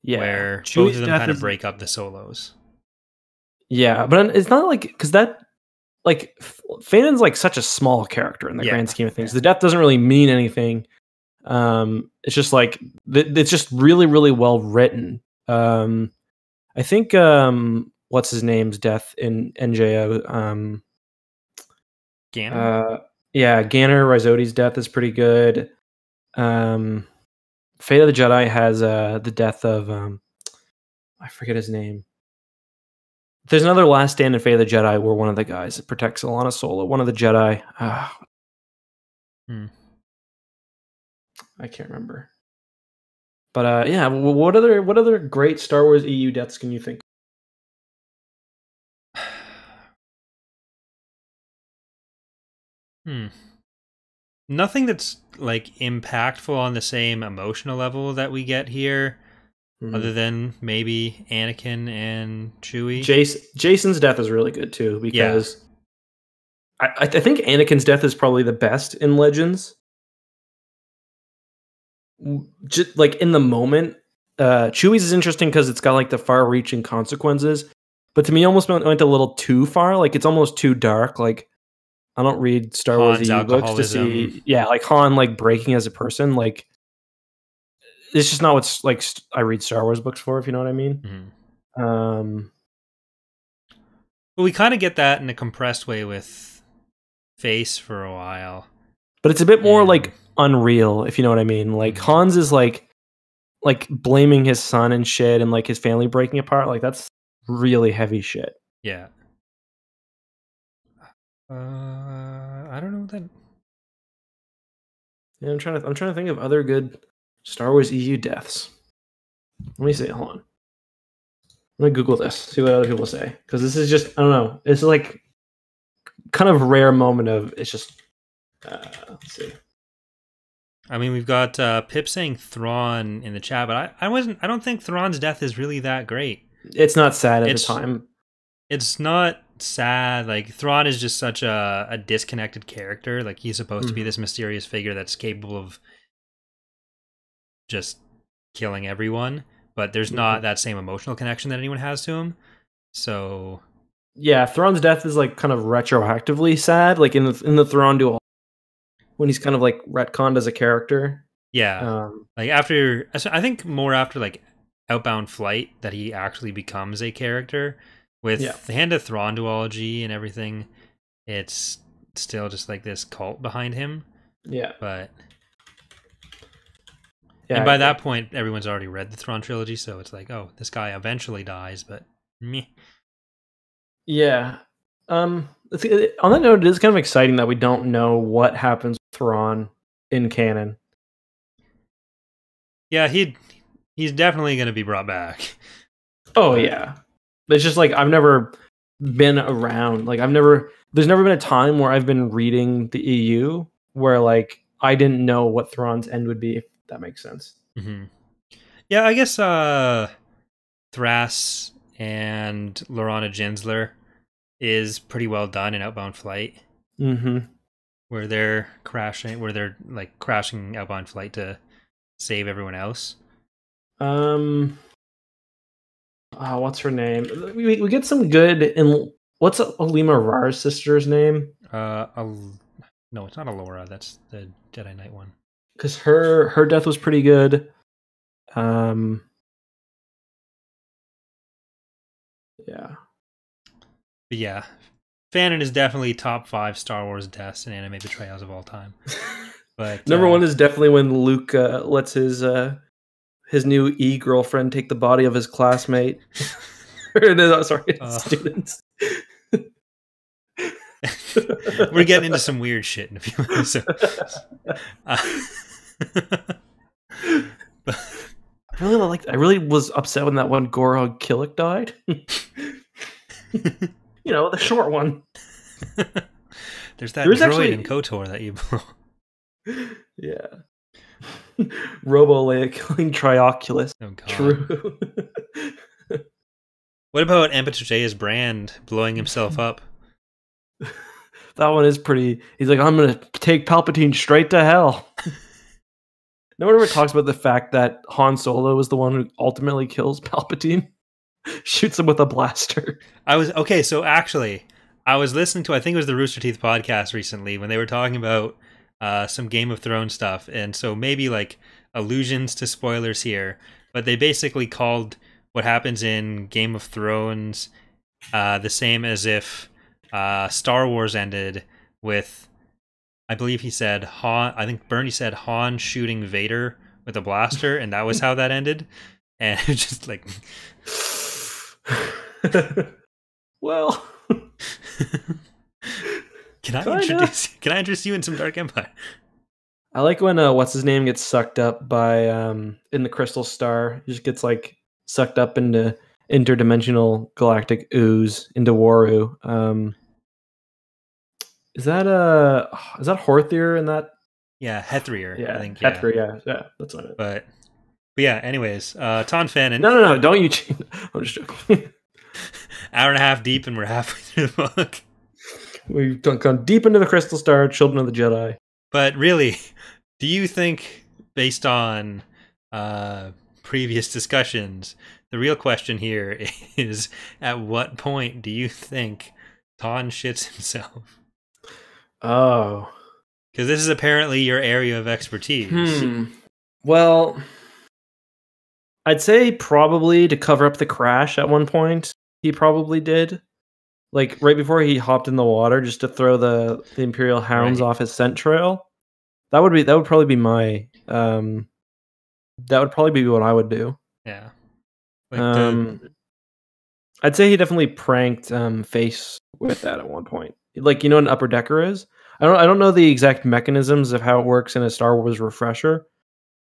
Yeah. Where Chewie's both of them kind of break up the solos. Yeah, but it's not like, because that, like, Fanon's like such a small character in the grand scheme of things. The death doesn't really mean anything. It's just like, it's just really, really well written. I think, what's his name's death in NJO? Ganon? Yeah, Ganner Rhysodi's death is pretty good. Fate of the Jedi has the death of I forget his name. There's another Last Stand in Fate of the Jedi where one of the guys protects Alana Solo. One of the Jedi. I can't remember. But yeah, what other great Star Wars EU deaths can you think of? Nothing that's like impactful on the same emotional level that we get here, other than maybe Anakin and Chewie. Jason's death is really good too, because I think Anakin's death is probably the best in Legends. Just like in the moment, Chewie's is interesting because it's got like the far-reaching consequences, but to me, almost went a little too far. Like it's almost too dark. Like I don't read Star Wars EU books to see, like Han like breaking as a person. Like it's just not what's like I read Star Wars books for, if you know what I mean. Well, we kind of get that in a compressed way with Face for a while, but it's a bit more like unreal, if you know what I mean. Like Hans is like blaming his son and shit, and like his family breaking apart. Like that's really heavy shit. Yeah. I don't know that. Yeah, I'm trying to think of other good Star Wars EU deaths. Let me see. Hold on. I'm gonna Google this. See what other people say, because this is just, I don't know. It's like kind of rare moment of it's just. Let's see. I mean, we've got Pip saying Thrawn in the chat, but I don't think Thrawn's death is really that great. It's not sad at the time. It's not sad. Like Thrawn is just such a disconnected character. Like he's supposed to be this mysterious figure that's capable of just killing everyone, but there's not that same emotional connection that anyone has to him. So yeah, Thrawn's death is like kind of retroactively sad, like in the Thrawn duel, when he's kind of like retconned as a character. Yeah, like after, I think more after like Outbound Flight, that he actually becomes a character. With the Hand of Thrawn duology and everything, it's still just like this cult behind him. Yeah. But and by that point, everyone's already read the Thrawn trilogy, so it's like, oh, this guy eventually dies, but meh. Yeah. On that note, it is kind of exciting that we don't know what happens with Thrawn in canon. Yeah, he's definitely going to be brought back. Oh yeah. It's just like I've never been around. Like there's never been a time where I've been reading the EU where like I didn't know what Thrawn's end would be, if that makes sense. Yeah, I guess Thras and Lorana Jinsler is pretty well done in Outbound Flight. Where they're crashing Outbound Flight to save everyone else. What's her name? We get some good in. What's Alima Rar's sister's name? No, it's not Alora. That's the Jedi Knight one. Because her death was pretty good. Yeah. But yeah, Fanon is definitely top 5 Star Wars deaths and anime betrayals of all time. But number 1 is definitely when Luke lets his new girlfriend take the body of his classmate. Students. We're getting into some weird shit in a few minutes. So, I really was upset when that one Gorog Killick died. You know, the short one. There's droid in KOTOR that you blow. Yeah. Robo Leia killing Trioculus. Oh, God. True. What about Empatre's Brand blowing himself up? That one is pretty. He's like, I'm going to take Palpatine straight to hell. No one ever talks about the fact that Han Solo is the one who ultimately kills Palpatine. Shoots him with a blaster. So actually, I was listening to, I think it was the Rooster Teeth podcast recently, when they were talking about some Game of Thrones stuff, and so maybe like allusions to spoilers here, but they basically called what happens in Game of Thrones the same as if Star Wars ended with I believe he said Han. I think Bernie said Han shooting Vader with a blaster, and that was how that ended. And just like, well, can I interest you in some Dark Empire? I like when what's his name gets sucked up by in the Crystal Star. He just gets like sucked up into interdimensional galactic ooze into Waru. Is that Horthier in that? Yeah, Hethrier. Yeah, I think. Hethrier. Yeah, that's what it. But yeah. Anyways, Ton Fannin. No! Don't you cheat? I'm just joking. Hour and a half deep, and we're halfway through the book. We've gone deep into the Crystal Star, Children of the Jedi. But really, do you think, based on previous discussions, the real question here is: at what point do you think Ton shits himself? Oh. Because this is apparently your area of expertise. Well, I'd say probably to cover up the crash at one point, he probably did. Like, right before he hopped in the water, just to throw the Imperial Hounds off his scent trail. That would probably be my... that would probably be what I would do. Yeah. Like I'd say he definitely pranked Face with that at one point. Like, you know what an upper decker is? I don't know the exact mechanisms of how it works in a Star Wars refresher.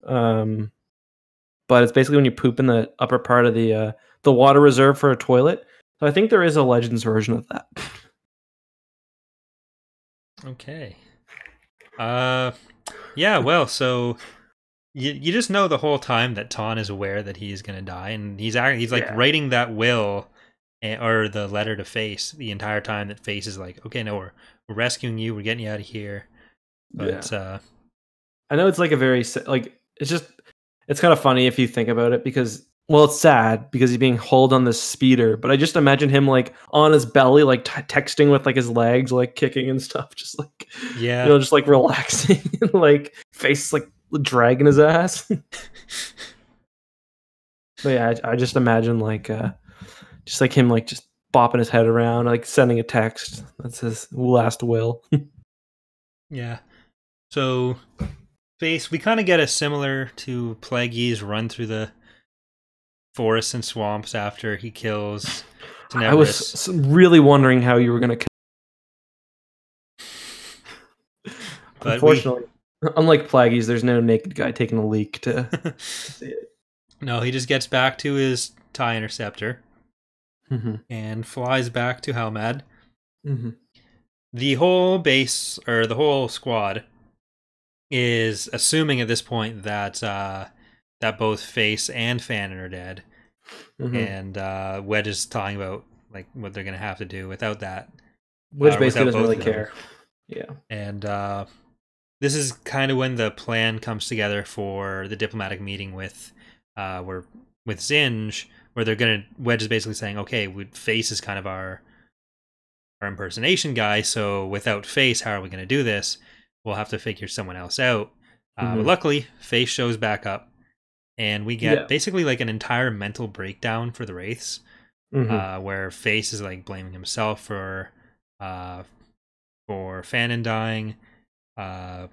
But it's basically when you poop in the upper part of the water reserve for a toilet. So I think there is a Legends version of that. Okay. Yeah, well, so you just know the whole time that Ton is aware that he's going to die, and he's like writing that will or the letter to Face the entire time that Face is like, okay, no, we're rescuing you, we're getting you out of here. But I know it's like a very like it's kind of funny if you think about it, because it's sad because he's being hauled on this speeder, but I just imagine him like on his belly, like texting with like his legs like kicking and stuff, just like just like relaxing and like Face like dragging his ass. But yeah, I just imagine like just like him like just bopping his head around, like sending a text. That's his last will. Yeah. So Face, we kind of get a similar to Plagueis run through the forests and swamps after he kills Tenebris. I was really wondering how you were going to But unfortunately, unlike Plagueis, there's no naked guy taking a leak to see it. No, he just gets back to his TIE Interceptor and flies back to Halmad. The whole base, or the whole squad, is assuming at this point that that both Face and Fannin are dead. And Wedge is talking about like what they're going to have to do without that. Wedge basically doesn't really care. Yeah. And this is kind of when the plan comes together for the diplomatic meeting with Zsinj, where Wedge is basically saying, okay, Face is kind of our impersonation guy, so without Face, how are we going to do this? We'll have to figure someone else out. But luckily, Face shows back up, and we get basically like an entire mental breakdown for the Wraiths, where Face is like blaming himself for Fannin dying, and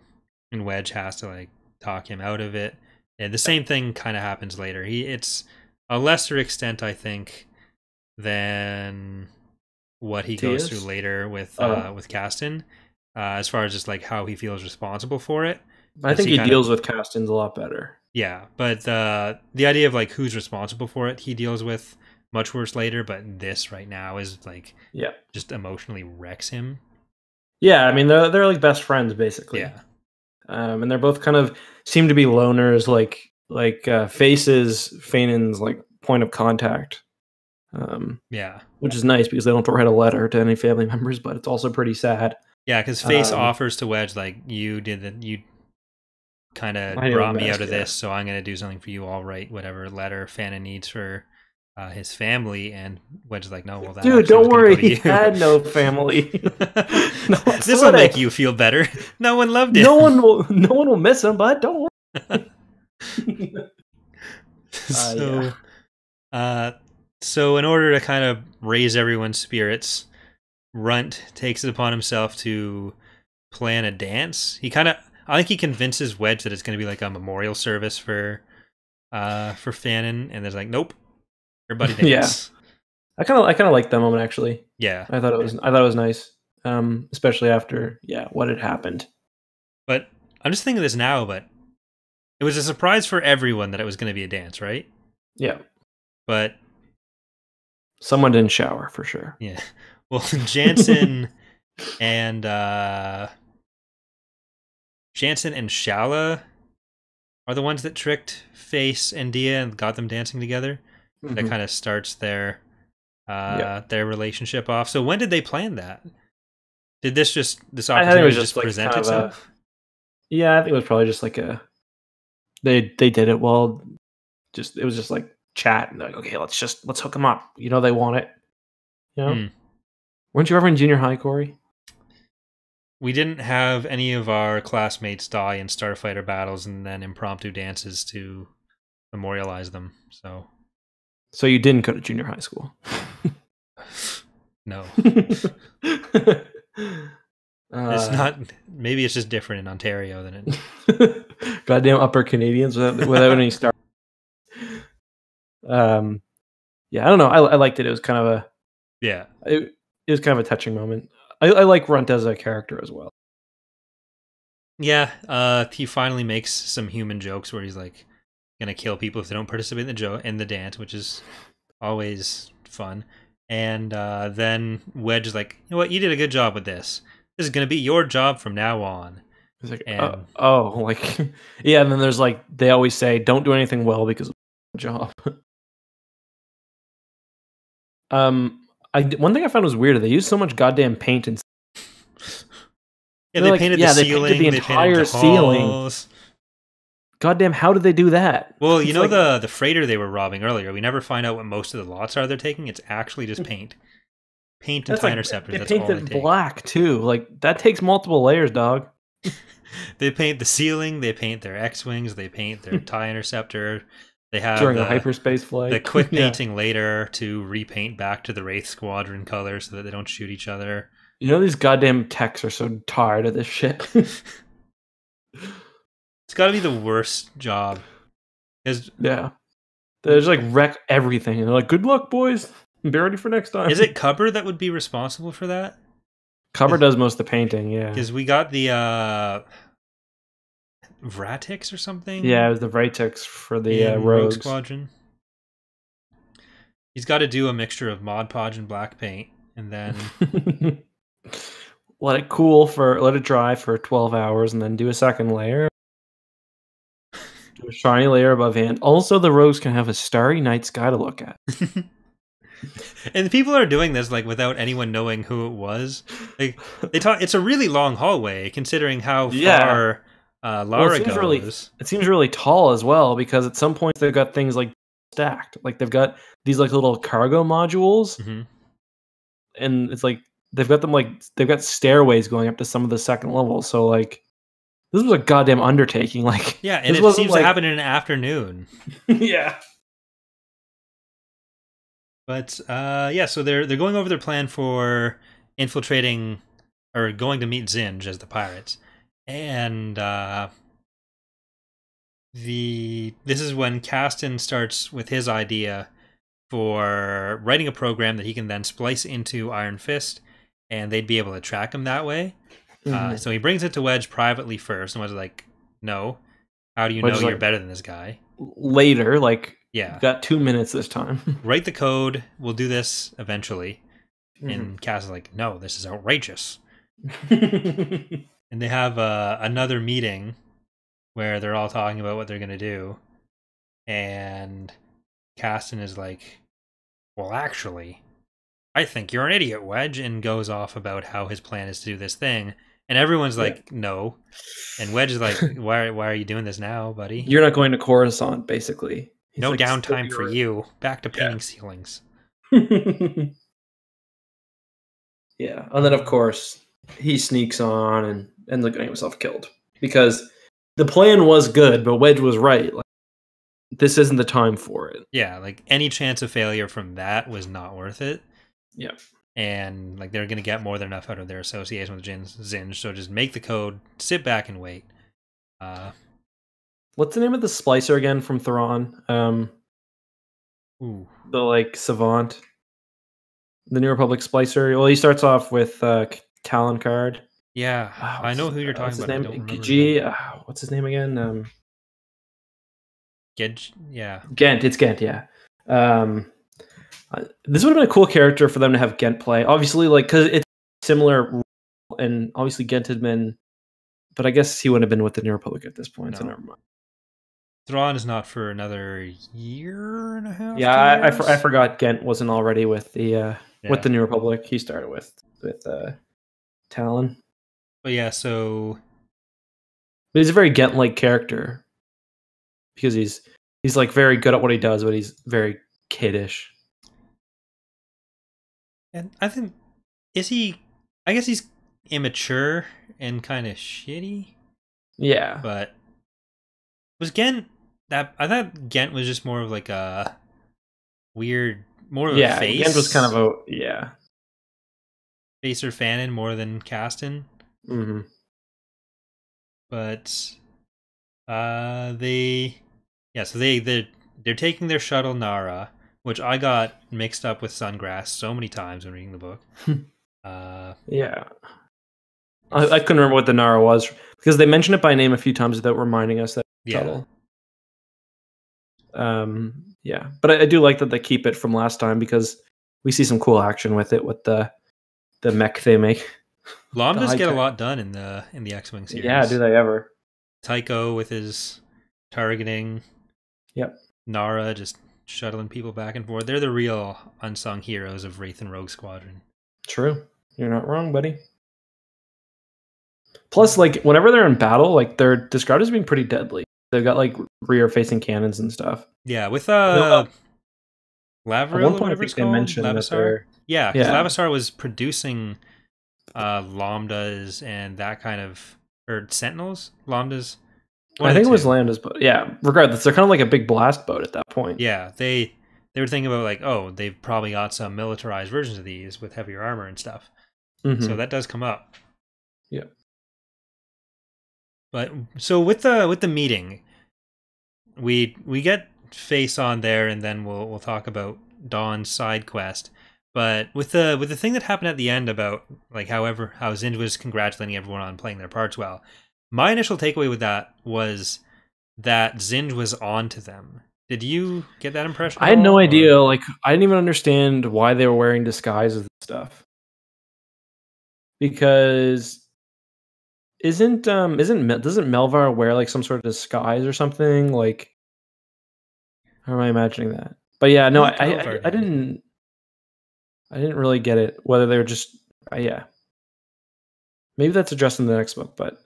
Wedge has to like talk him out of it. And the same thing kind of happens later. It's a lesser extent, I think, than what he goes through later with Castan, as far as just like how he feels responsible for it. I think he deals with Castan's a lot better. Yeah, but the idea of like who's responsible for it, he deals with much worse later. But this right now is like just emotionally wrecks him. Yeah, I mean they're like best friends basically. Yeah. And they're both kind of seem to be loners, like Face is Fannin's like point of contact. Which is nice because they don't have to write a letter to any family members, but it's also pretty sad. Yeah, because Face offers to Wedge like, you kind of brought me out of this, so I'm going to do something for you. I'll write whatever letter Fannin needs for his family, and Wedge is like, no, well, that dude, don't worry, he had no family. This will make you feel better. No one loved him. No one will miss him, but don't worry. So in order to kind of raise everyone's spirits, Runt takes it upon himself to plan a dance. I think he convinces Wedge that it's going to be like a memorial service for Fannin, and there's like, nope, everybody dance. Yeah. I kind of liked that moment actually. Yeah, I thought it was nice, especially after what had happened. But I'm just thinking of this now, but it was a surprise for everyone that it was going to be a dance, right? Yeah, but someone didn't shower for sure. Yeah, well, Jansen and Shala are the ones that tricked Face and Dia and got them dancing together. Mm-hmm. That kind of starts their relationship off. So when did they plan that? Did this opportunity just like present itself? I think it was probably just like they did it well. It was just like chat and like, okay, let's hook them up. You know, they want it. You know, weren't you ever in junior high, Corey? We didn't have any of our classmates die in starfighter battles and then impromptu dances to memorialize them. So you didn't go to junior high school? No. It's not. Maybe it's just different in Ontario than it. Goddamn upper Canadians without any star. I don't know. I liked it. It was kind of a It was kind of a touching moment. I like Runt as a character as well. Yeah, he finally makes some human jokes where he's like gonna kill people if they don't participate in the dance, which is always fun. And then Wedge is like, you know what, you did a good job with this. This is gonna be your job from now on. It's like, and and then there's like they always say, don't do anything well because of the job. One thing I found was weird. They used so much goddamn paint and. Yeah, they painted the ceiling. They painted the entire ceiling. Goddamn, how did they do that? Well, you know the freighter they were robbing earlier. We never find out what most of the lots are they're taking. It's actually just paint, and tie interceptors. They paint it black too. Like that takes multiple layers, dog. They paint the ceiling. They paint their X-wings. They paint their tie interceptor. They have during a hyperspace flight. The quick painting later to repaint back to the Wraith Squadron colors so that they don't shoot each other. You know, these goddamn techs are so tired of this shit. It's got to be the worst job. They just like wreck everything. And they're like, good luck, boys. Be ready for next time. Is it Cubber that would be responsible for that? Cubber does most of the painting, yeah. Because we got the Vratix or something? Yeah, it was the Vratix for the Rogue Squadron. He's got to do a mixture of Mod Podge and black paint, and then let it dry for 12 hours, and then do a second layer. Do a shiny layer above hand. Also, the Rogues can have a starry night sky to look at. And people are doing this like without anyone knowing who it was. Like they talk. It's a really long hallway, considering how far Lara goes. It seems really tall as well, because at some points they've got things like stacked. Like they've got these like little cargo modules, and it's like they've got stairways going up to some of the second levels. So like this was a goddamn undertaking. Like and it seems to happen in an afternoon. Yeah. But so they're going over their plan for infiltrating or going to meet Zsinj as the pirates. And this is when Caston starts with his idea for writing a program that he can then splice into Iron Fist, and they'd be able to track him that way. So he brings it to Wedge privately first, and Wedge is like, no, how do you know you're better than this guy? Later, you've got 2 minutes this time. Write the code, we'll do this eventually. And Cass is like, no, this is outrageous. And they have another meeting where they're all talking about what they're going to do. And Caston is like, well, actually, I think you're an idiot, Wedge, and goes off about how his plan is to do this thing. And everyone's like, no. And Wedge is like, why are you doing this now, buddy? You're not going to Coruscant, basically. No downtime for you. Back to painting ceilings. And then, of course, he sneaks on and ends up getting himself killed. Because the plan was good, but Wedge was right. Like, this isn't the time for it. Yeah, like any chance of failure from that was not worth it. Yeah. and like they're going to get more than enough out of their association with Zsinj. So just make the code, sit back and wait. What's the name of the splicer again from Thrawn? The like savant, the New Republic splicer. Well, he starts off with Talon card. Yeah, I know who you're talking about. What's his name? G. What's his name again? Yeah. Gent. It's Gent. Yeah. This would have been a cool character for them to have Gent play. Obviously, like because it's similar, and obviously Gent had been, but I guess he wouldn't have been with the New Republic at this point. No. So never mind. Thrawn is not for another year and a half. Yeah, I forgot Gent wasn't already with the with the New Republic. He started with Talon. But yeah, so he's a very Gent-like character because he's like very good at what he does, but he's very kiddish. And I think I guess he's immature and kind of shitty. Yeah, but was Gent I thought Gent was just more of like a weird, more of a face. Gent was kind of a face or fanon more than Castan. Mm-hmm. But so they're taking their shuttle Nara, which I got mixed up with Sungrass so many times when reading the book. Yeah. I couldn't remember what the Nara was because they mentioned it by name a few times without reminding us that shuttle. Yeah, but I do like that they keep it from last time because we see some cool action with it with the mech they make. Lambdas get a lot done in the X-Wing series. Yeah, do they ever? Tycho with his targeting. Yep. Nara just shuttling people back and forth. They're the real unsung heroes of Wraith and Rogue Squadron. True. You're not wrong, buddy. Plus, like, whenever they're in battle, like, they're described as being pretty deadly. They've got, like, rear-facing cannons and stuff. Yeah, with Lavaril, or whatever it's called. Lavisar. Yeah, because Lavisar was producing lambdas and that kind of, or sentinels, lambdas. I think it was lambdas, but yeah, regardless, they're kind of like a big blast boat at that point. Yeah, they were thinking about like, oh, they've probably got some militarized versions of these with heavier armor and stuff. Mm-hmm. So that does come up. Yeah. But so with the meeting, we get face on there, and then we'll talk about Dawn's side quest. But with the thing that happened at the end about like how Zsinj was congratulating everyone on playing their parts well, my initial takeaway with that was that Zsinj was on to them. Did you get that impression? I had no idea. Like, I didn't even understand why they were wearing disguises and stuff. Because doesn't Melvar wear like some sort of disguise or something? Like, how am I imagining that? But yeah, no, I didn't really get it. Whether they were just maybe that's addressed in the next book, but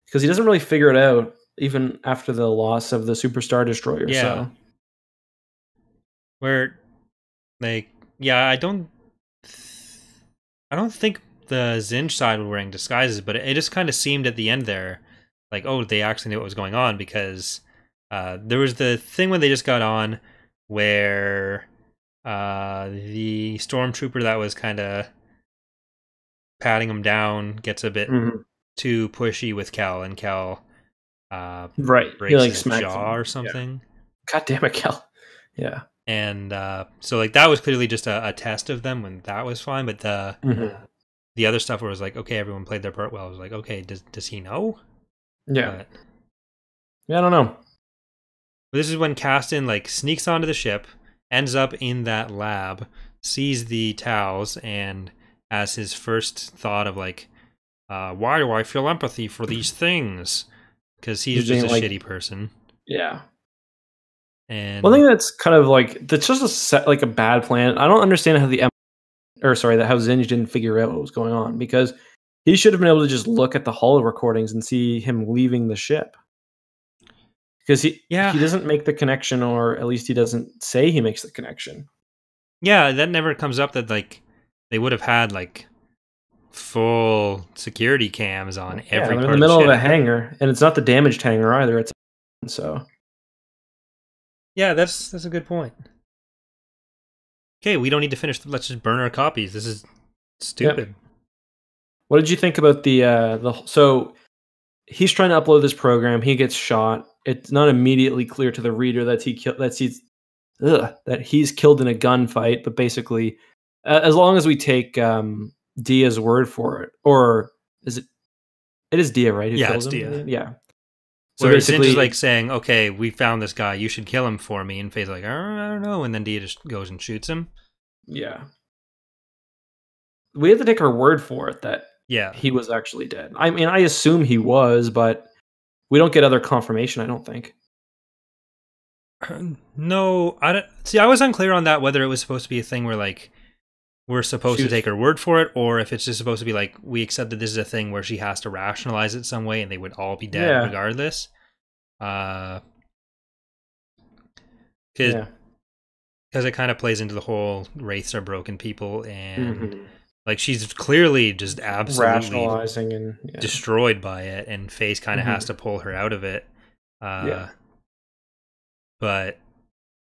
because he doesn't really figure it out even after the loss of the Superstar Destroyer. Yeah. So. Where, like, yeah, I don't think the Zsinj side were wearing disguises, but it just kind of seemed at the end there, like, oh, they actually knew what was going on because there was the thing when they just got on where the stormtrooper that was kind of patting him down gets a bit too pushy with Cal, and Cal breaks his jaw or something. Yeah. God damn it, Cal. Yeah. And so like that was clearly just a test of them when that was fine, but the other stuff where it was like, okay, everyone played their part well. I was like, okay, does he know? Yeah. Yeah, I don't know. But this is when Castan like sneaks onto the ship, ends up in that lab, sees the Tals, and as his first thought of like, why do I feel empathy for these things? Because he's just a shitty person. Yeah. And one thing that's kind of like that's just a bad plan. I don't understand how how Zsinj didn't figure out what was going on, because he should have been able to just look at the holo recordings and see him leaving the ship. Because he doesn't make the connection, or at least he doesn't say he makes the connection. Yeah, that never comes up that like they would have had like full security cams on every part in the middle of a hangar, and it's not the damaged hangar either. It's so. Yeah, that's a good point. Okay, we don't need to finish. Let's just burn our copies. This is stupid. Yep. What did you think about so he's trying to upload this program, he gets shot. It's not immediately clear to the reader that he's killed in a gunfight, but basically as long as we take Dia's word for it, or is it is Dia, right? Who it's him? Dia. Yeah. So where basically, Zsinj is like saying, "Okay, we found this guy. You should kill him for me." And Faye's like, "I don't know." And then Dia just goes and shoots him. Yeah. We have to take her word for it that he was actually dead. I mean, I assume he was, but we don't get other confirmation, I don't think. No, I don't. See, I was unclear on that, whether it was supposed to be a thing where like we're supposed to take her word for it, or if it's just supposed to be like we accept that this is a thing where she has to rationalize it some way, and they would all be dead regardless. Because it kind of plays into the whole wraiths are broken people, and like she's clearly just absolutely rationalizing and destroyed by it, and Faye kind of has to pull her out of it. But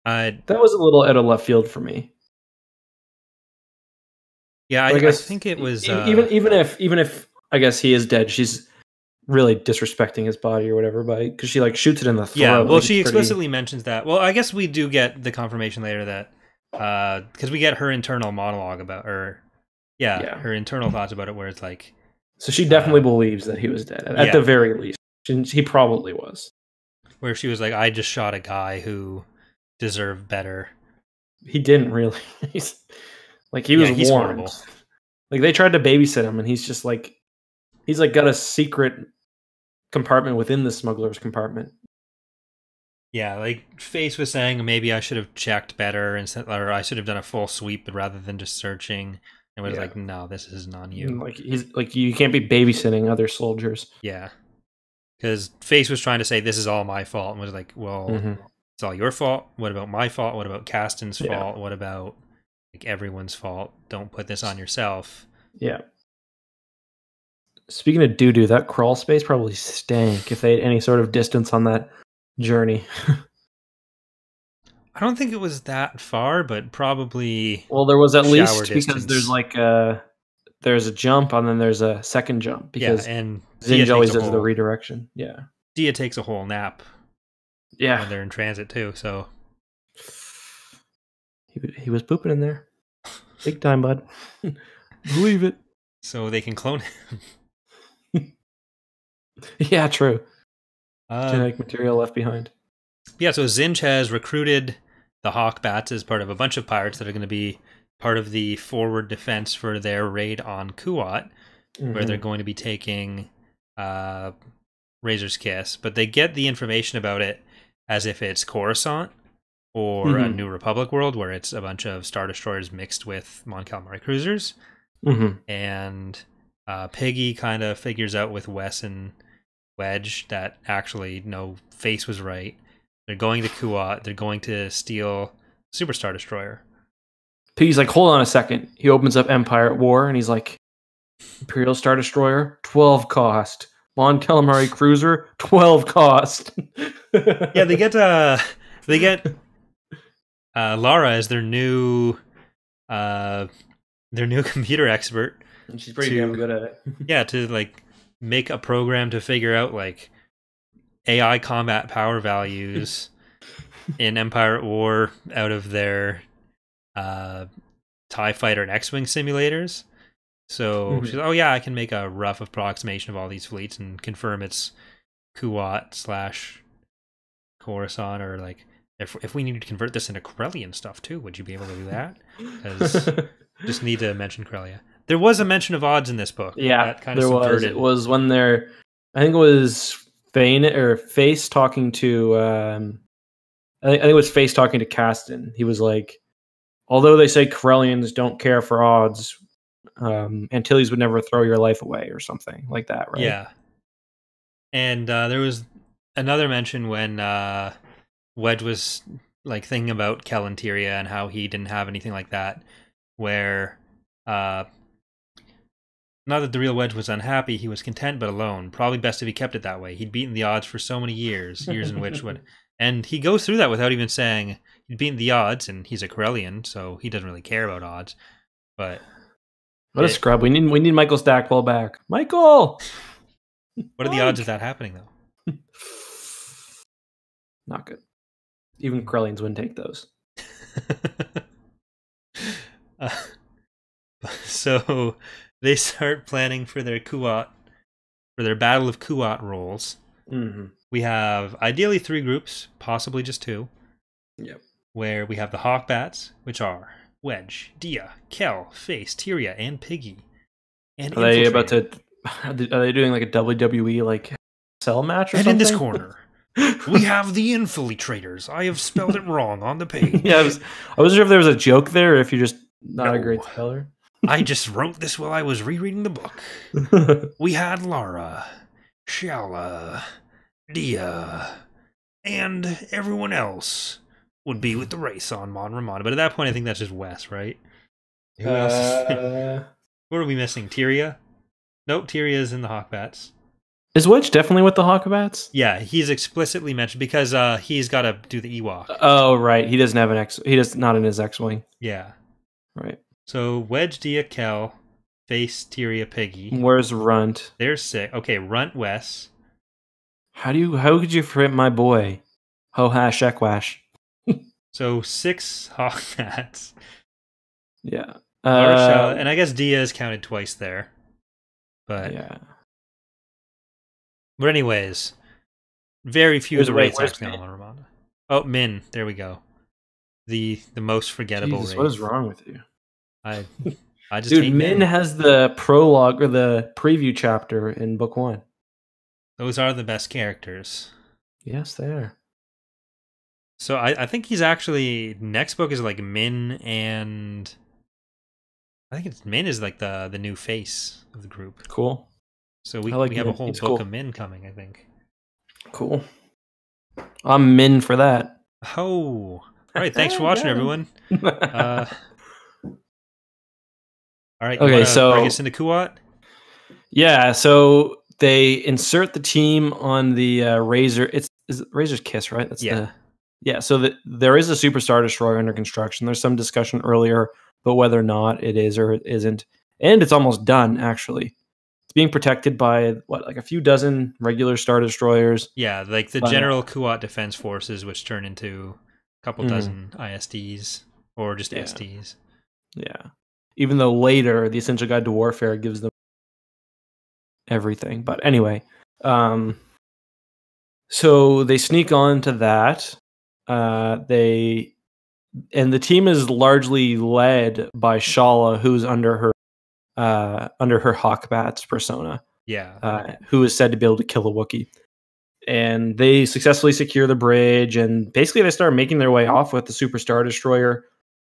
that was a little out of left field for me. Yeah, I think it was even if I guess he is dead, she's really disrespecting his body or whatever because she like shoots it in the throat. Yeah, well, she explicitly mentions that. Well, I guess we do get the confirmation later that because we get her internal monologue about her internal thoughts about it, where it's like, so she definitely believes that he was dead at the very least. He probably was. Where she was like, I just shot a guy who deserved better. He didn't really. He was warned. Horrible. Like they tried to babysit him, and he's just like, got a secret compartment within the smuggler's compartment. Yeah, like Face was saying, maybe I should have checked better, or I should have done a full sweep rather than just searching. And was like, no, this isn't on you. Like he's like, you can't be babysitting other soldiers. Yeah, because Face was trying to say this is all my fault, and was like, well, it's all your fault. What about my fault? What about Caston's fault? What about like everyone's fault? Don't put this on yourself. Yeah. Speaking of doo-doo, that crawl space probably stank if they had any sort of distance on that journey. I don't think it was that far, but probably. Well, there was at least because there's like there's a jump and then there's a second jump because and Zsinj always does the redirection. Yeah. Dia takes a whole nap. Yeah. When they're in transit too, so he was pooping in there. Big time, bud. Believe it. So they can clone him. Yeah, true. Genetic material left behind. Yeah, so Zsinj has recruited the Hawkbats as part of a bunch of pirates that are going to be part of the forward defense for their raid on Kuat, where they're going to be taking Razor's Kiss. But they get the information about it as if it's Coruscant or a New Republic world, where it's a bunch of Star Destroyers mixed with Mon Calamari cruisers. And Piggy kind of figures out with Wes and Wedge that actually, no, Face was right. They're going to Kuat. They're going to steal Super Star Destroyer. Piggy's like, hold on a second. He opens up Empire at War, and he's like, Imperial Star Destroyer, 12 cost. Mon Calamari cruiser, 12 cost. Yeah, they get Lara as their new computer expert. And she's pretty damn good at it. Yeah, to like make a program to figure out like AI combat power values in Empire at War out of their TIE Fighter and X-Wing simulators. So she's like, oh yeah, I can make a rough approximation of all these fleets and confirm it's Kuat / Coruscant, or like if we need to convert this into Corellian stuff too, would you be able to do that? Because just need to mention Corellia. There was a mention of odds in this book. Yeah, that kind of subverted. It was when they're, I think it was Face talking to, I think it was Face talking to Caston. He was like, although they say Corellians don't care for odds, Antilles would never throw your life away or something like that, right? Yeah. And there was another mention when Wedge was like thinking about Kelanteria and how he didn't have anything like that, where not that the real Wedge was unhappy, he was content but alone. Probably best if he kept it that way. He'd beaten the odds for so many years in which and he goes through that without even saying he'd beaten the odds, and he's a Corellian, so he doesn't really care about odds. But What a scrub. We need Michael Stackpole back. Michael! What are the odds of that happening, though? Not good. Even Krellians wouldn't take those. So they start planning for their Kuat, for their Battle of Kuat rolls. Mm-hmm. We have ideally 3 groups, possibly just 2. Yep. Where we have the Hawkbats, which are Wedge, Dia, Kel, Face, Tyria, and Piggy. And are they about to? Are they doing like a WWE like cell match or something? And in this corner, we have the Infiltrators. I have spelled it wrong on the page. Yeah, I wasn't sure if there was a joke there, or if you're just not a great speller. I just wrote this while I was rereading the book. We had Lara, Shala, Dia, and everyone else would be with the race on Mon Ramon. But at that point, I think that's just Wes, right? Who else? What are we missing? Tyria? Nope, Tyria is in the Hawkbats. Is Wedge definitely with the Hawkbats? Yeah, he's explicitly mentioned because he's got to do the Ewok. Oh, right. He doesn't have an X. He does not in his X-wing. Yeah. Right. So Wedge, Dia, Kel, Face, Tyria, Piggy. Where's Runt? There's 6. Okay, Runt, Wes. How could you forget my boy? Ho-ha, Shekwash. So 6 Hawkbats. Yeah. And I guess Dia is counted twice there. But yeah. But anyways, very few of the Wraiths actually on Ramada. Oh, Min. There we go. The most forgettable Jesus, Wraith. what is wrong with you? I just Dude, hate Min has the prologue or the preview chapter in book 1. Those are the best characters. Yes, they are. So I think he's actually next book is like Min, and I think it's Min is like the new face of the group. Cool. So we have a whole book of Min coming, I think. Cool. I'm Min for that. Oh. All right, thanks for watching, everyone. All right, okay, so bring us into Kuat? Yeah, so they insert the team on the Razor. Is it Razor's Kiss, right? That's so there is a Super Star Destroyer under construction. There's some discussion earlier about whether or not it is or it isn't. And it's almost done, actually. It's being protected by, like a few dozen regular Star Destroyers. Yeah, like the general Kuat Defense Forces, which turn into a couple dozen ISDs or just SDs. Yeah. Even though later, the Essential Guide to Warfare gives them everything. But anyway, so they sneak on to that. The team is largely led by Shala, who's under her Hawkbats persona. Yeah. Who is said to be able to kill a Wookiee. And they successfully secure the bridge, and basically they start making their way off with the Super Star Destroyer.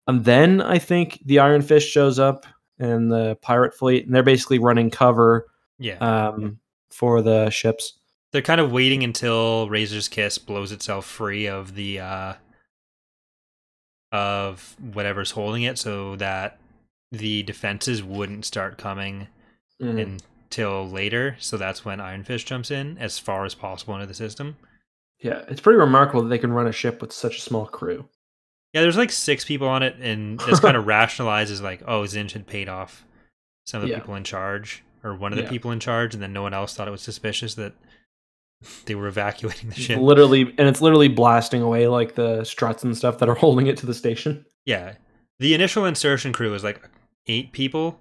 And then I think the Iron Fist shows up and the pirate fleet, and they're basically running cover for the ships. They're kind of waiting until Razor's Kiss blows itself free of the of whatever's holding it, so that the defenses wouldn't start coming until later. So that's when Iron Fist jumps in as far as possible into the system. Yeah, it's pretty remarkable that they can run a ship with such a small crew. Yeah, there's like 6 people on it, and this kind of rationalizes like, oh, Zsinj had paid off some of the people in charge, or one of the people in charge, and then no one else thought it was suspicious that they were evacuating the ship. It's literally blasting away like the struts and stuff that are holding it to the station. Yeah. The initial insertion crew is like 8 people.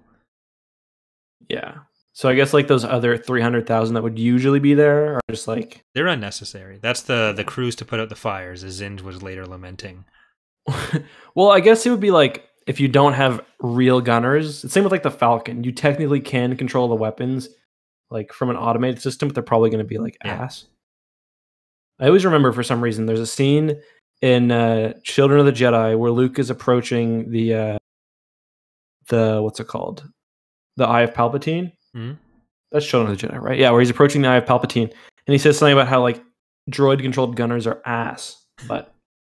Yeah. So I guess like those other 300,000 that would usually be there are just like... They're unnecessary. That's the crews to put out the fires, as Zsinj was later lamenting. Well, I guess it would be like if you don't have real gunners. It's same with like the Falcon. You technically can control the weapons like from an automated system, but they're probably going to be like ass. I always remember for some reason there's a scene in Children of the Jedi where Luke is approaching the what's it called? The Eye of Palpatine. Mm-hmm. That's Children of the Jedi, right? Yeah, where he's approaching the Eye of Palpatine, and he says something about how like droid-controlled gunners are ass, but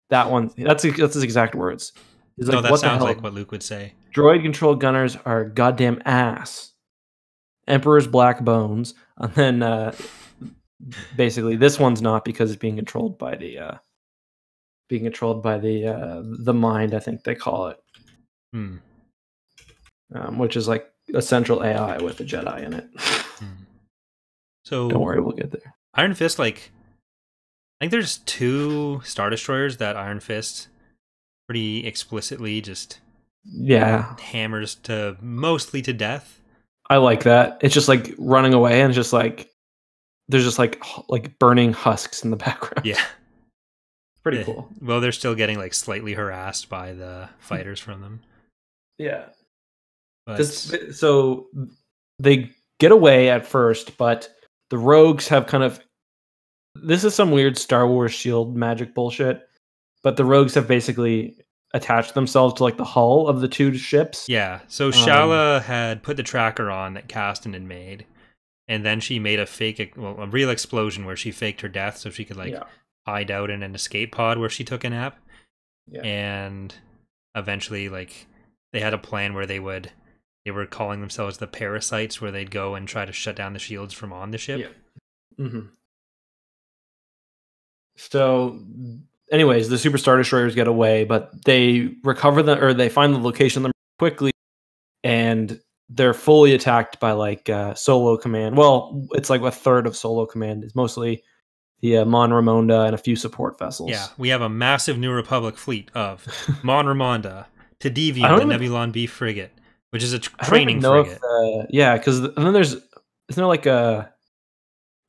that one, that's his exact words. He's like, no, that sounds like what Luke would say. Droid-controlled gunners are goddamn ass. Emperor's black bones, and then basically this one's not because it's being controlled by the mind, I think they call it. Which is like a central AI with a Jedi in it. So don't worry, we'll get there. Iron Fist, like, I think there's 2 Star Destroyers that Iron Fist pretty explicitly just hammers to mostly to death. I like that. It's just like running away, and it's just like there's just like burning husks in the background. Yeah, pretty cool. Well, they're still getting like slightly harassed by the fighters from them. Yeah. But... so they get away at first, but the rogues have kind of... This is some weird Star Wars shield magic bullshit, but the rogues have basically attached themselves to like the hull of the 2 ships. Yeah, so Shala had put the tracker on that Kasten had made, and then she made a real explosion where she faked her death so she could hide out in an escape pod where she took a nap. Yeah. And eventually, like, they had a plan where they were calling themselves the Parasites, where they'd go and try to shut down the shields from on the ship. Yeah. Mm-hmm. So, anyways, the Super Star Destroyers get away, but they recover them, or they find the location of them quickly, and they're fully attacked by like Solo Command. Well, it's like a third of Solo Command. It's mostly the Mon Ramonda and a few support vessels. Yeah, we have a massive New Republic fleet of Mon Ramonda, Tadivian, the Nebulon B frigate, which is a training frigate. Because then isn't there like a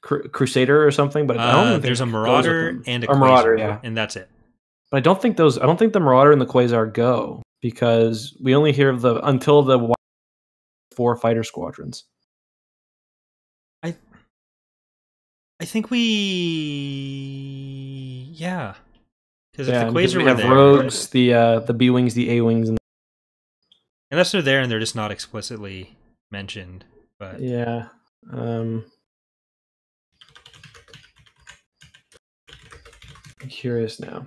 Crusader or something? But I don't think there's a Marauder and a Quasar, and that's it. But I don't think the Marauder and the Quasar go, because we only hear of until the 4 fighter squadrons. I think because if the Quasar were there, rogues, the B wings, the A wings, unless they're there and they're just not explicitly mentioned. But yeah, I'm curious now.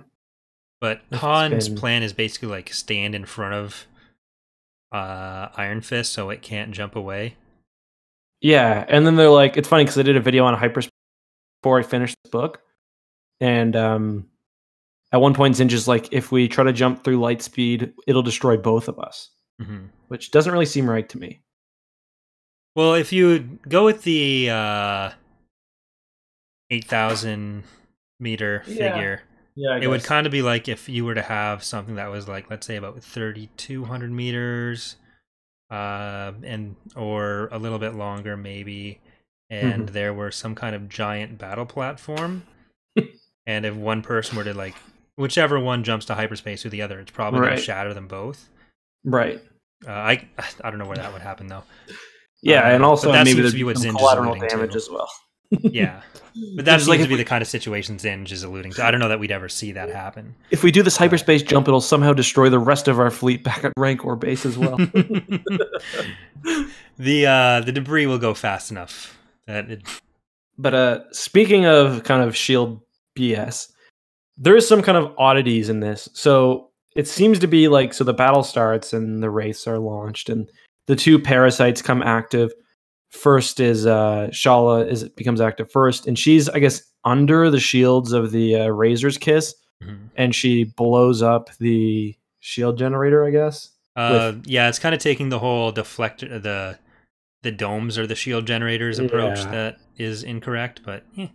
But Han's plan is basically like stand in front of Iron Fist so it can't jump away. Yeah, and then they're like, it's funny because I did a video on hyperspace before I finished this book, and at one point Zsinj like, if we try to jump through light speed, it'll destroy both of us, which doesn't really seem right to me. Well, if you go with the 8,000 meter figure, it would kind of be like if you were to have something that was like, let's say about 3,200 meters, or a little bit longer maybe, and there were some kind of giant battle platform, and if one person were to like, whichever one jumps to hyperspace with the other, it's probably going to shatter them both. Right. I don't know where that would happen though. Yeah, and also that maybe seems to be what Zsinj is collateral alluding damage to as well. Yeah, but that seems to be the kind of situation Zsinj is alluding to. I don't know that we'd ever see that happen. If we do this hyperspace jump, it'll somehow destroy the rest of our fleet back at Rancor base as well. The debris will go fast enough. But speaking of kind of shield BS, there is some kind of oddities in this. So it seems to be like, so the battle starts and the wraiths are launched and the 2 parasites come active. First is Shala becomes active first, and she's, I guess, under the shields of the Razor's Kiss, and she blows up the shield generator, I guess. Yeah, it's kind of taking the whole deflector, the domes or the shield generators approach that is incorrect, but I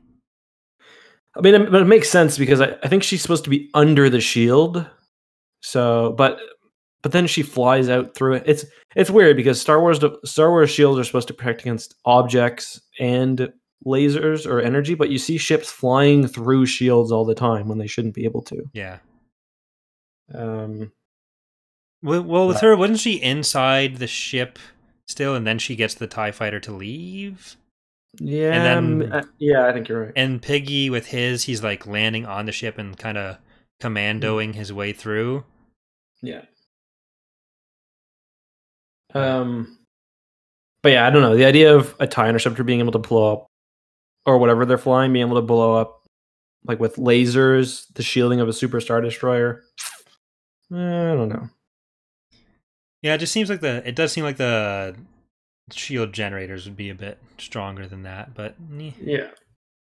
mean, it makes sense because I think she's supposed to be under the shield. So, but then she flies out through it. It's weird because Star Wars shields are supposed to protect against objects and lasers or energy, but you see ships flying through shields all the time when they shouldn't be able to. Yeah. Well, with her, wasn't she inside the ship still, and then she gets the TIE fighter to leave? Yeah, and then, I think you're right. And Piggy with he's like landing on the ship and kind of commandoing his way through. Yeah. But yeah, I don't know. The idea of a TIE interceptor being able to blow up, or whatever they're flying, being able to blow up, like with lasers, the shielding of a Super Star Destroyer. I don't know. Yeah, it just seems like it does seem like the shield generators would be a bit stronger than that, but yeah.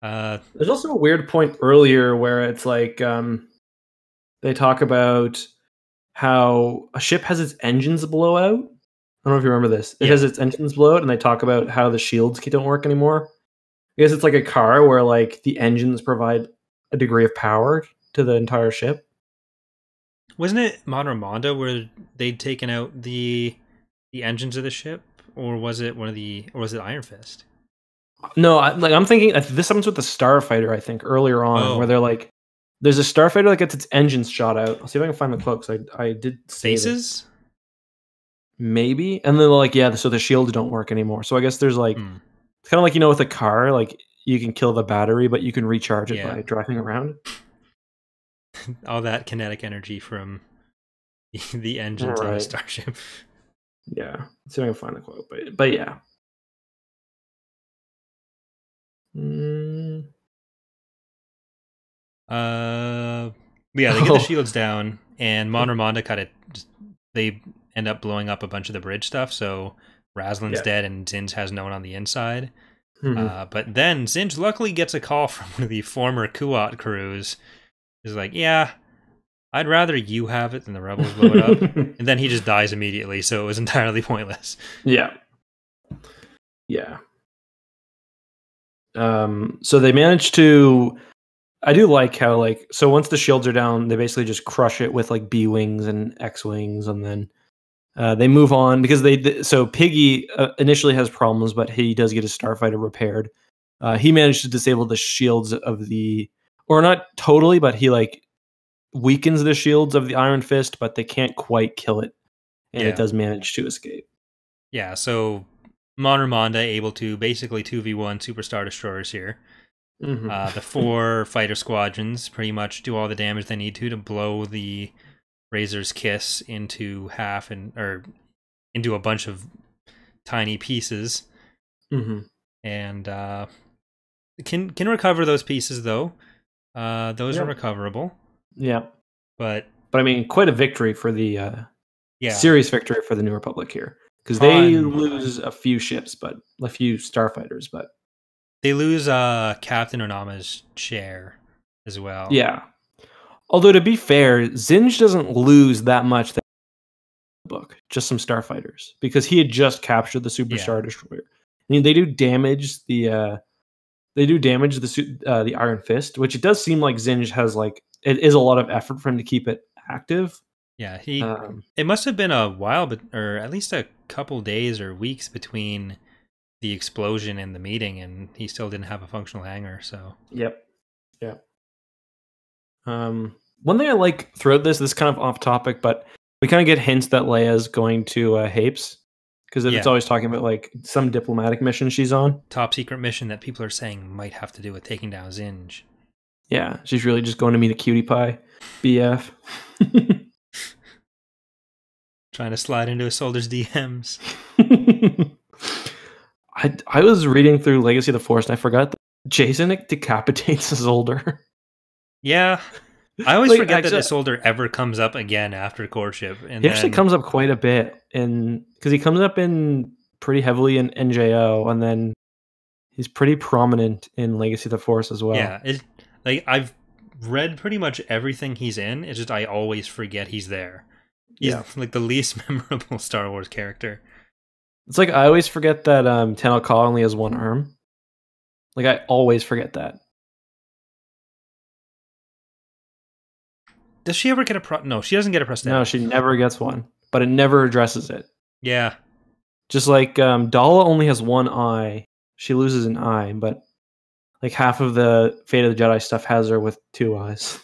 There's also a weird point earlier where it's like they talk about how a ship has its engines blow out, I don't know if you remember this. It has its engines blow out, and they talk about how the shields don't work anymore. I guess it's like a car where like the engines provide a degree of power to the entire ship. Wasn't it Monramanda where they'd taken out the engines of the ship, or was it Iron Fist? No, I'm thinking this happens with the Starfighter. I think earlier on, where they're like, there's a Starfighter that gets its engines shot out. I'll see if I can find the quote. Because I did say Faces. Maybe, and then like so the shields don't work anymore. So I guess there's like it's kind of like with a car, like you can kill the battery, but you can recharge it by driving around. All that kinetic energy from the engines on a starship. Yeah, let's see if I can find the quote, but yeah. They get the shields down, and Monramanda they end up blowing up a bunch of the bridge stuff, so Raslin's dead and Zsinj has no one on the inside. But then Zsinj luckily gets a call from one of the former Kuat crews. He's like, yeah, I'd rather you have it than the rebels blow it up. And then he just dies immediately, so it was entirely pointless. Yeah. So they managed to... I do like how, so once the shields are down, they basically just crush it with, B-Wings and X-Wings, and then they move on, because so Piggy initially has problems, but he does get his Starfighter repaired. He managed to disable the shields of or not totally, but he, weakens the shields of the Iron Fist, but they can't quite kill it, and it does manage to escape. Yeah, so Monramanda able to basically 2v1 Super Star Destroyers here. The 4 fighter squadrons pretty much do all the damage they need to blow the Razor's Kiss into half or into a bunch of tiny pieces. And can recover those pieces though. Those are recoverable. Yeah, but I mean, quite a victory for the serious victory for the New Republic here, because they lose a few ships, but a few starfighters, but. They lose Captain Onama's chair as well. Yeah. Although, to be fair, Zsinj doesn't lose that much in the book. Just some starfighters. Because he had just captured the Super Star Destroyer. I mean, they do damage the Iron Fist, which it does seem like Zsinj has, it is a lot of effort for him to keep it active. Yeah, it must have been a while, or at least a couple days or weeks between the explosion and the meeting, and he still didn't have a functional hangar. So yeah. One thing I like throughout this is kind of off topic, but we kind of get hints that Leia's going to Hapes, because it's always talking about some diplomatic mission she's on, top secret mission that people are saying might have to do with taking down Zsinj. Yeah, she's really just going to meet a cutie pie BF. Trying to slide into a soldier's DMs. I was reading through Legacy of the Force, and I forgot that Jason decapitates Isolder. Yeah. I always forget that Isolder ever comes up again after courtship. And he actually comes up quite a bit, because he comes up in pretty heavily in NJO, and then he's pretty prominent in Legacy of the Force as well. Yeah, I've read pretty much everything he's in. It's just I always forget he's there. He's the least memorable Star Wars character. It's I always forget that Tenel Ka only has one arm. I always forget that. Does she ever get No, she doesn't get a prosthetic. No, she never gets one, but it never addresses it. Yeah. Just Dala only has one eye. She loses an eye, but half of the Fate of the Jedi stuff has her with 2 eyes.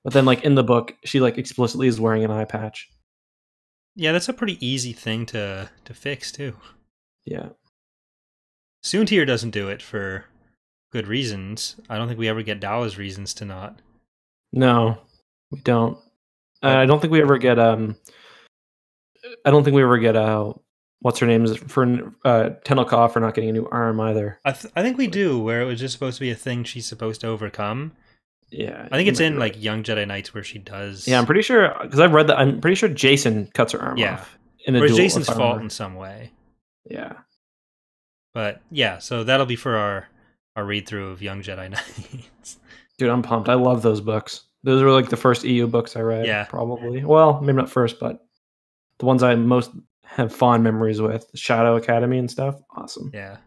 But then in the book, she explicitly is wearing an eye patch. Yeah, that's a pretty easy thing to fix too. Yeah. Soontir doesn't do it for good reasons. I don't think we ever get Dala's reasons to not. No, we don't. I don't think we ever get what's her name is for Tenel Ka for not getting a new arm either. I think we do, where it was just supposed to be a thing she's supposed to overcome. Yeah, I think it's in Young Jedi Knights where she does. Yeah, I'm pretty sure, because I've read that. I'm pretty sure Jason cuts her arm off. Or it's Jason's fault in some way. Yeah, but yeah, so that'll be for our read through of Young Jedi Knights. Dude, I'm pumped. I love those books. Those were the first EU books I read. Yeah, probably. Well, maybe not first, but the ones I most have fond memories with. Shadow Academy and stuff. Awesome. Yeah.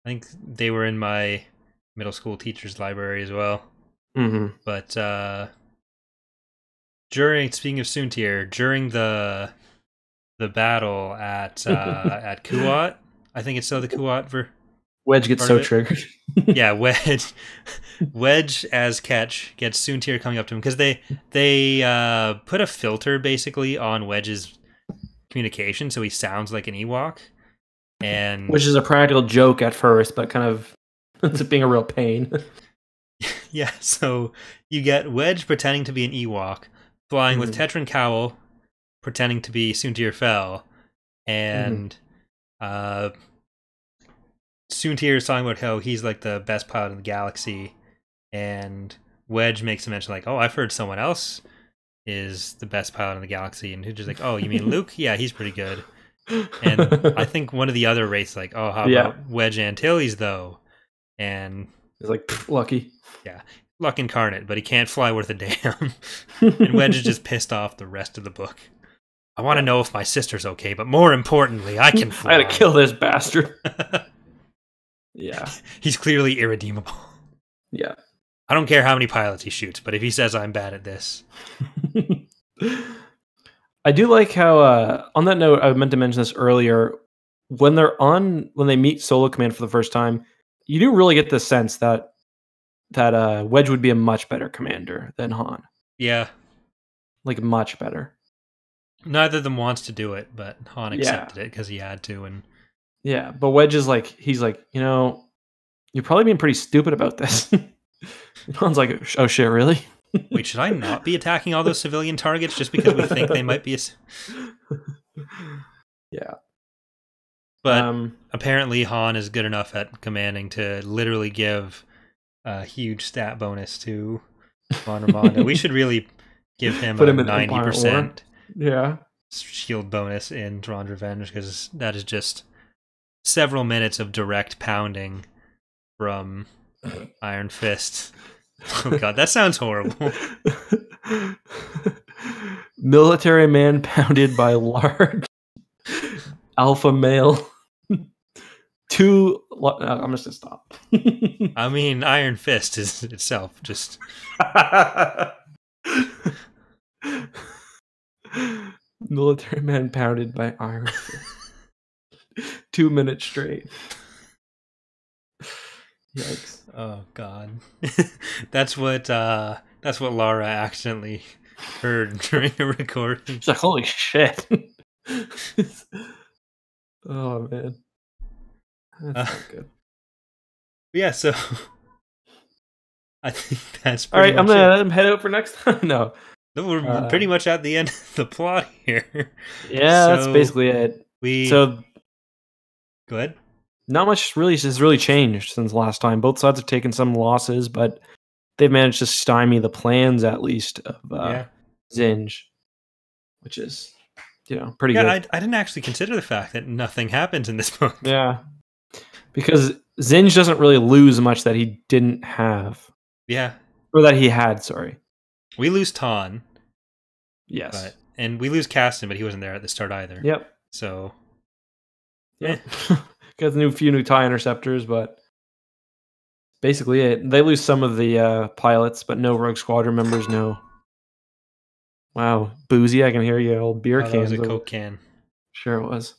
I think they were in my middle school teacher's library as well. Mm-hmm. But speaking of Soontir, during the battle at at Kuat, I think it's still the Kuat Wedge gets so triggered. Yeah, Wedge as Ketch gets Soontir coming up to him because they put a filter basically on Wedge's communication, so he sounds like an Ewok, and which is a practical joke at first, but kind of ends up being a real pain. Yeah, so you get Wedge pretending to be an Ewok, flying with Tetran Cowl, pretending to be Soontir Fel, and Soontir is talking about how he's like the best pilot in the galaxy, and Wedge makes a mention like, "Oh, I've heard someone else is the best pilot in the galaxy," and he's just like, "Oh, you mean Luke? Yeah, he's pretty good." And I think one of the other Wraiths like, "Oh, how about Wedge Antilles though?" And he's like, "Lucky." Yeah, luck incarnate, but he can't fly worth a damn. And Wedge is just pissed off the rest of the book. I want to know if my sister's okay, but more importantly, I can fly. I gotta kill this bastard. Yeah. He's clearly irredeemable. Yeah. I don't care how many pilots he shoots, but if he says I'm bad at this. I do like how, on that note, I meant to mention this earlier, when they meet Solo Command for the first time, you do really get the sense that Wedge would be a much better commander than Han. Yeah. Like, much better. Neither of them wants to do it, but Han accepted it because he had to. And yeah, but Wedge is like, he's like, you're probably being pretty stupid about this. Han's like, oh shit, really? Wait, should I not be attacking all those civilian targets just because we think they might be Yeah. But apparently Han is good enough at commanding to literally give a huge stat bonus to Von Ramonda. We should really give him a 90% shield bonus in Thrawn's Revenge, because that is just several minutes of direct pounding from Iron Fist. Oh god, that sounds horrible. Military man pounded by large alpha male. I'm just gonna stop. I mean, Iron Fist is itself just military man pounded by Iron Fist. 2 minutes straight. Yikes. Oh god. That's what Laura accidentally heard during a recording. She's like, holy shit. Oh man. That's not good. Yeah, so I think that's all right. I'm gonna let him head out for next time. No, we're pretty much at the end of the plot here. Yeah, so that's basically it. Go ahead. Not much really has really changed since last time. Both sides have taken some losses, but they've managed to stymie the plans, at least, of Zsinj, which is, pretty good. I didn't actually consider the fact that nothing happens in this book. Yeah, because Zsinj doesn't really lose much that he didn't have. Yeah. Or that he had, sorry. We lose Ton. Yes. And we lose Caston, but he wasn't there at the start either. Yep. So, yeah. Got a few new TIE interceptors, but basically it. They lose some of the pilots, but no Rogue Squadron members, no. Wow, Boozy, I can hear you, old beer cans. That was a Coke can. Sure it was.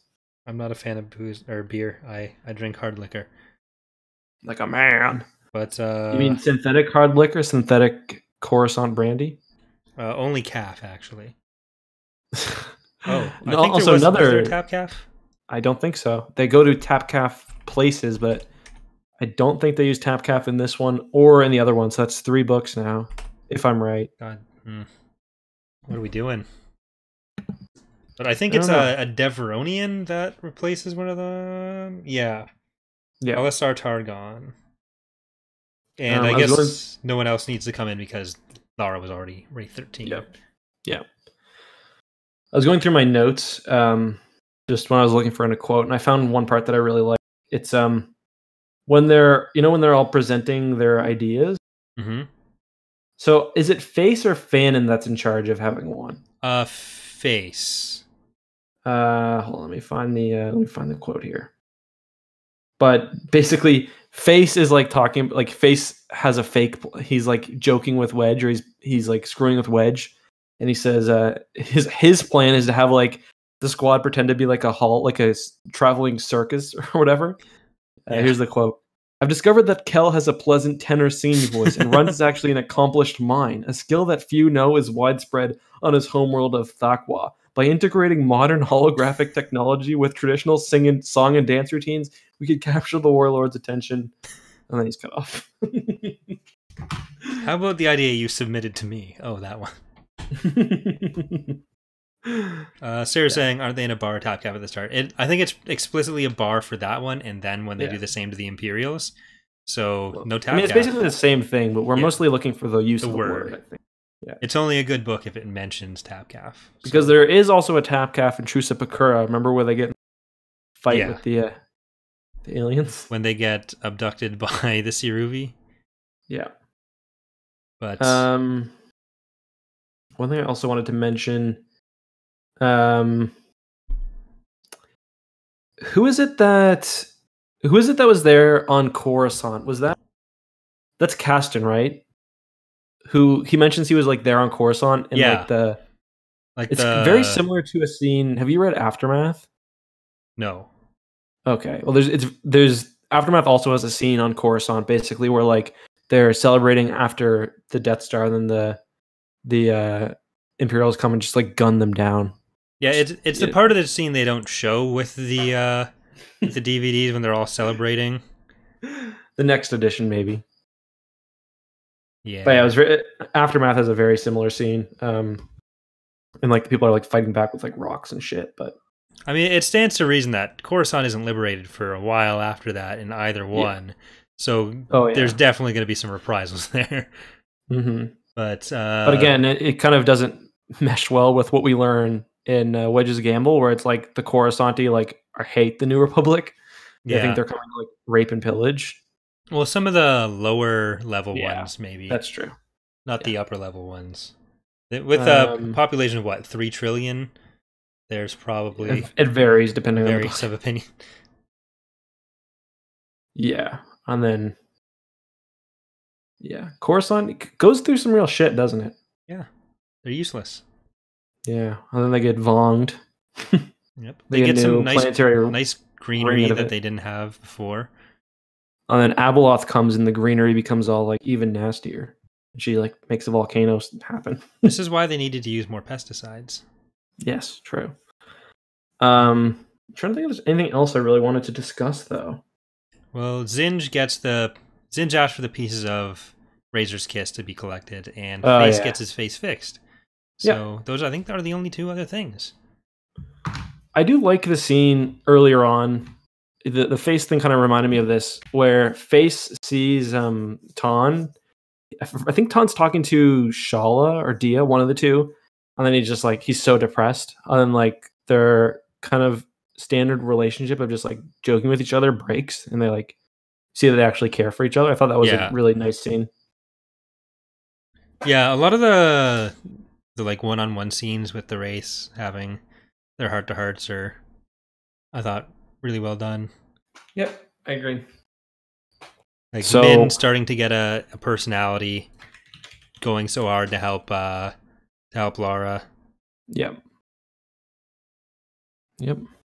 I'm not a fan of booze or beer. I drink hard liquor. Like a man. But you mean synthetic hard liquor, synthetic Coruscant brandy? Only calf, actually. Oh, no, I think also was there Tapcaf? I don't think so. They go to Tapcaf places, but I don't think they use Tapcaf in this one or in the other one. So that's 3 books now, if I'm right. God, what are we doing? But I think it's a Deveronian that replaces one of them. Yeah. LSR Targon. And I guess no one else needs to come in because Lara was already Wraith 13. Yep. Yeah. I was going through my notes just when I was looking for a quote, and I found one part that I really like. It's when they're all presenting their ideas. Mm-hmm. So is it Face or Fannin that's in charge of having one? Face. Hold on, let me find the quote here. But basically, Face is like talking, like Face has a fake. He's like joking with Wedge, or he's like screwing with Wedge, and he says his plan is to have like the squad pretend to be like a traveling circus or whatever. Here's the quote. I've discovered that Kel has a pleasant tenor singing voice, and Runt is actually an accomplished mime, a skill that few know is widespread on his homeworld of Thakwa. By integrating modern holographic technology with traditional song and dance routines, we could capture the Warlord's attention. And then he's cut off. How about the idea you submitted to me? Oh, that one. Sarah's saying, aren't they in a bar Tapcaf at the start? I think it's explicitly a bar for that one, and then when they do the same to the Imperials. So no Tapcaf. I mean, it's basically the same thing, but we're mostly looking for the use of the word, I think. Yeah. It's only a good book if it mentions Tapcaf. Because there is also a Tapcaf in Trusa Pakura. Remember where they get fight with the aliens? When they get abducted by the Siruvi? Yeah. But one thing I also wanted to mention, who is it that was there on Coruscant? That's Caston, right? Who he mentions he was like there on Coruscant, and it's very similar to a scene. Have you read Aftermath? No. Okay. Well, there's Aftermath also has a scene on Coruscant basically where like they're celebrating after the Death Star, and then the Imperials come and just like gun them down. Yeah, it's the part of the scene they don't show with the DVDs when they're all celebrating. The next edition, maybe. Yeah, but Aftermath has a very similar scene, and like people are like fighting back with like rocks and shit. But I mean, it stands to reason that Coruscant isn't liberated for a while after that in either one, so there's definitely going to be some reprisals there. Mm-hmm. But again, it kind of doesn't mesh well with what we learn in Wedge's Gamble, where it's like the Coruscanti like hate the New Republic. Yeah. I think they're coming to like rape and pillage. Well, some of the lower level ones, maybe. That's true. Not the upper level ones. With a population of what, 3 trillion? There's probably it varies depending on the opinion. Yeah, and then Coruscant goes through some real shit, doesn't it? Yeah, they're useless. Yeah, and then they get vonged. Yep, they get some nice greenery that they didn't have before. And then Abeloth comes, and the greenery becomes all like even nastier. She like makes the volcanoes happen. This is why they needed to use more pesticides. Yes, true. I'm trying to think if there's anything else I really wanted to discuss, though. Well, Zsinj asked for the pieces of Razor's Kiss to be collected, and Face gets his face fixed. So those, I think, are the only 2 other things. I do like the scene earlier on. The Face thing kind of reminded me of this, where Face sees Ton. I think Ton's talking to Shala or Dia, one of the 2, and then he's so depressed, and then like their kind of standard relationship of just like joking with each other breaks, and they like see that they actually care for each other. I thought that was a really nice scene. Yeah, a lot of the like one-on-one scenes with the Wraiths having their heart-to-hearts are, I thought, really well done. Yep, I agree. Like Min starting to get a personality, going so hard to help Lara. Yep.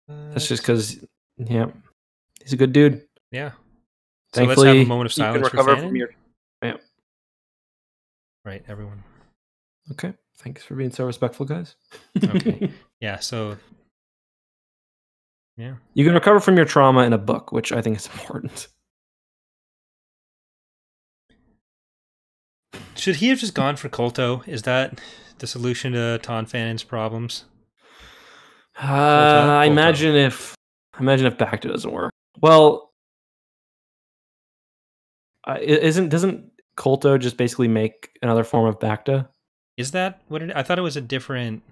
That's just because, he's a good dude. Yeah. So thankfully, let's have a moment of silence for Fannin. Right, everyone. Okay. Thanks for being so respectful, guys. Okay. Yeah, so... Yeah. You can recover from your trauma in a book, which I think is important. Should he have just gone for Kolto? Is that the solution to Ton Fannin's problems? I imagine if Bacta doesn't work. Well, doesn't Kolto just basically make another form of Bacta? Is that what it? I thought it was a different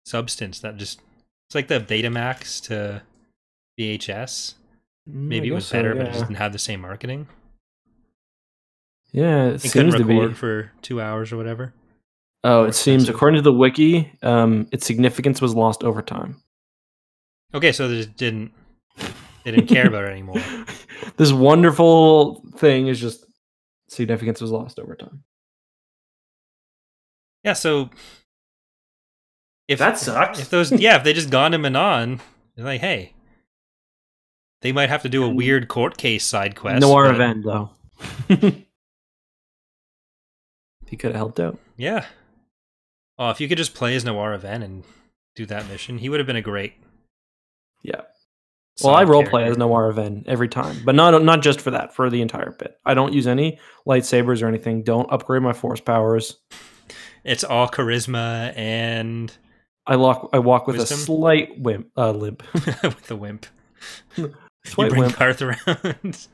substance that just, it's like the Betamax to VHS. Maybe it was better, but it just didn't have the same marketing. Yeah, it couldn't record for 2 hours or whatever. Oh, it seems, according to the wiki, its significance was lost over time. Okay, so they didn't care about it anymore. This wonderful thing is just significance was lost over time. Yeah, so if that sucks. If they just gone to Manon, they're like, hey, they might have to do a weird court case side quest. Noir event though. He could have helped out. Yeah. Oh, if you could just play as Noir Event and do that mission, he would have been a great. Yeah. Well, I roleplay as Noir Event every time, but not just for that, for the entire bit. I don't use any lightsabers or anything. Don't upgrade my force powers. It's all charisma and I walk with wisdom? A slight limp. With a wimp. Slight you bring wimp. Karth around.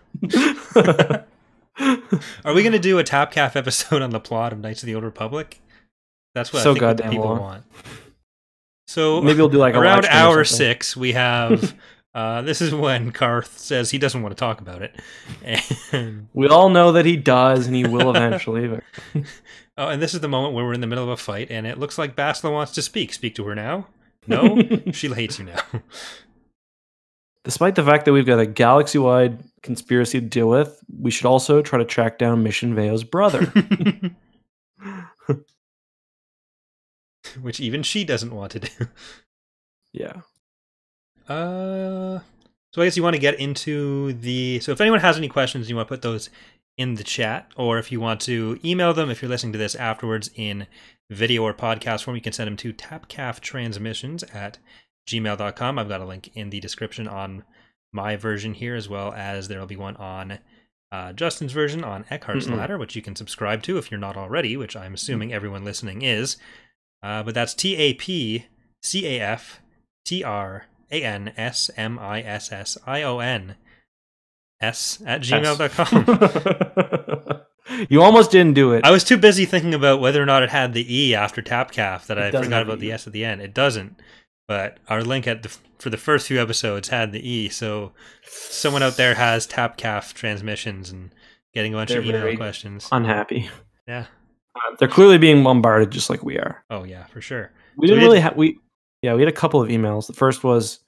Are we going to do a Tapcaf episode on the plot of Knights of the Old Republic? That's what I think what the people want. So maybe we'll do like around hour 6, we have. This is when Karth says he doesn't want to talk about it. And we all know that he does, and he will eventually. Oh, and this is the moment where we're in the middle of a fight, and it looks like Bastila wants to speak. Speak to her now? No? She hates you now. Despite the fact that we've got a galaxy-wide conspiracy to deal with, we should also try to track down Mission Veo's brother. Which even she doesn't want to do. Yeah. So I guess you want to get into the... So if anyone has any questions, you want to put those in the chat, or if you want to email them, if you're listening to this afterwards in video or podcast form, you can send them to tapcaftransmissions@gmail.com. I've got a link in the description on my version here, as well as there will be one on Justin's version on EckhartsLadder, which you can subscribe to if you're not already, which I'm assuming everyone listening is. But that's tapcaftransmissions@gmail.com. You almost didn't do it. I was too busy thinking about whether or not it had the E after Tapcaf that I forgot about the S at the end. It doesn't, but our link for the first few episodes had the E, so someone out there has Tapcaf Transmissions and getting a bunch of email questions. Unhappy. Yeah. They're clearly being bombarded just like we are. Oh, yeah, for sure. We had a couple of emails. The first was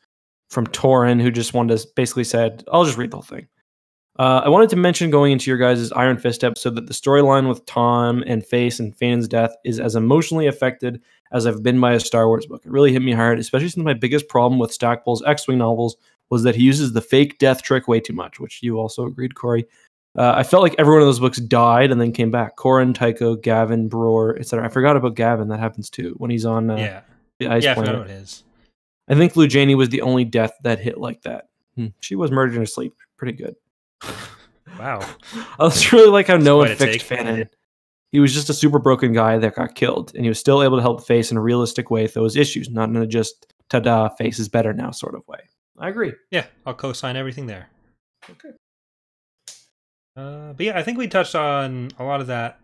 from Torin, who just wanted to basically said, I'll just read the whole thing. I wanted to mention going into your guys' Iron Fist episode that the storyline with Tom and Face and Fanon's death is as emotionally affected as I've been by a Star Wars book. It really hit me hard, especially since my biggest problem with Stackpole's X-Wing novels was that he uses the fake death trick way too much, which you also agreed, Corey. I felt like every one of those books died and then came back. Corin, Tycho, Gavin, Brewer, etc. I forgot about Gavin. That happens too when he's on the ice planet. I forgot what it is. I think Lou Janey was the only death that hit like that. She was murdered in her sleep. Pretty good. Wow. I was really like how Noah fixed Fanon. He was just a super broken guy that got killed, and he was still able to help Face in a realistic way those issues, not in a just ta-da, Face is better now sort of way. I agree. Yeah, I'll co-sign everything there. Okay. But yeah, I think we touched on a lot of that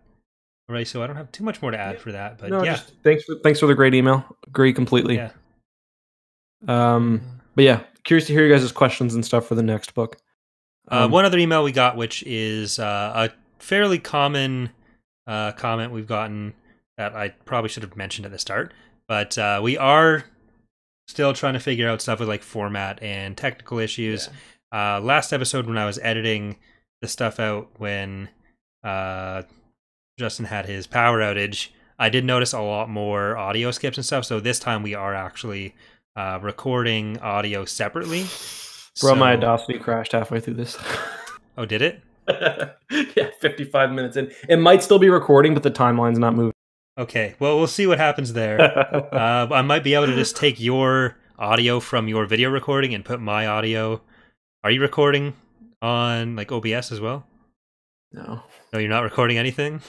already, so I don't have too much more to add for that. But yeah, just thanks for the great email. Agree completely. Yeah. But yeah, curious to hear you guys' questions and stuff for the next book. One other email we got, which is a fairly common comment we've gotten that I probably should have mentioned at the start, but we are still trying to figure out stuff with like format and technical issues. Yeah. Last episode when I was editing the stuff out when Justin had his power outage, I did notice a lot more audio skips and stuff, so this time we are actually recording audio separately. Bro, my Audacity crashed halfway through this. Oh, did it? Yeah, 55 minutes in. It might still be recording, but the timeline's not moving. Okay, well, we'll see what happens there. I might be able to just take your audio from your video recording and put my audio. Are you recording on like OBS as well? No. No, you're not recording anything?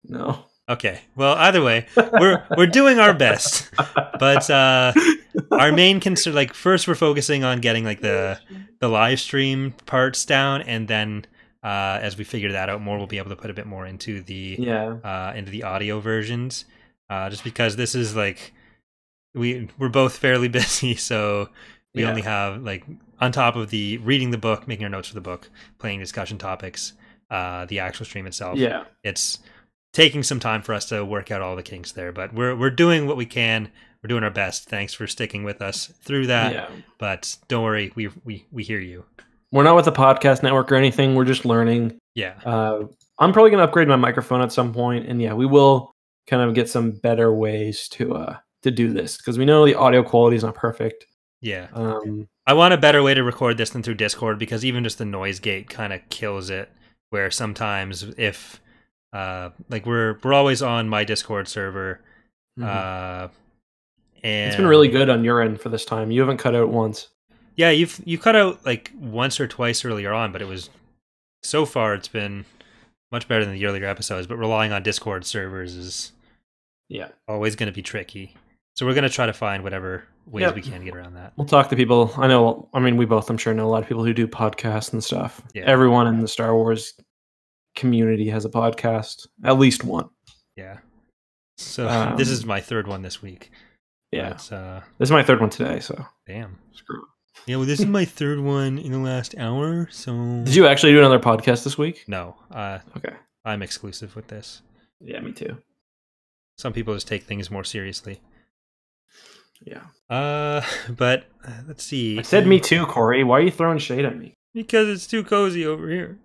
No. Okay. Well, either way, we're doing our best. But our main concern, like, first we're focusing on getting like the live stream parts down, and then as we figure that out more, we'll be able to put a bit more into the audio versions. Just because this is like we're both fairly busy, so we only have like on top of the reading the book, making our notes for the book, playing discussion topics, the actual stream itself. Yeah, it's taking some time for us to work out all the kinks there. But we're doing what we can. We're doing our best. Thanks for sticking with us through that. Yeah. But don't worry, we hear you. We're not with a podcast network or anything. We're just learning. Yeah. I'm probably gonna upgrade my microphone at some point, and yeah, we will kind of get some better ways to do this, because we know the audio quality is not perfect. Yeah. I want a better way to record this than through Discord, because even just the noise gate kind of kills it. Where sometimes if like we're always on my Discord server, and it's been really good on your end for this time. You haven't cut out once. Yeah, you cut out like once or twice earlier on, but it was so far it's been much better than the earlier episodes. But relying on Discord servers is always going to be tricky. So we're going to try to find whatever ways we can get around that. We'll talk to people. I mean, we both, I'm sure, know a lot of people who do podcasts and stuff. Yeah. Everyone in the Star Wars community has a podcast, at least one. Yeah. So this is my third one this week. Yeah. This is my third one today. So damn. Screw it. Yeah, well, this is my third one in the last hour. So did you actually do another podcast this week? No. Okay. I'm exclusive with this. Yeah, me too. Some people just take things more seriously. Yeah. But let's see. I said me too, Corey. Why are you throwing shade at me? Because it's too cozy over here.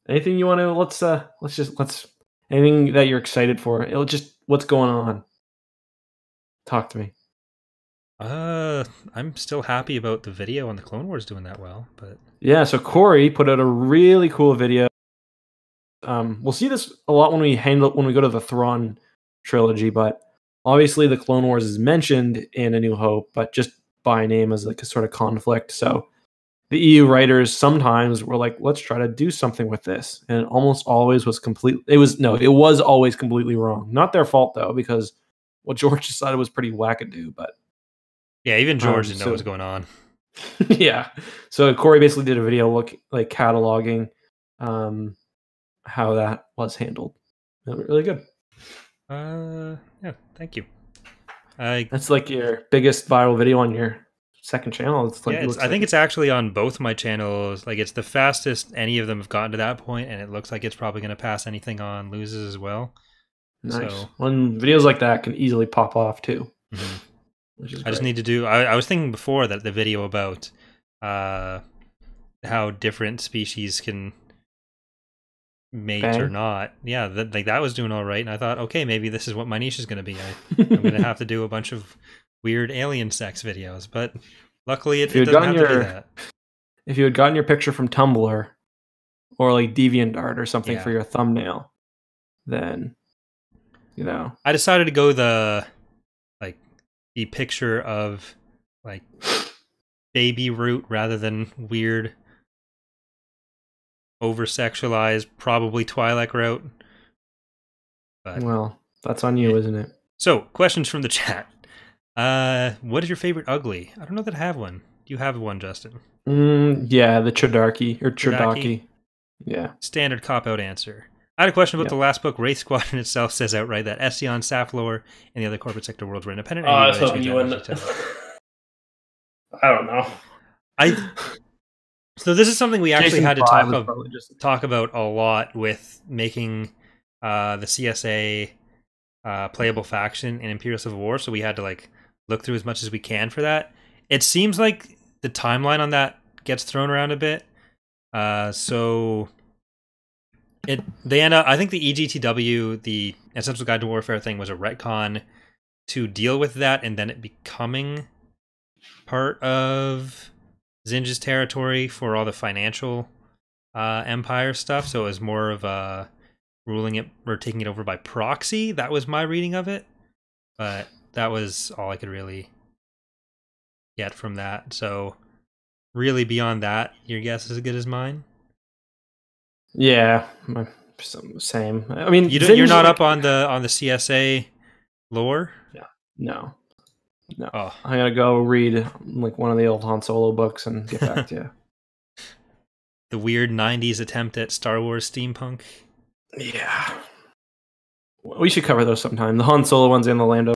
Anything you want to? Let's. Anything that you're excited for? What's going on? Talk to me. I'm still happy about the video on the Clone Wars doing that well, but yeah. So Corey put out a really cool video. We'll see this a lot when we go to the Thrawn trilogy, but obviously the Clone Wars is mentioned in A New Hope, but just by name as like a sort of conflict. So the EU writers sometimes were like, let's try to do something with this, and it almost always was it was always completely wrong. Not their fault though, because what George decided was pretty wackadoo. But yeah, even George didn't know what was going on. Yeah, so Corey basically did a video cataloging how that was handled. That was really good. Yeah, thank you. That's like your biggest viral video on your second channel. I think it's actually on both my channels. Like, it's the fastest any of them have gotten to that point, and it looks like it's probably going to pass anything on Loses as well. Nice. So, when videos like that can easily pop off too. Mm-hmm. Which is great. I just need to do. I was thinking before that the video about how different species can mate or not. Yeah, that was doing all right, and I thought, okay, maybe this is what my niche is going to be. I'm going to have to do a bunch of weird alien sex videos, but luckily it doesn't have to do that. If you had gotten your picture from Tumblr or like DeviantArt or something for your thumbnail, then I decided to go the picture of like baby root rather than weird over-sexualized, probably Twi'lek route. But, well, that's on you, isn't it? So, questions from the chat. What is your favorite ugly? I don't know that I have one. Do you have one, Justin? Yeah, the Chudaki. Yeah. Standard cop-out answer. I had a question about the last book. Wraith Squadron itself says outright that Ession, Saflor, and the other corporate sector worlds were independent. I was hoping you wouldn't. I don't know. So this is something we actually had to talk about a lot with making the CSA playable faction in Imperial Civil War. So we had to look through as much as we can for that. It seems like the timeline on that gets thrown around a bit. So they end up. I think the EGTW, the Essential Guide to Warfare thing, was a retcon to deal with that, and then it becoming part of Zsinj's territory for all the financial empire stuff. So it was more of a ruling it or taking it over by proxy. That was my reading of it, but that was all I could really get from that. So really, beyond that, your guess is as good as mine. Yeah, same. I mean, you're not up on the CSA lore. Yeah, no. Oh. I gotta go read one of the old Han Solo books and get back to you. The weird '90s attempt at Star Wars steampunk. Yeah, we should cover those sometime. The Han Solo ones and the Lando.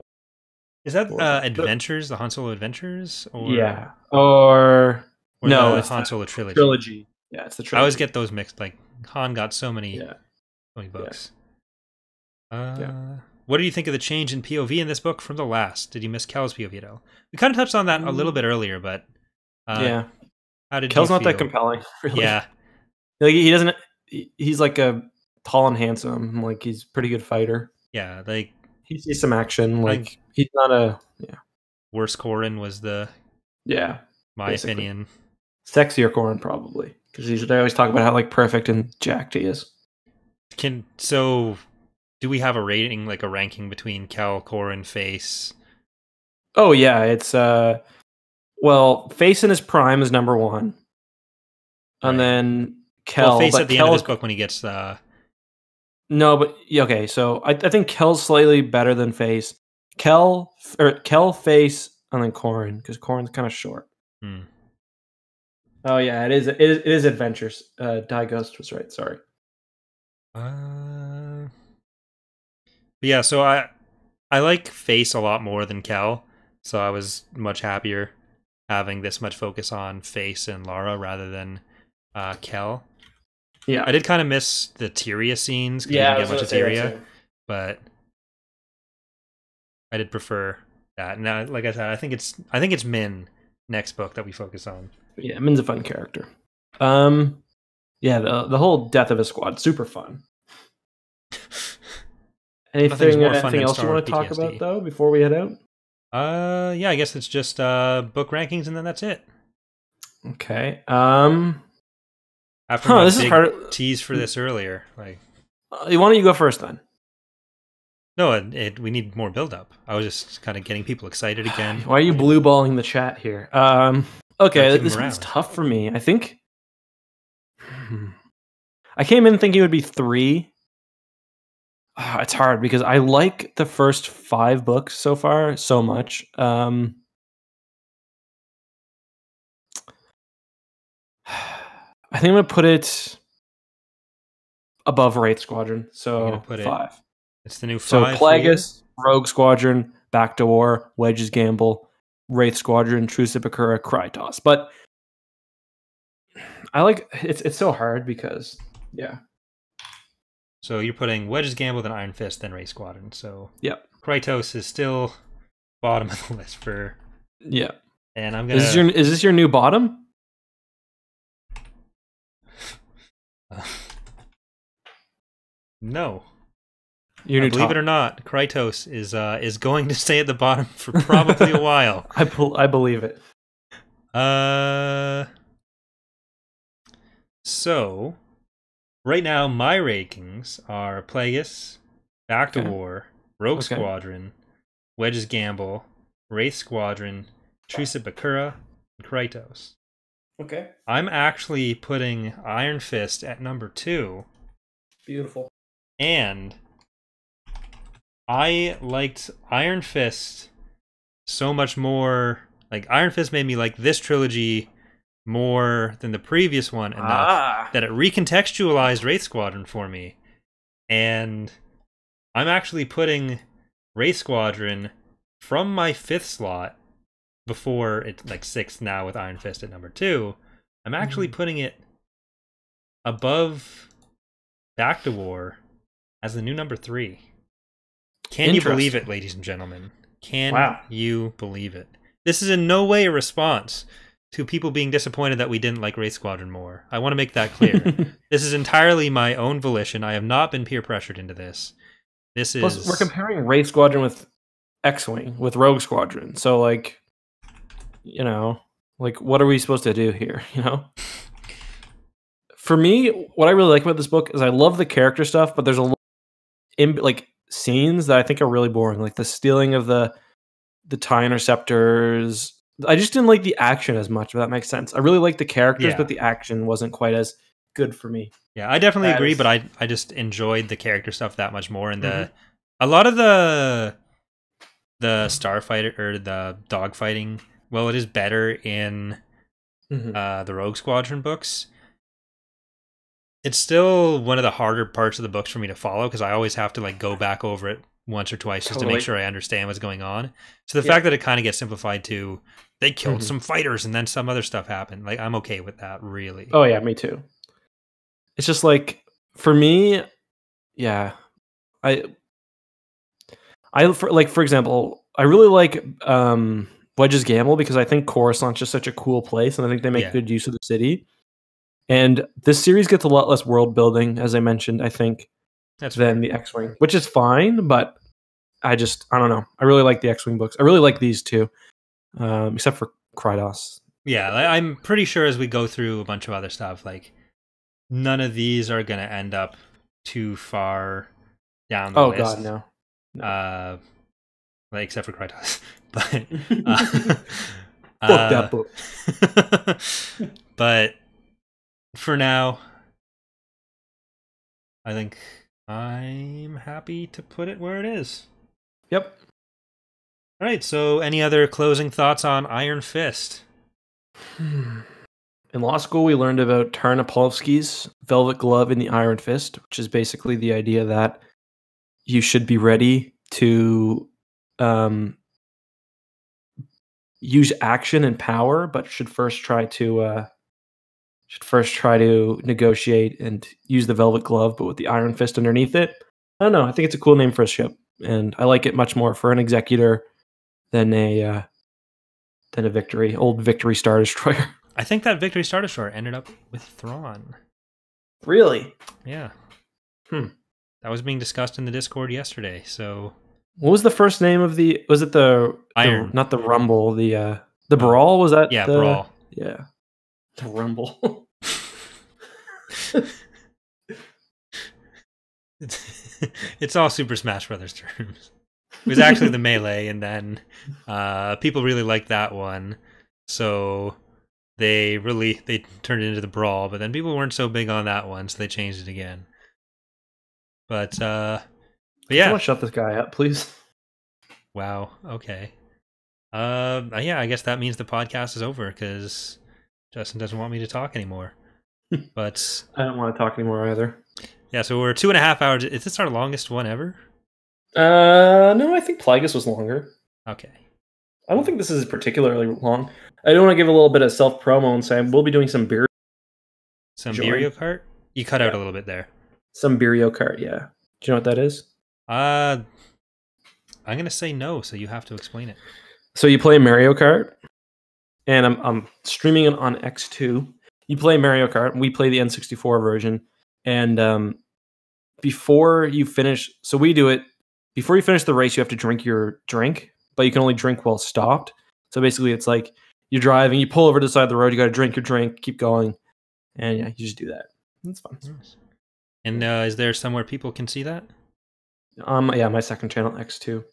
Is that Adventures? The Han Solo Adventures? Or, yeah, or no, the Han Solo trilogy. Yeah, it's the trilogy. I always get those mixed. Han got so many books. What do you think of the change in POV in this book from the last? Did you miss Kel's POV at all? We kind of touched on that a little bit earlier, but how did Kel's not that compelling, really. Yeah. Like, he doesn't. He's like a tall and handsome. Like, he's a pretty good fighter. Yeah, like he sees some action. Like, he's not a worse Corrin was the my opinion. Sexier Corrin probably, because they always talk about how like perfect and jacked he is. Do we have a rating, like a ranking between Kel, Corrin, Face? Oh yeah, it's well, Face in his prime is number 1, and then Kel. Well, Face at the end of this book when he gets No, but okay. So I think Kel's slightly better than Face. Kel, Face, and then Corrin, because Corrin's kind of short. Oh yeah, it is adventures. Die Ghost was right. Sorry. But yeah, so I like Face a lot more than Kel, so I was much happier having this much focus on Face and Lara rather than Kel. Yeah, I did kind of miss the Tyria scenes. Yeah, I didn't get much of Tyria, but I did prefer that. Now, like I said, I think it's Min next book that we focus on. Yeah, Min's a fun character. Yeah, the whole death of a squad, super fun. Anything else you want to talk about though before we head out? Yeah, I guess it's just book rankings and then that's it. Okay. After my this big is hard. Tease for this earlier, like, why don't you go first then? No, we need more build up. I was just kind of getting people excited again. Why are you blue balling the chat here? Okay, this one's tough for me. I think I came in thinking it would be 3. It's hard because I like the first 5 books so far so much. I think I'm gonna put it above Wraith Squadron. So 5. It's the new 5. So Plagueis, Rogue Squadron, Back to War, Wedge's Gamble, Wraith Squadron, Truce at Bakura, Krytos. But I like it's so hard because So you're putting Wedge's Gamble, then Iron Fist, then Wraith Squadron. So Krytos is still bottom of the list for And I'm gonna. Is this your new bottom? No. Believe it or not, Krytos is going to stay at the bottom for probably a while. I believe it. So right now my rankings are Plagueis, Back to War, Rogue Squadron, Wedge's Gamble, Wraith Squadron, Truce at Bakura, and Krytos. Okay. I'm actually putting Iron Fist at number 2. Beautiful. And I liked Iron Fist so much more. Like, Iron Fist made me like this trilogy more than the previous one enough that it recontextualized Wraith Squadron for me. And I'm actually putting Wraith Squadron from my 5th slot before it's like 6th now with Iron Fist at number 2. I'm actually putting it above Back to War as the new number 3. Can you believe it, ladies and gentlemen? Can you believe it? This is in no way a response to people being disappointed that we didn't like Wraith Squadron more. I want to make that clear. This is entirely my own volition. I have not been peer pressured into this. Plus, we're comparing Wraith Squadron with X-Wing, with Rogue Squadron. So, like, what are we supposed to do here, For me, what I really like about this book is I love the character stuff, but there's a lot scenes that I think are really boring, like the stealing of the TIE interceptors. I just didn't like the action as much, if that makes sense. I really liked the characters, but the action wasn't quite as good for me. Yeah, I definitely agree, but I just enjoyed the character stuff that much more. And a lot of the starfighter or the dogfighting, well, it is better in the Rogue Squadron books. It's still one of the harder parts of the books for me to follow because I always have to like go back over it once or twice just to make sure I understand what's going on. So the fact that it kind of gets simplified to they killed some fighters and then some other stuff happened, like I'm okay with that, really. Oh yeah, me too. it's just like for me, yeah. For example, I really like Wedge's Gamble because I think Coruscant's just such a cool place, and I think they make good use of the city. And this series gets a lot less world building, as I mentioned, I think, than the X-Wing, which is fine, but I don't know. I really like the X-Wing books. I really like these two, except for Krydos. Yeah, I'm pretty sure as we go through a bunch of other stuff, like none of these are going to end up too far down the list. Oh God, no. Like except for Krydos, but fuck that book. But for now, I think I'm happy to put it where it is. Yep. All right. So, any other closing thoughts on Iron Fist? In law school, we learned about Tarnopolsky's Velvet Glove in the Iron Fist, which is basically the idea that you should be ready to use action and power, but should first try to negotiate and use the Velvet Glove, but with the Iron Fist underneath it. I don't know. I think it's a cool name for a ship, and I like it much more for an Executor than a old Victory Star Destroyer. I think that Victory Star Destroyer ended up with Thrawn. Really? Yeah. That was being discussed in the Discord yesterday. So, what was the first name of the? Was it the Iron? Not the Rumble. The Brawl, was that? Yeah, Brawl. Yeah, the Rumble. It's all Super Smash Brothers terms. It was actually the Melee, and then people really liked that one, so they turned it into the Brawl. But then people weren't so big on that one, so they changed it again. But yeah. Someone shut this guy up, please. Wow. Okay. Yeah, I guess that means the podcast is over because Justin doesn't want me to talk anymore. But I don't want to talk anymore either. Yeah, so we're 2.5 hours. Is this our longest one ever? No, I think Plagueis was longer. Okay. I don't think this is particularly long. I do want to give a little bit of self-promo and say we'll be doing some beer. Some Beerio Kart? You cut out a little bit there. Some Beerio Kart, yeah. Do you know what that is? I'm going to say no, so you have to explain it. So you play Mario Kart, and I'm streaming it on X2. You play Mario Kart, and we play the N64 version. And before you finish, so we do it, before you finish the race, you have to drink your drink, but you can only drink while stopped. So basically it's like you're driving, you pull over to the side of the road, you got to drink your drink, keep going. And yeah, you just do that. It's fun. Nice. And is there somewhere people can see that? Yeah, my second channel, X2.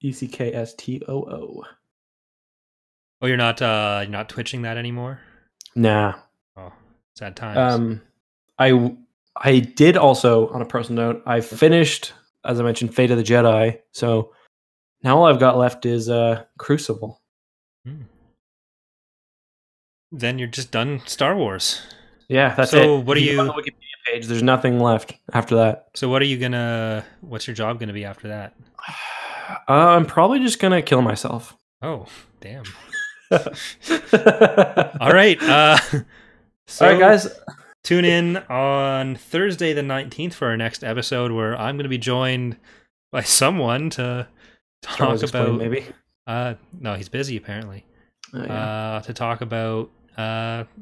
ECKSTOO. Oh, you're not twitching that anymore? Nah. Oh, sad times. I did also, on a personal note, I finished, as I mentioned, Fate of the Jedi. So now all I've got left is Crucible. Then you're just done Star Wars. Yeah, that's it. So what are you? On the Wikipedia page, there's nothing left after that. So what's your job gonna be after that? I'm probably just gonna kill myself. Oh, damn. All right. So all right, guys. Tune in on Thursday the 19th for our next episode, where I'm going to be joined by someone to talk about. Maybe. No, he's busy apparently. Oh, yeah. To talk about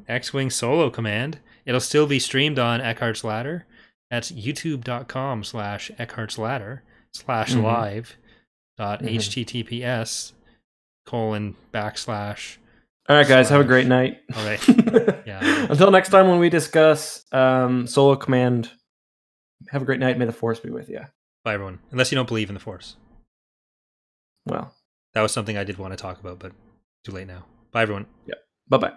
X-Wing Solo Command. It'll still be streamed on EckhartsLadder. That's youtube.com/EckhartsLadder /live.https:// All right, guys. Have a great night. All right. Yeah. Until next time when we discuss Solo Command, have a great night. May the Force be with you. Bye, everyone. Unless you don't believe in the Force. Well. That was something I did want to talk about, but too late now. Bye, everyone. Yeah. Bye-bye.